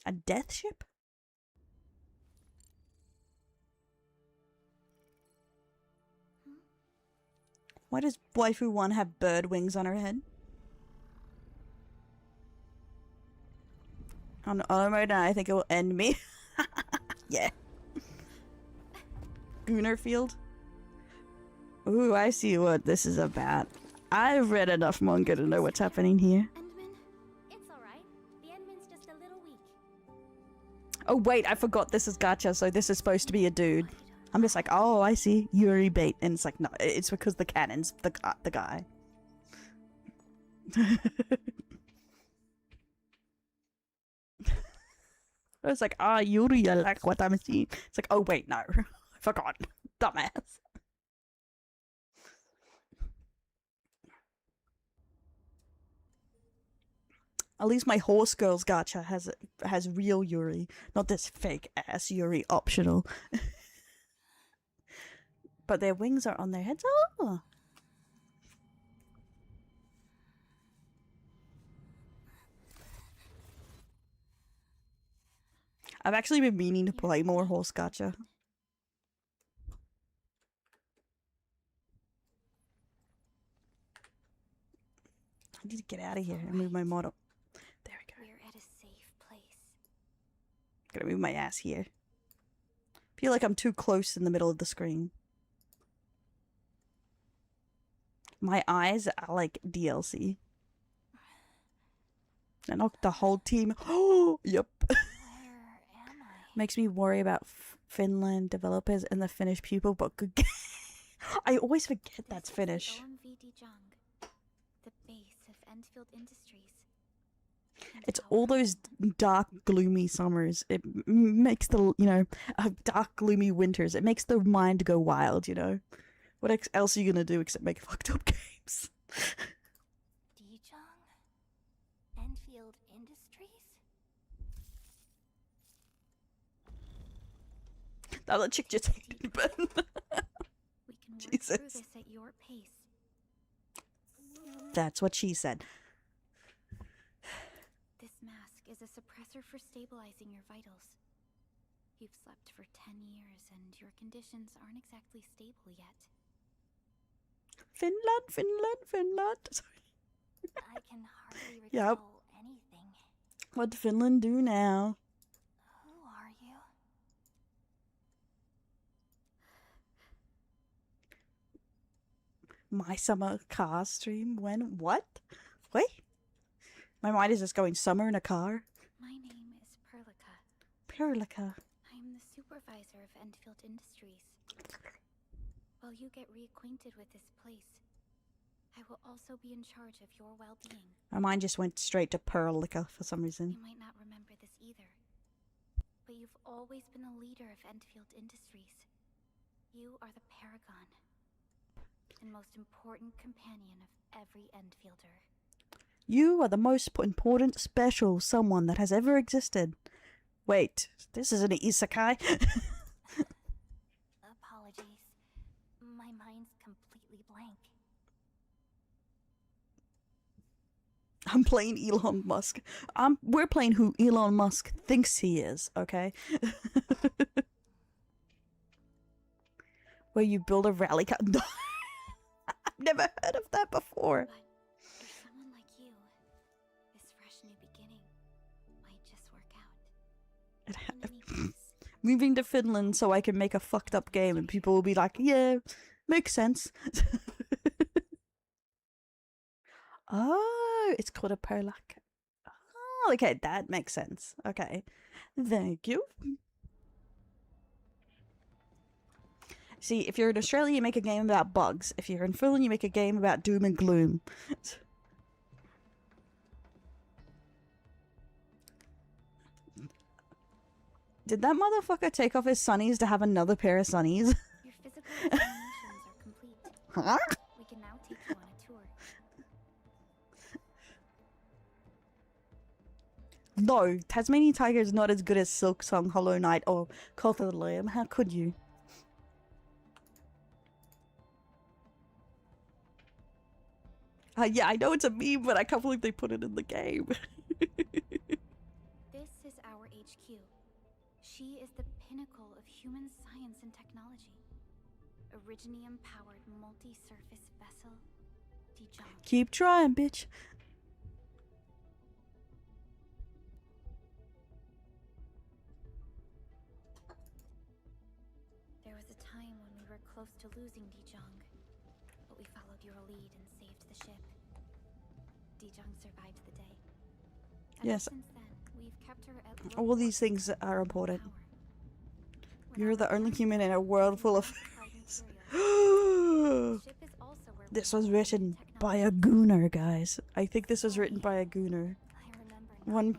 [SPEAKER 2] A death ship? Why does waifu 1 have bird wings on her head? On auto mode, I think it will end me. Yeah. Goonerfield. Ooh, I see what this is about. I've read enough manga to know what's happening here.
[SPEAKER 7] Endman, it's alright. The Endman's just a little weak.
[SPEAKER 2] Oh wait, I forgot this is gacha, so this is supposed to be a dude. I'm just like, oh, I see. Yuri bait. And it's like, no, it's because the canon's the guy. I was like, ah, Yuri, I like what I'm seeing. It's like, oh wait, no. I forgot. Dumbass. At least my Horse Girls gacha has real Yuri, not this fake ass Yuri optional. But their wings are on their heads. Oh. I've actually been meaning to play more Horse gacha. I need to get out of here and move my model. There we go.
[SPEAKER 7] We're at a safe place.
[SPEAKER 2] Gotta move my ass here. Feel like I'm too close in the middle of the screen. My eyes are like DLC. I knocked the whole team. Oh, yep.
[SPEAKER 7] Where am I?
[SPEAKER 2] Makes me worry about Finland developers and the Finnish people, but good. I always forget that's Finnish.
[SPEAKER 7] The base of Enfield Industries.
[SPEAKER 2] It's all those dark, gloomy summers. It makes the, you know, dark, gloomy winters. It makes the mind go wild, you know. What else are you gonna do except make fucked up games?
[SPEAKER 7] Dijong? Enfield Industries?
[SPEAKER 2] The other chick just hated Ben.
[SPEAKER 7] We can work
[SPEAKER 2] Jesus.
[SPEAKER 7] through this at your pace.
[SPEAKER 2] That's what she said.
[SPEAKER 7] as a suppressor for stabilizing your vitals. You've slept for 10 years and your conditions aren't exactly stable yet.
[SPEAKER 2] Finland, Finland, Finland. Sorry.
[SPEAKER 7] I can hardly recall
[SPEAKER 2] Yep.
[SPEAKER 7] anything.
[SPEAKER 2] What did Finland do now?
[SPEAKER 7] Who are you?
[SPEAKER 2] My summer car stream when? What? Wait? My mind is just going summer in a car.
[SPEAKER 7] My name is Perlica.
[SPEAKER 2] Perlica.
[SPEAKER 7] I'm the supervisor of Enfield Industries. While you get reacquainted with this place, I will also be in charge of your well-being.
[SPEAKER 2] My mind just went straight to Perlica for some reason.
[SPEAKER 7] You might not remember this either, but you've always been the leader of Enfield Industries. You are the paragon and most important companion of every Enfielder.
[SPEAKER 2] You are the most important special someone that has ever existed. Wait, this isn't an isekai?
[SPEAKER 7] Apologies. My mind's completely blank.
[SPEAKER 2] I'm playing Elon Musk. We're playing who Elon Musk thinks he is, okay? Where you build a rally car. I've never heard of that before.
[SPEAKER 7] But for someone like you, this fresh new beginning might just work out. In any case,
[SPEAKER 2] Moving to Finland so I can make a fucked up game and people will be like, yeah, makes sense. Oh, it's called a Perlac. Oh, okay, that makes sense. Okay, thank you. See, if you're in Australia, you make a game about bugs. If you're in Finland, you make a game about doom and gloom. Did that motherfucker take off his sunnies to have another pair of sunnies?
[SPEAKER 7] your physical examinations are complete.
[SPEAKER 2] Huh?
[SPEAKER 7] We can now take you on a tour.
[SPEAKER 2] No, Tasmanian Tiger is not as good as Silk Song, Hollow Knight, or Cult of the Lamb. How could you? Yeah, I know it's a meme, but I can't believe they put it in the game.
[SPEAKER 7] This is our HQ. She is the pinnacle of human science and technology. Originium-powered multi-surface vessel, Dijon.
[SPEAKER 2] Keep trying, bitch.
[SPEAKER 7] There was a time when we were close to losing Dijon, but we followed your lead and saved the ship. Dijon survived the day. Ever
[SPEAKER 2] Yes.
[SPEAKER 7] since then, we've kept her at
[SPEAKER 2] All these things are important. You're the only human in a world full of... This was written by a gooner, guys. I think this was written by a gooner. One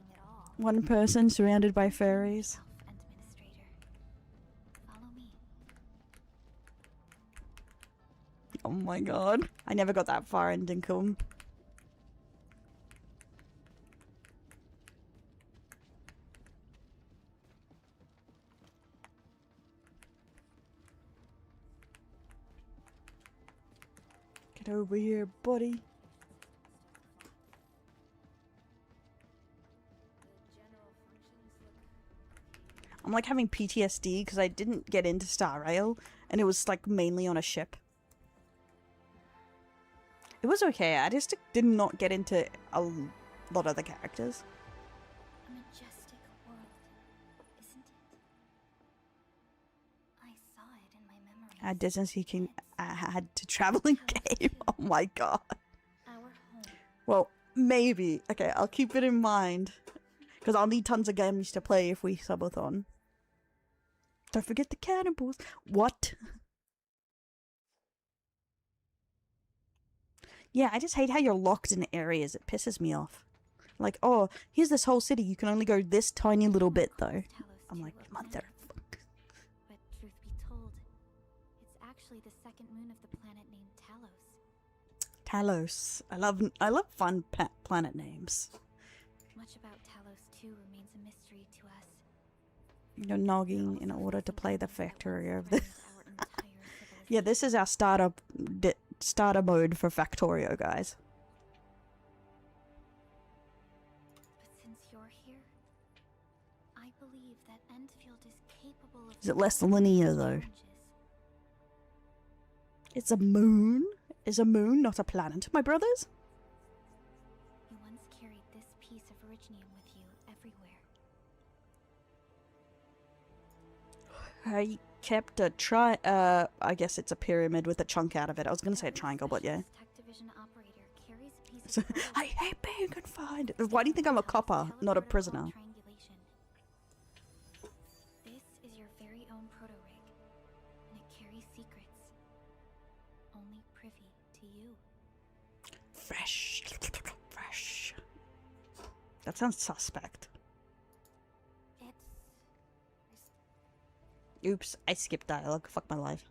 [SPEAKER 2] person surrounded by fairies. Oh my god. I never got that far in Dinkum. Get over here, buddy. I'm like having PTSD because I didn't get into Star Rail and it was like mainly on a ship. It was okay, I just did not get into a lot of the characters.
[SPEAKER 7] A majestic world, isn't it? I saw it in my memory.
[SPEAKER 2] Had distance he can had to travel in game. Oh my god.
[SPEAKER 7] Our home.
[SPEAKER 2] Well, maybe. Okay, I'll keep it in mind. Because I'll need tons of games to play if we subathon. Don't forget the cannibals. What? Yeah, I just hate how you're locked in areas. It pisses me off. Like, oh, here's this whole city. You can only go this tiny little bit, though. I'm like, motherfucker.
[SPEAKER 7] But truth be told, it's actually the second moon of the planet named Talos.
[SPEAKER 2] Talos. I love fun planet names.
[SPEAKER 7] Much about Talos 2 remains a mystery to us.
[SPEAKER 2] You're nogging in order to play the Factorio of this. Yeah, this is our starter mode for Factorio, guys.
[SPEAKER 7] But since you're here, Enfield is capable of
[SPEAKER 2] Is it less linear though? It's a moon? Is a moon not a planet, my brothers?
[SPEAKER 7] You once carried this piece of Originium with you everywhere.
[SPEAKER 2] I kept a I guess it's a pyramid with a chunk out of it. I was gonna say a triangle, but yeah.
[SPEAKER 7] Tech division operator carries a piece of
[SPEAKER 2] I hate being confined. Why do you think I'm a copper, not a prisoner?
[SPEAKER 7] triangulation. This is your very own proto-rig, and it carries secrets only privy to you.
[SPEAKER 2] Fresh. Fresh. That sounds suspect. Oops, I skipped dialogue. Fuck my life.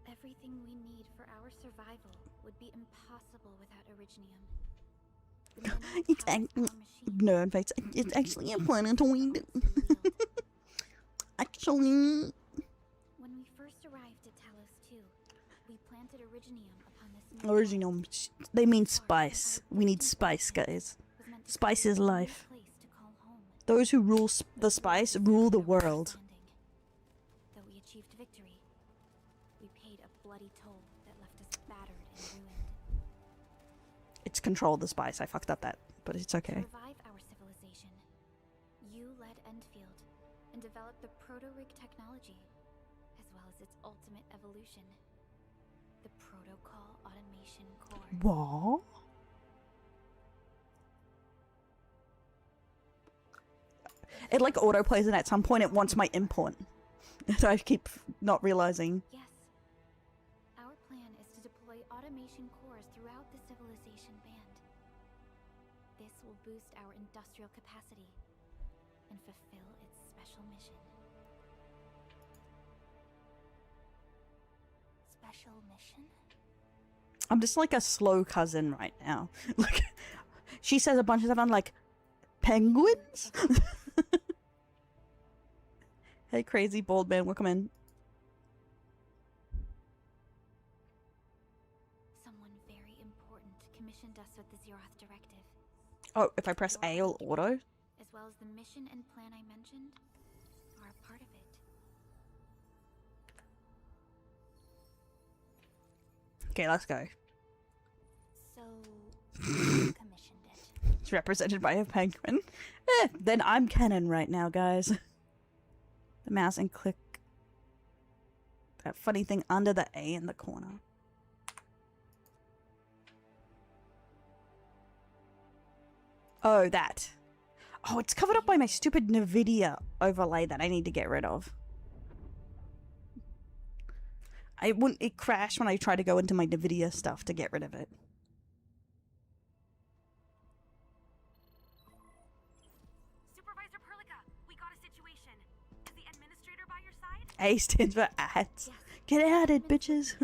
[SPEAKER 7] Everything we need for our survival would be impossible without Originium.
[SPEAKER 2] No, in fact, it's actually a planetoid. Actually.
[SPEAKER 7] When we first arrived at Talos 2, we planted Originium upon this new
[SPEAKER 2] Originium. They mean spice. We need spice, guys. Spice is life. Those who rule the spice rule the world.
[SPEAKER 7] Though we achieved victory, we paid a bloody toll that left us battered and ruined.
[SPEAKER 2] It's control the spice. I fucked up that, but it's okay.
[SPEAKER 7] To revive our civilization, you led Enfield and developed the proto-rig technology, as well as its ultimate evolution, the Protocol Automation Core.
[SPEAKER 2] What? It like autoplays, and at some point it wants my import. So I keep not realizing.
[SPEAKER 7] Yes. Our plan is to deploy automation cores throughout the civilization band. This will boost our industrial capacity and fulfill its special mission. Special mission?
[SPEAKER 2] I'm just like a slow cousin right now. Like, she says a bunch of stuff. I'm like, penguins? Hey, crazy bald man, welcome in.
[SPEAKER 7] Someone very important commissioned us with the Zeroth Directive.
[SPEAKER 2] Oh, if I press A, it'll auto?
[SPEAKER 7] As well as the mission and plan I mentioned are a part of it.
[SPEAKER 2] Okay, let's go.
[SPEAKER 7] So, you commissioned it.
[SPEAKER 2] It's represented by a penguin. Then I'm canon right now, guys. The mouse and click that funny thing under the A in the corner. Oh, that. Oh, it's covered up by my stupid NVIDIA overlay that I need to get rid of. It crashed when I tried to go into my NVIDIA stuff to get rid of it. A stands for ads.
[SPEAKER 7] Yes.
[SPEAKER 2] Get at it, bitches.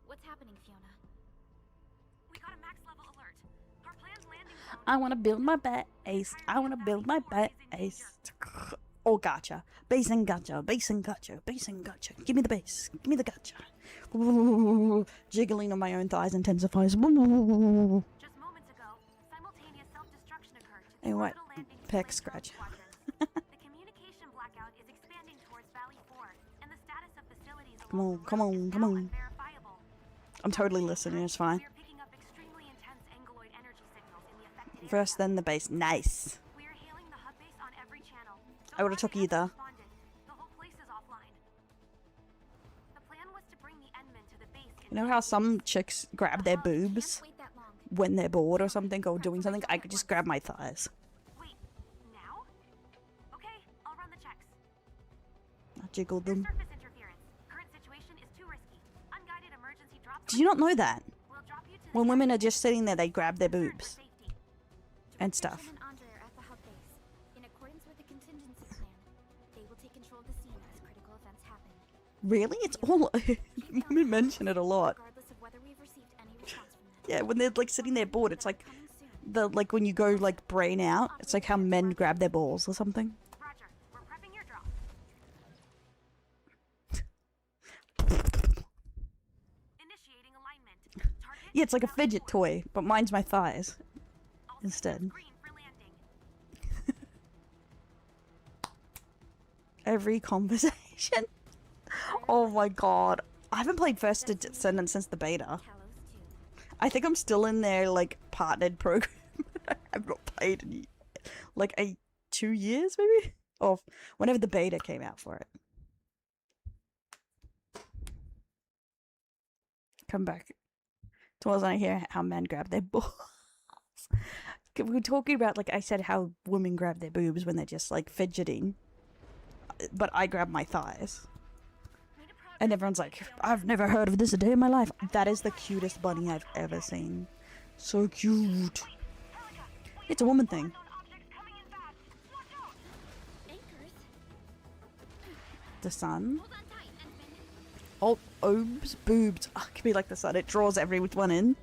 [SPEAKER 7] What's happening, Fiona?
[SPEAKER 14] We got a max level alert. Our planned landing zone.
[SPEAKER 2] I want to build my base. I want to build my base. Oh, gotcha. Base and gotcha. Base and gotcha. Base and gotcha. Give me the base. Give me the gotcha. Ooh, jiggling on my own thighs intensifies. Ooh.
[SPEAKER 14] Just moments ago, simultaneous self-destruction occurred to the
[SPEAKER 2] Hey, what?
[SPEAKER 14] orbital landing
[SPEAKER 2] Peck
[SPEAKER 14] place
[SPEAKER 2] scratch.
[SPEAKER 14] squadrons. The communication blackout is expanding towards Valley 4, and the status of facilities
[SPEAKER 2] Come
[SPEAKER 14] along
[SPEAKER 2] on,
[SPEAKER 14] the
[SPEAKER 2] come
[SPEAKER 14] route
[SPEAKER 2] on,
[SPEAKER 14] is
[SPEAKER 2] come
[SPEAKER 14] now
[SPEAKER 2] on.
[SPEAKER 14] unverifiable.
[SPEAKER 2] I'm totally listening. It's fine.
[SPEAKER 14] We are picking up extremely intense angeloid energy signals in the affected
[SPEAKER 2] First, then the base. Nice.
[SPEAKER 14] We are hailing the hub base on every channel.
[SPEAKER 2] I would have took either.
[SPEAKER 14] The whole place is offline. The plan was to bring the Endman to the base.
[SPEAKER 2] You know how some chicks grab their boobs when they're bored or something or doing something? I could just grab my thighs.
[SPEAKER 14] Wait, now? Okay, I'll run the checks.
[SPEAKER 2] I jiggle them.
[SPEAKER 14] Surface interference. Current situation is too risky. Unguided emergency drop.
[SPEAKER 2] Did you not know that?
[SPEAKER 14] We'll drop you to
[SPEAKER 2] When women are just sitting there, they grab their boobs. And stuff.
[SPEAKER 7] Mission and Andre are at the hub base. In accordance with the contingency plan, they will take control of the scene as critical events happen.
[SPEAKER 2] Really? It's all... Women mention it a lot.
[SPEAKER 7] Regardless of whether we've received any response from them.
[SPEAKER 2] Yeah, when they're like sitting there bored, it's like... Like when you go like brain out, it's like how men grab their balls or something.
[SPEAKER 14] Roger, we're prepping your drop. Initiating alignment. Target
[SPEAKER 2] Yeah, it's like a fidget toy, but mine's my thighs. Instead.
[SPEAKER 14] green for landing.
[SPEAKER 2] every conversation. Oh my god. I haven't played First Descendant since the beta. I think I'm still in their, like, partnered program. I've not played in, like, 2 years, maybe? Or whenever the beta came out for it. Come back. Towards I hear how men grab their balls. We're talking about, like, I said how women grab their boobs when they're just, like, fidgeting. But I grab my thighs. And everyone's like, I've never heard of this a day in my life. That is the cutest bunny I've ever seen. So cute. It's a woman thing. The sun. Oh, boobs. Oh, it can be like the sun. It draws everyone in.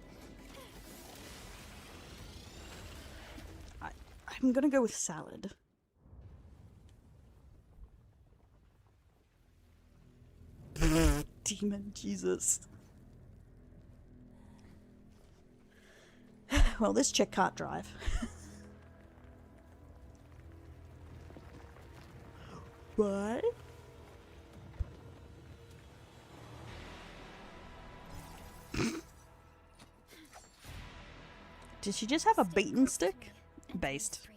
[SPEAKER 2] I'm gonna go with salad. Demon Jesus. Well, this chick can't drive. What? Did she just have a beaten stick? Based.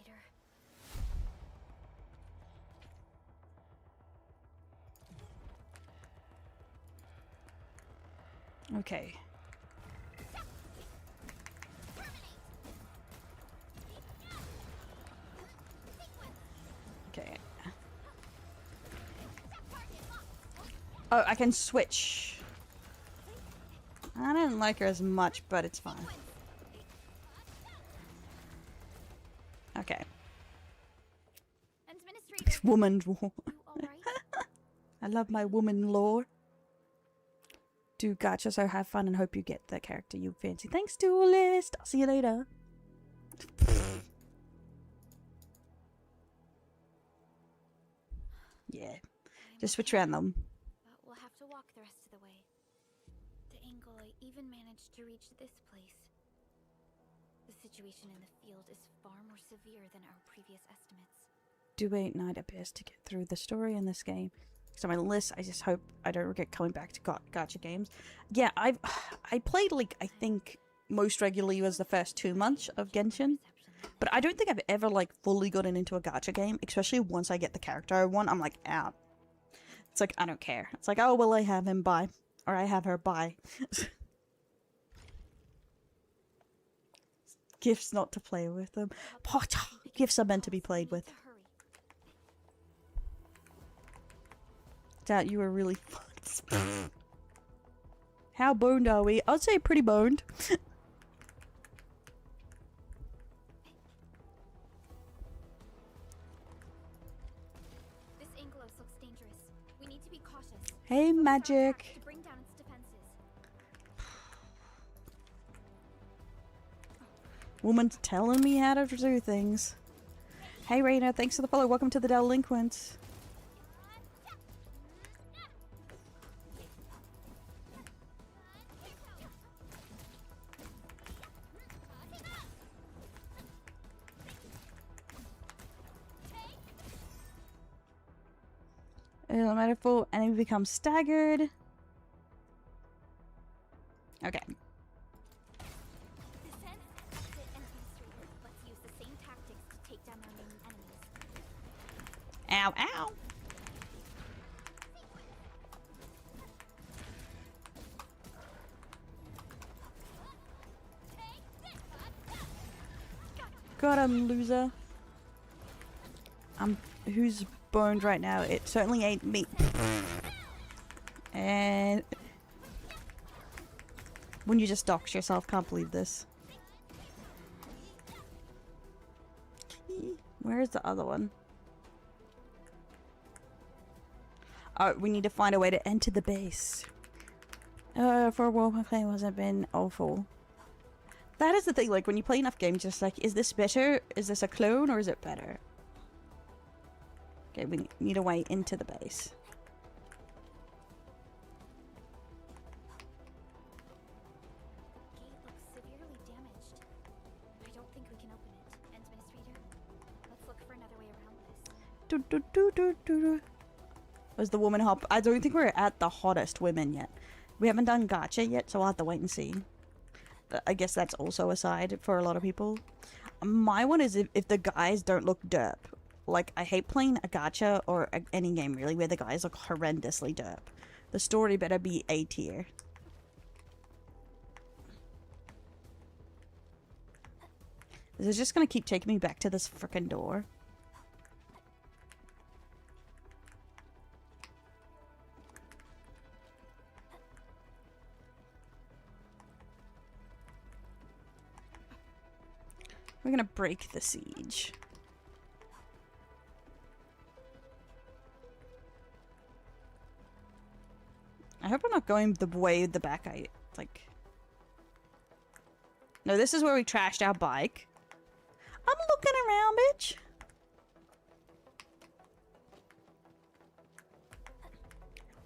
[SPEAKER 2] Okay. Okay. Oh, I can switch. I didn't like her as much, but it's fine. Okay. Woman lore. I love my woman lore. Do gacha, so have fun and hope you get the character you fancy. Thanks, Duelist. I'll see you later. Yeah. Just switch around them.
[SPEAKER 7] But we'll have to walk the rest of the way. The angle I even managed to reach this place. The situation in the field is far more severe than our previous estimates.
[SPEAKER 2] Duet Night appears to get through the story in this game. So my list, I just hope I don't regret coming back to gacha games. Yeah, I played, like, I think most regularly was the first 2 months of Genshin. But I don't think I've ever, like, fully gotten into a gacha game. Especially once I get the character I want, I'm, like, out. It's like, I don't care. It's like, oh, well, I have him, bye. Or I have her, bye. Gifts not to play with them. Gifts are meant to be played with. Doubt you were really fun. How boned are we? I'd say pretty boned.
[SPEAKER 7] This Anglos looks dangerous. We need to be cautious.
[SPEAKER 2] Hey, Magic.
[SPEAKER 7] To bring down its defenses.
[SPEAKER 2] Woman's telling me how to do things. Hey, Raina, thanks for the follow. Welcome to the Delinquents. Metaphor, enemy becomes staggered. Okay. Ow, ow. Got him, loser. Who's boned right now? It certainly ain't me. And when you just dox yourself, can't believe this. Where's the other one? Oh, we need to find a way to enter the base. For a while my play hasn't been awful. That is the thing, like when you play enough games, just like, is this better? Is this a clone or is it better? Okay, we need a way into the base.
[SPEAKER 7] Gate looks severely damaged. I don't think we can open it. Administrator, let's look for another way around this.
[SPEAKER 2] Was the woman hop? I don't think we're at the hottest women yet. We haven't done gacha yet, so I'll have to wait and see. I guess that's also a side for a lot of people. My one is if the guys don't look derp. Like, I hate playing a gacha or any game really where the guys look horrendously derp. The story better be A tier. Is it just gonna keep taking me back to this frickin' door? We're gonna break the siege. I hope I'm not going the way the back I like. No, this is where we trashed our bike. I'm looking around, bitch.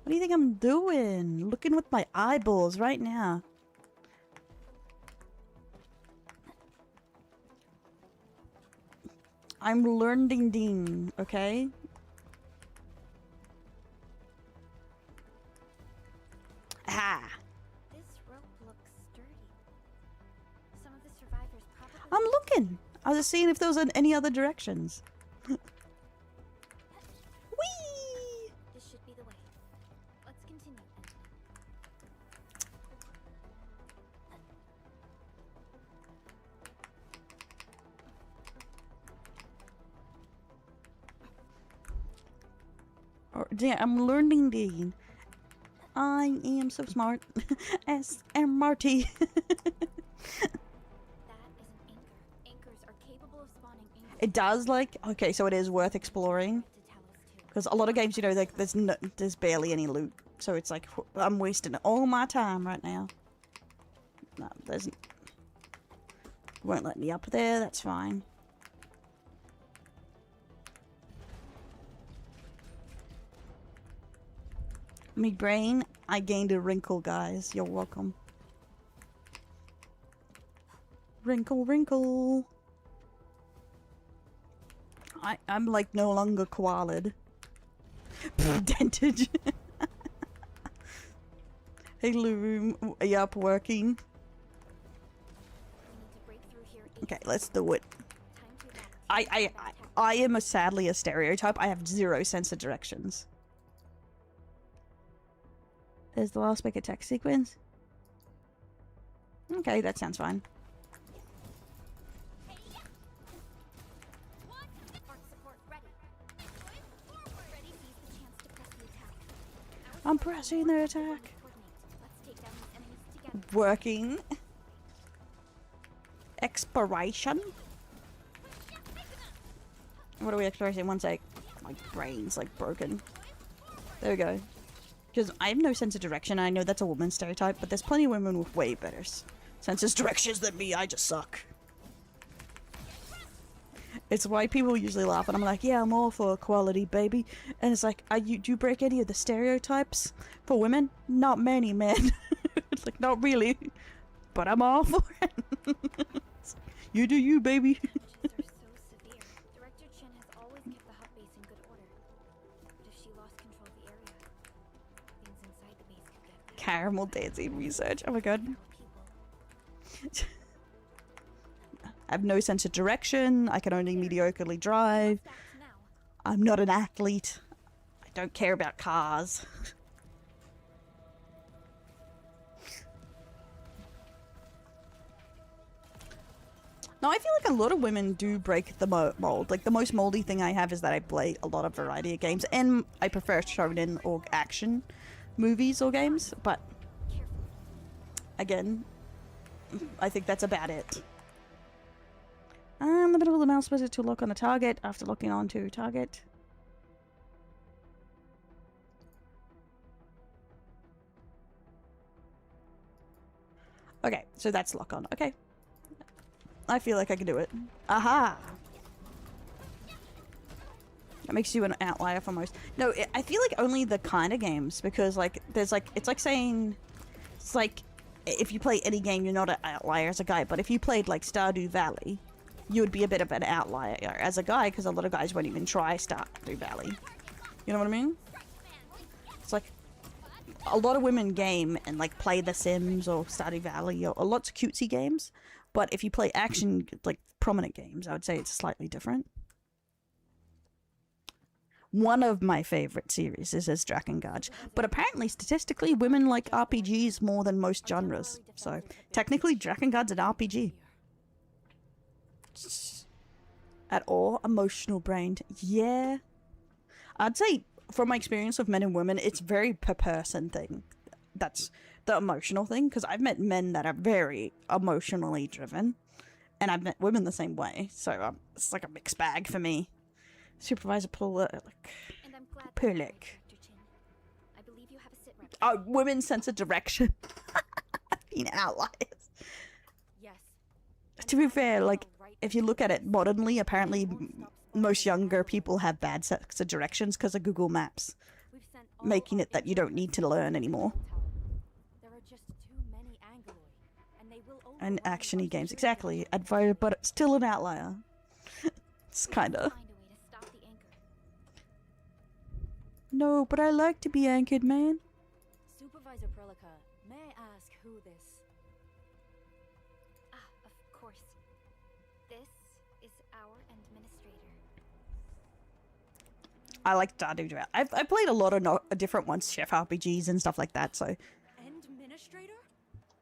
[SPEAKER 2] What do you think I'm doing? Looking with my eyeballs right now. I'm learning, okay? Ah.
[SPEAKER 7] This rope looks sturdy. Some of the survivors probably.
[SPEAKER 2] I'm looking. I was just seeing if there was any other directions. Whee!
[SPEAKER 7] This should be the way. Let's continue.
[SPEAKER 2] Damn, I'm learning, Dean. I am so smart. SMRT. It does, like, okay, so it is worth exploring. Because a lot of games, you know, like, there's barely any loot. So it's like, I'm wasting all my time right now. No, there's... Won't let me up there, that's fine. Me brain, I gained a wrinkle, guys. You're welcome. Wrinkle, wrinkle. I'm like no longer koala'd. Dentage. Hey Lou, are you up working? Okay, let's do it. I am sadly a stereotype. I have zero sense of directions. Is the last big attack sequence? Okay, that sounds fine. I'm pressing the attack. Working. Expiration. What are we expiring? One sec. My brain's like broken. There we go. Because I have no sense of direction. I know that's a woman's stereotype, but there's plenty of women with way better sense of directions than me. I just suck. It's why people usually laugh, and I'm like, yeah, I'm all for equality, baby. And it's like, do you break any of the stereotypes for women? Not many, man. It's like, not really. But I'm all for it. You do you, baby. Caramel dancing research. Oh my god. I have no sense of direction. I can only mediocrely drive. I'm not an athlete. I don't care about cars. No, I feel like a lot of women do break the mold. Like, the most moldy thing I have is that I play a lot of variety of games, and I prefer shonen or action movies or games, but again, I think that's about it. The middle of the mouse buzzer to lock on a target after locking on to target. Okay, so that's lock on. Okay. I feel like I can do it. Aha! That makes you an outlier for most. No, I feel like only the kind of games, because like there's like, it's like saying, it's like if you play any game you're not an outlier as a guy, but if you played like Stardew Valley, you would be a bit of an outlier as a guy, because a lot of guys won't even try Stardew Valley. You know what I mean? a lot of women game and like play The Sims or Stardew Valley or lots of cutesy games, but if you play action, like prominent games, I would say it's slightly different. One of my favorite series is Drakengard, but apparently statistically women like RPGs more than most genres, so technically Drakengard's an RPG. At all, emotional brained. Yeah. I'd say from my experience with men and women, it's very per person thing. That's the emotional thing, because I've met men that are very emotionally driven, and I've met women the same way, so it's like a mixed bag for me. Supervisor Pulick. Oh, women's sense of direction. Being outliers.
[SPEAKER 7] Yes.
[SPEAKER 2] To be fair, like, if you look at it modernly, apparently most younger people have bad sense of directions because of Google Maps, making it that you don't need to learn anymore. And action-y games, exactly. But it's still an outlier. It's kinda. No, but I like to be anchored, man.
[SPEAKER 7] Supervisor Prelica, may I ask who this? Ah, of course. This is our administrator.
[SPEAKER 2] I like Stardew Valley. I've played a lot of different ones, chef RPGs and stuff like that, so...
[SPEAKER 7] Administrator?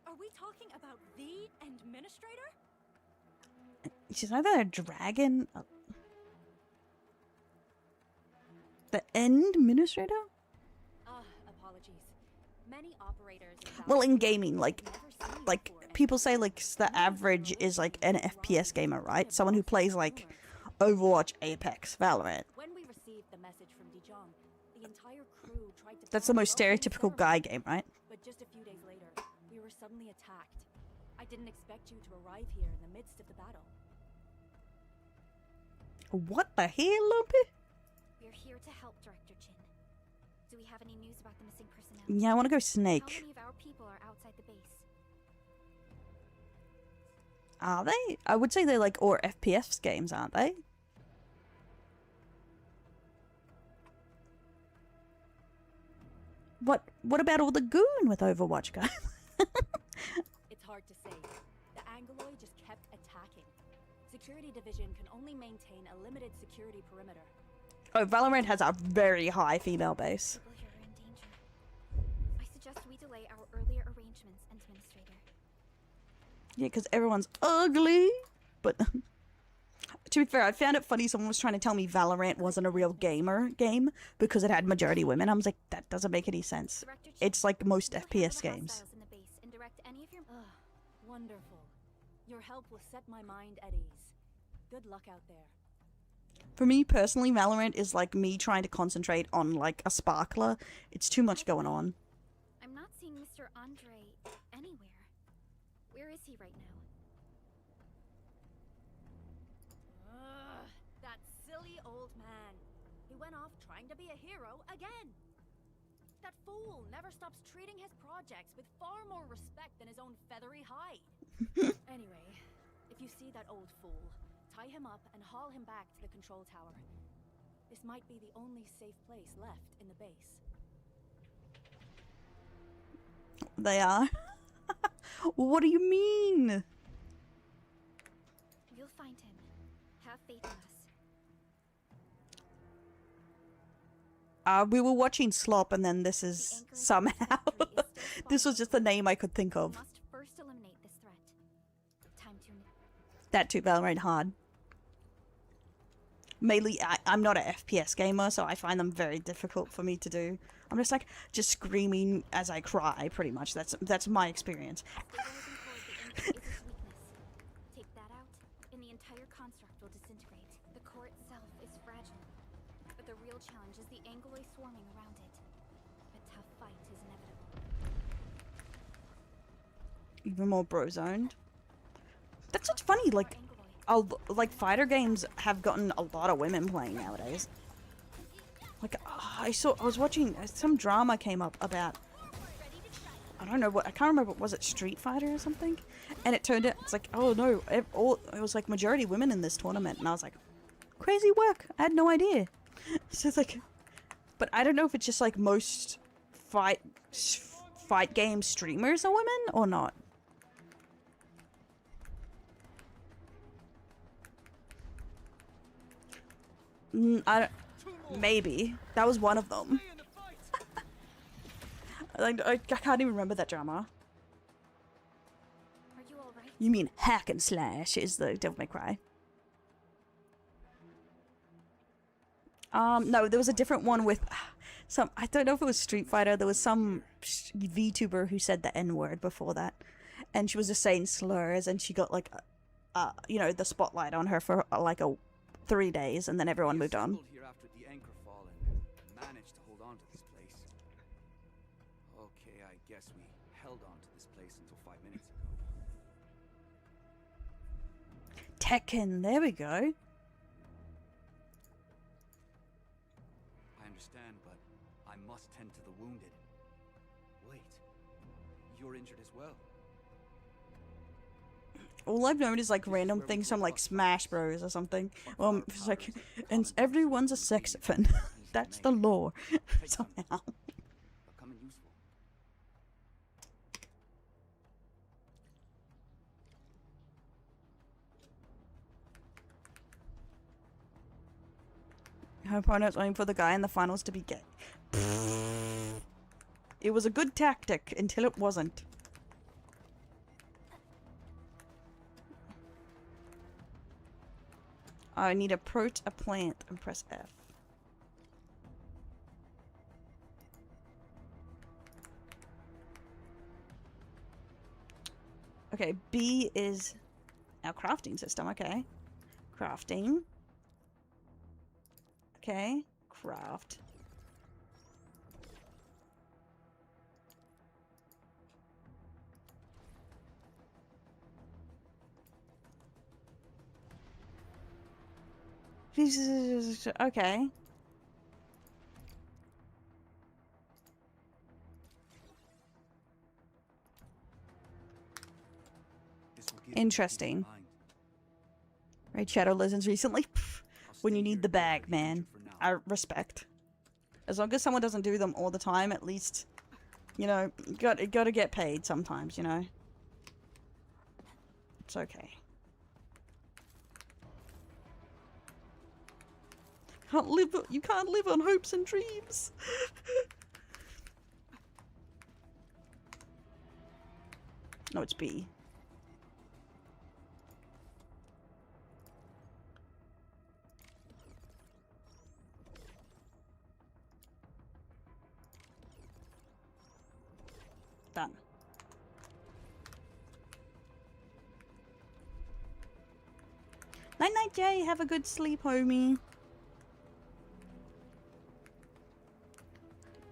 [SPEAKER 7] Are we talking about the administrator?
[SPEAKER 2] She's either a dragon... The administrator?
[SPEAKER 7] Apologies. Many operators.
[SPEAKER 2] Well, in gaming, like people say, like the average is like an FPS gamer, right? Someone who plays like Overwatch, Apex, Valorant.
[SPEAKER 7] When we received the message from Dijon, the entire crew tried to.
[SPEAKER 2] That's the most stereotypical guy game, right?
[SPEAKER 7] But just a few days later, we were suddenly attacked. I didn't expect you to arrive here in the midst of the battle.
[SPEAKER 2] What the hell, Lumpy?
[SPEAKER 7] We're here to help, Director Jin. Do we have any news about the missing personnel?
[SPEAKER 2] Yeah, I want to go Snake.
[SPEAKER 7] How many of our people are outside the base?
[SPEAKER 2] Are they? I would say they're like or FPS games, aren't they? What about all the goon with Overwatch, guys?
[SPEAKER 7] It's hard to say. The Angloid just kept attacking. Security Division can only maintain a limited security perimeter.
[SPEAKER 2] Oh, Valorant has a very high female base.
[SPEAKER 7] People here are in danger. I suggest we delay our earlier arrangements, Administrator.
[SPEAKER 2] Yeah, because everyone's ugly. But to be fair, I found it funny someone was trying to tell me Valorant wasn't a real gamer game because it had majority women. I was like, that doesn't make any sense. It's like most FPS games.
[SPEAKER 7] Wonderful. Your help will set my mind at ease. Good luck out there.
[SPEAKER 2] For me personally, Valorant is like me trying to concentrate on like a sparkler. It's too much going on.
[SPEAKER 7] I'm not seeing Mr. Andre anywhere. Where is he right now? That silly old man. He went off trying to be a hero again. That fool never stops treating his projects with far more respect than his own feathery hide. Anyway, if you see that old fool, tie him up and haul him back to the control tower. This might be the only safe place left in the base.
[SPEAKER 2] They are? What do you mean?
[SPEAKER 7] We'll find him. Have faith in us.
[SPEAKER 2] We were watching SLOP and then this is somehow... This was just the name I could think of.
[SPEAKER 7] We must first eliminate this threat. Time to...
[SPEAKER 2] That too, Valorant hard. Mainly, I'm not an FPS gamer, so I find them very difficult for me to do. I'm just like, just screaming as I cry, pretty much. That's my experience.
[SPEAKER 7] Take that out, and the entire construct will disintegrate. The core itself is fragile, but the real challenge is the Angloid swarming around it. A tough fight is inevitable.
[SPEAKER 2] Even more bro-zoned. That's what's funny, like fighter games have gotten a lot of women playing nowadays. Like, I was watching, some drama came up about, I don't know what, I can't remember, was it Street Fighter or something? And it turned out, it's like, oh no, it was like majority women in this tournament, and I was like, crazy work, I had no idea. So it's like, but I don't know if it's just like most fight game streamers are women or not? I don't, maybe that was one of them. I can't even remember that drama.
[SPEAKER 7] Are you alright?
[SPEAKER 2] You mean hack and slash is the Devil May Cry? No, there was a different one with some. I don't know if it was Street Fighter. There was some VTuber who said the N-word before that, and she was just saying slurs, and she got like, you know, the spotlight on her for like 3 days, and then everyone moved on.
[SPEAKER 15] Here after the anchor fall and managed to hold on to this place. Okay, I guess we held on to this place until 5 minutes ago.
[SPEAKER 2] Tekken, there we go.
[SPEAKER 15] I understand, but I must tend to the wounded. Wait, you're injured as well.
[SPEAKER 2] All I've known is like random things from like Smash Bros or something. It's like, and everyone's a sex offender. That's the lore somehow.
[SPEAKER 15] Come in useful.
[SPEAKER 2] Her opponent's aiming for the guy in the finals to be gay. It was a good tactic until it wasn't. I need to approach a plant and press F. Okay, B is our crafting system, okay. Crafting. Okay, craft. Okay. Interesting. Raid Shadow Legends recently? Pff, when you need the bag, man. I respect. As long as someone doesn't do them all the time, at least, you know, you gotta get paid sometimes, you know. It's okay. You can't live on hopes and dreams. No, it's B. Done. Night night, Jay. Have a good sleep, homie.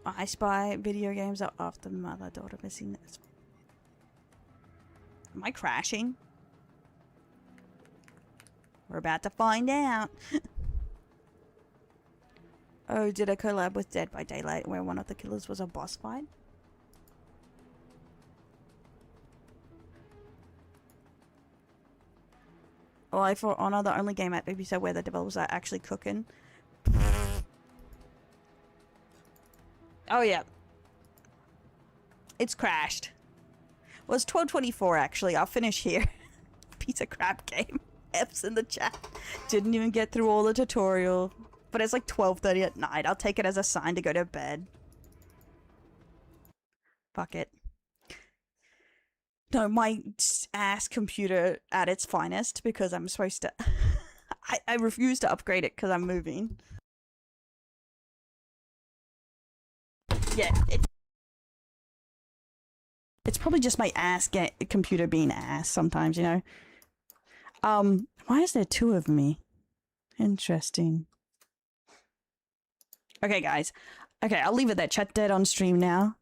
[SPEAKER 2] I Spy video games are after mother-daughter missing this. Am I crashing? We're about to find out. Oh, did a collab with Dead by Daylight where one of the killers was a boss fight? Well, For Honor, the only game at BBC where the developers are actually cooking. Oh yeah. It's crashed. Well, it's 12:24 actually. I'll finish here. Piece of crap game. F's in the chat. Didn't even get through all the tutorial. But it's like 12:30 at night. I'll take it as a sign to go to bed. Fuck it. No, my ass computer at its finest because I'm supposed to... I refuse to upgrade it because I'm moving. Yeah, it's probably just my computer being ass sometimes, you know. Why is there two of me? Interesting. Okay, guys. Okay, I'll leave it there. Chat dead on stream now.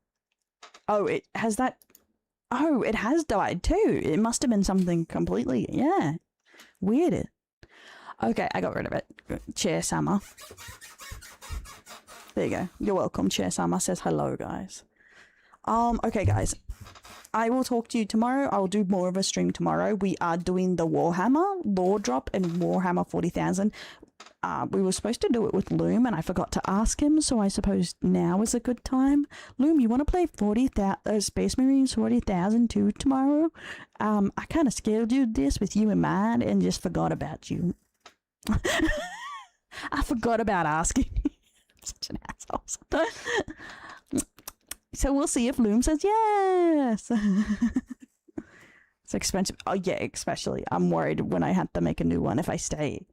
[SPEAKER 2] Oh, it has that... Oh, it has died too. It must have been something completely... Yeah. Weird. Okay, I got rid of it. Chair Summer. There you go. You're welcome. Chair Summer says hello, guys. Okay, guys. I will talk to you tomorrow. I'll do more of a stream tomorrow. We are doing the Warhammer lore drop and Warhammer 40,000. We were supposed to do it with Loom, and I forgot to ask him, so I suppose now is a good time. Loom, you want to play Space Marines 40,000 too tomorrow? I kind of scheduled this with you in mind and just forgot about you. I forgot about asking. Such an asshole. So we'll see if Loom says yes. It's expensive. Oh yeah, especially. I'm worried when I have to make a new one if I stay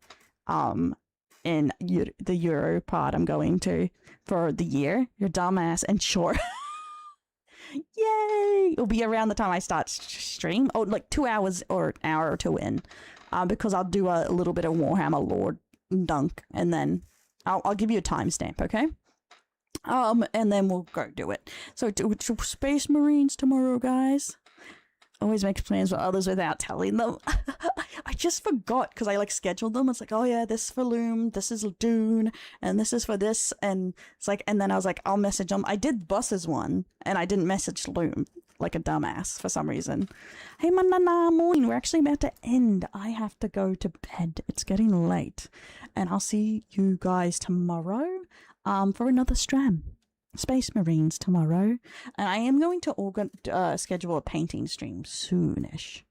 [SPEAKER 2] in the Euro pod I'm going to for the year. You're dumbass and sure. Yay! It'll be around the time I start stream. Oh, like 2 hours or an hour or two in. Because I'll do a little bit of Warhammer Lord dunk and then I'll give you a timestamp, okay? And then we'll go do it. So do Space Marines tomorrow, guys. Always makes plans with others without telling them. I just forgot because I like scheduled them. It's like, oh yeah, this is for Loom, this is Dune, and this is for this, and it's like, and then I was like, I'll message them. I did Buss's one, and I didn't message Loom like a dumbass for some reason. Hey, manana, morning. We're actually about to end. I have to go to bed. It's getting late, and I'll see you guys tomorrow. For another stream. Space Marines tomorrow. And I am going to schedule a painting stream soonish.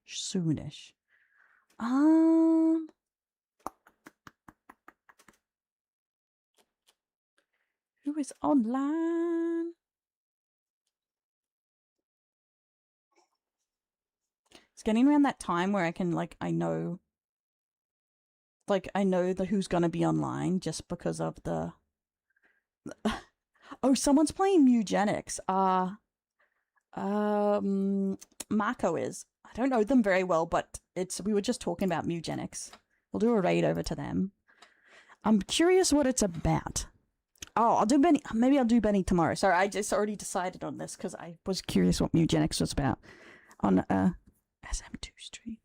[SPEAKER 2] Who is online? It's getting around that time where I can, like, I know who's gonna be online just because of the... Oh, someone's playing Eugenics. Marco is. I don't know them very well, but we were just talking about Eugenics. We'll do a raid over to them. I'm curious what it's about. Oh, I'll do Benny. Maybe I'll do Benny tomorrow. Sorry, I just already decided on this because I was curious what Eugenics was about on SM2 stream.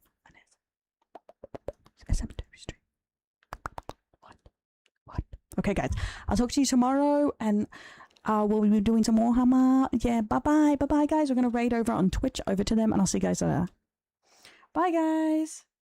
[SPEAKER 2] SM2 stream. What? Okay, guys. I'll talk to you tomorrow, and we'll be doing some more Warhammer. Yeah, bye-bye. Bye-bye, guys. We're going to raid over on Twitch over to them, and I'll see you guys later. Bye, guys.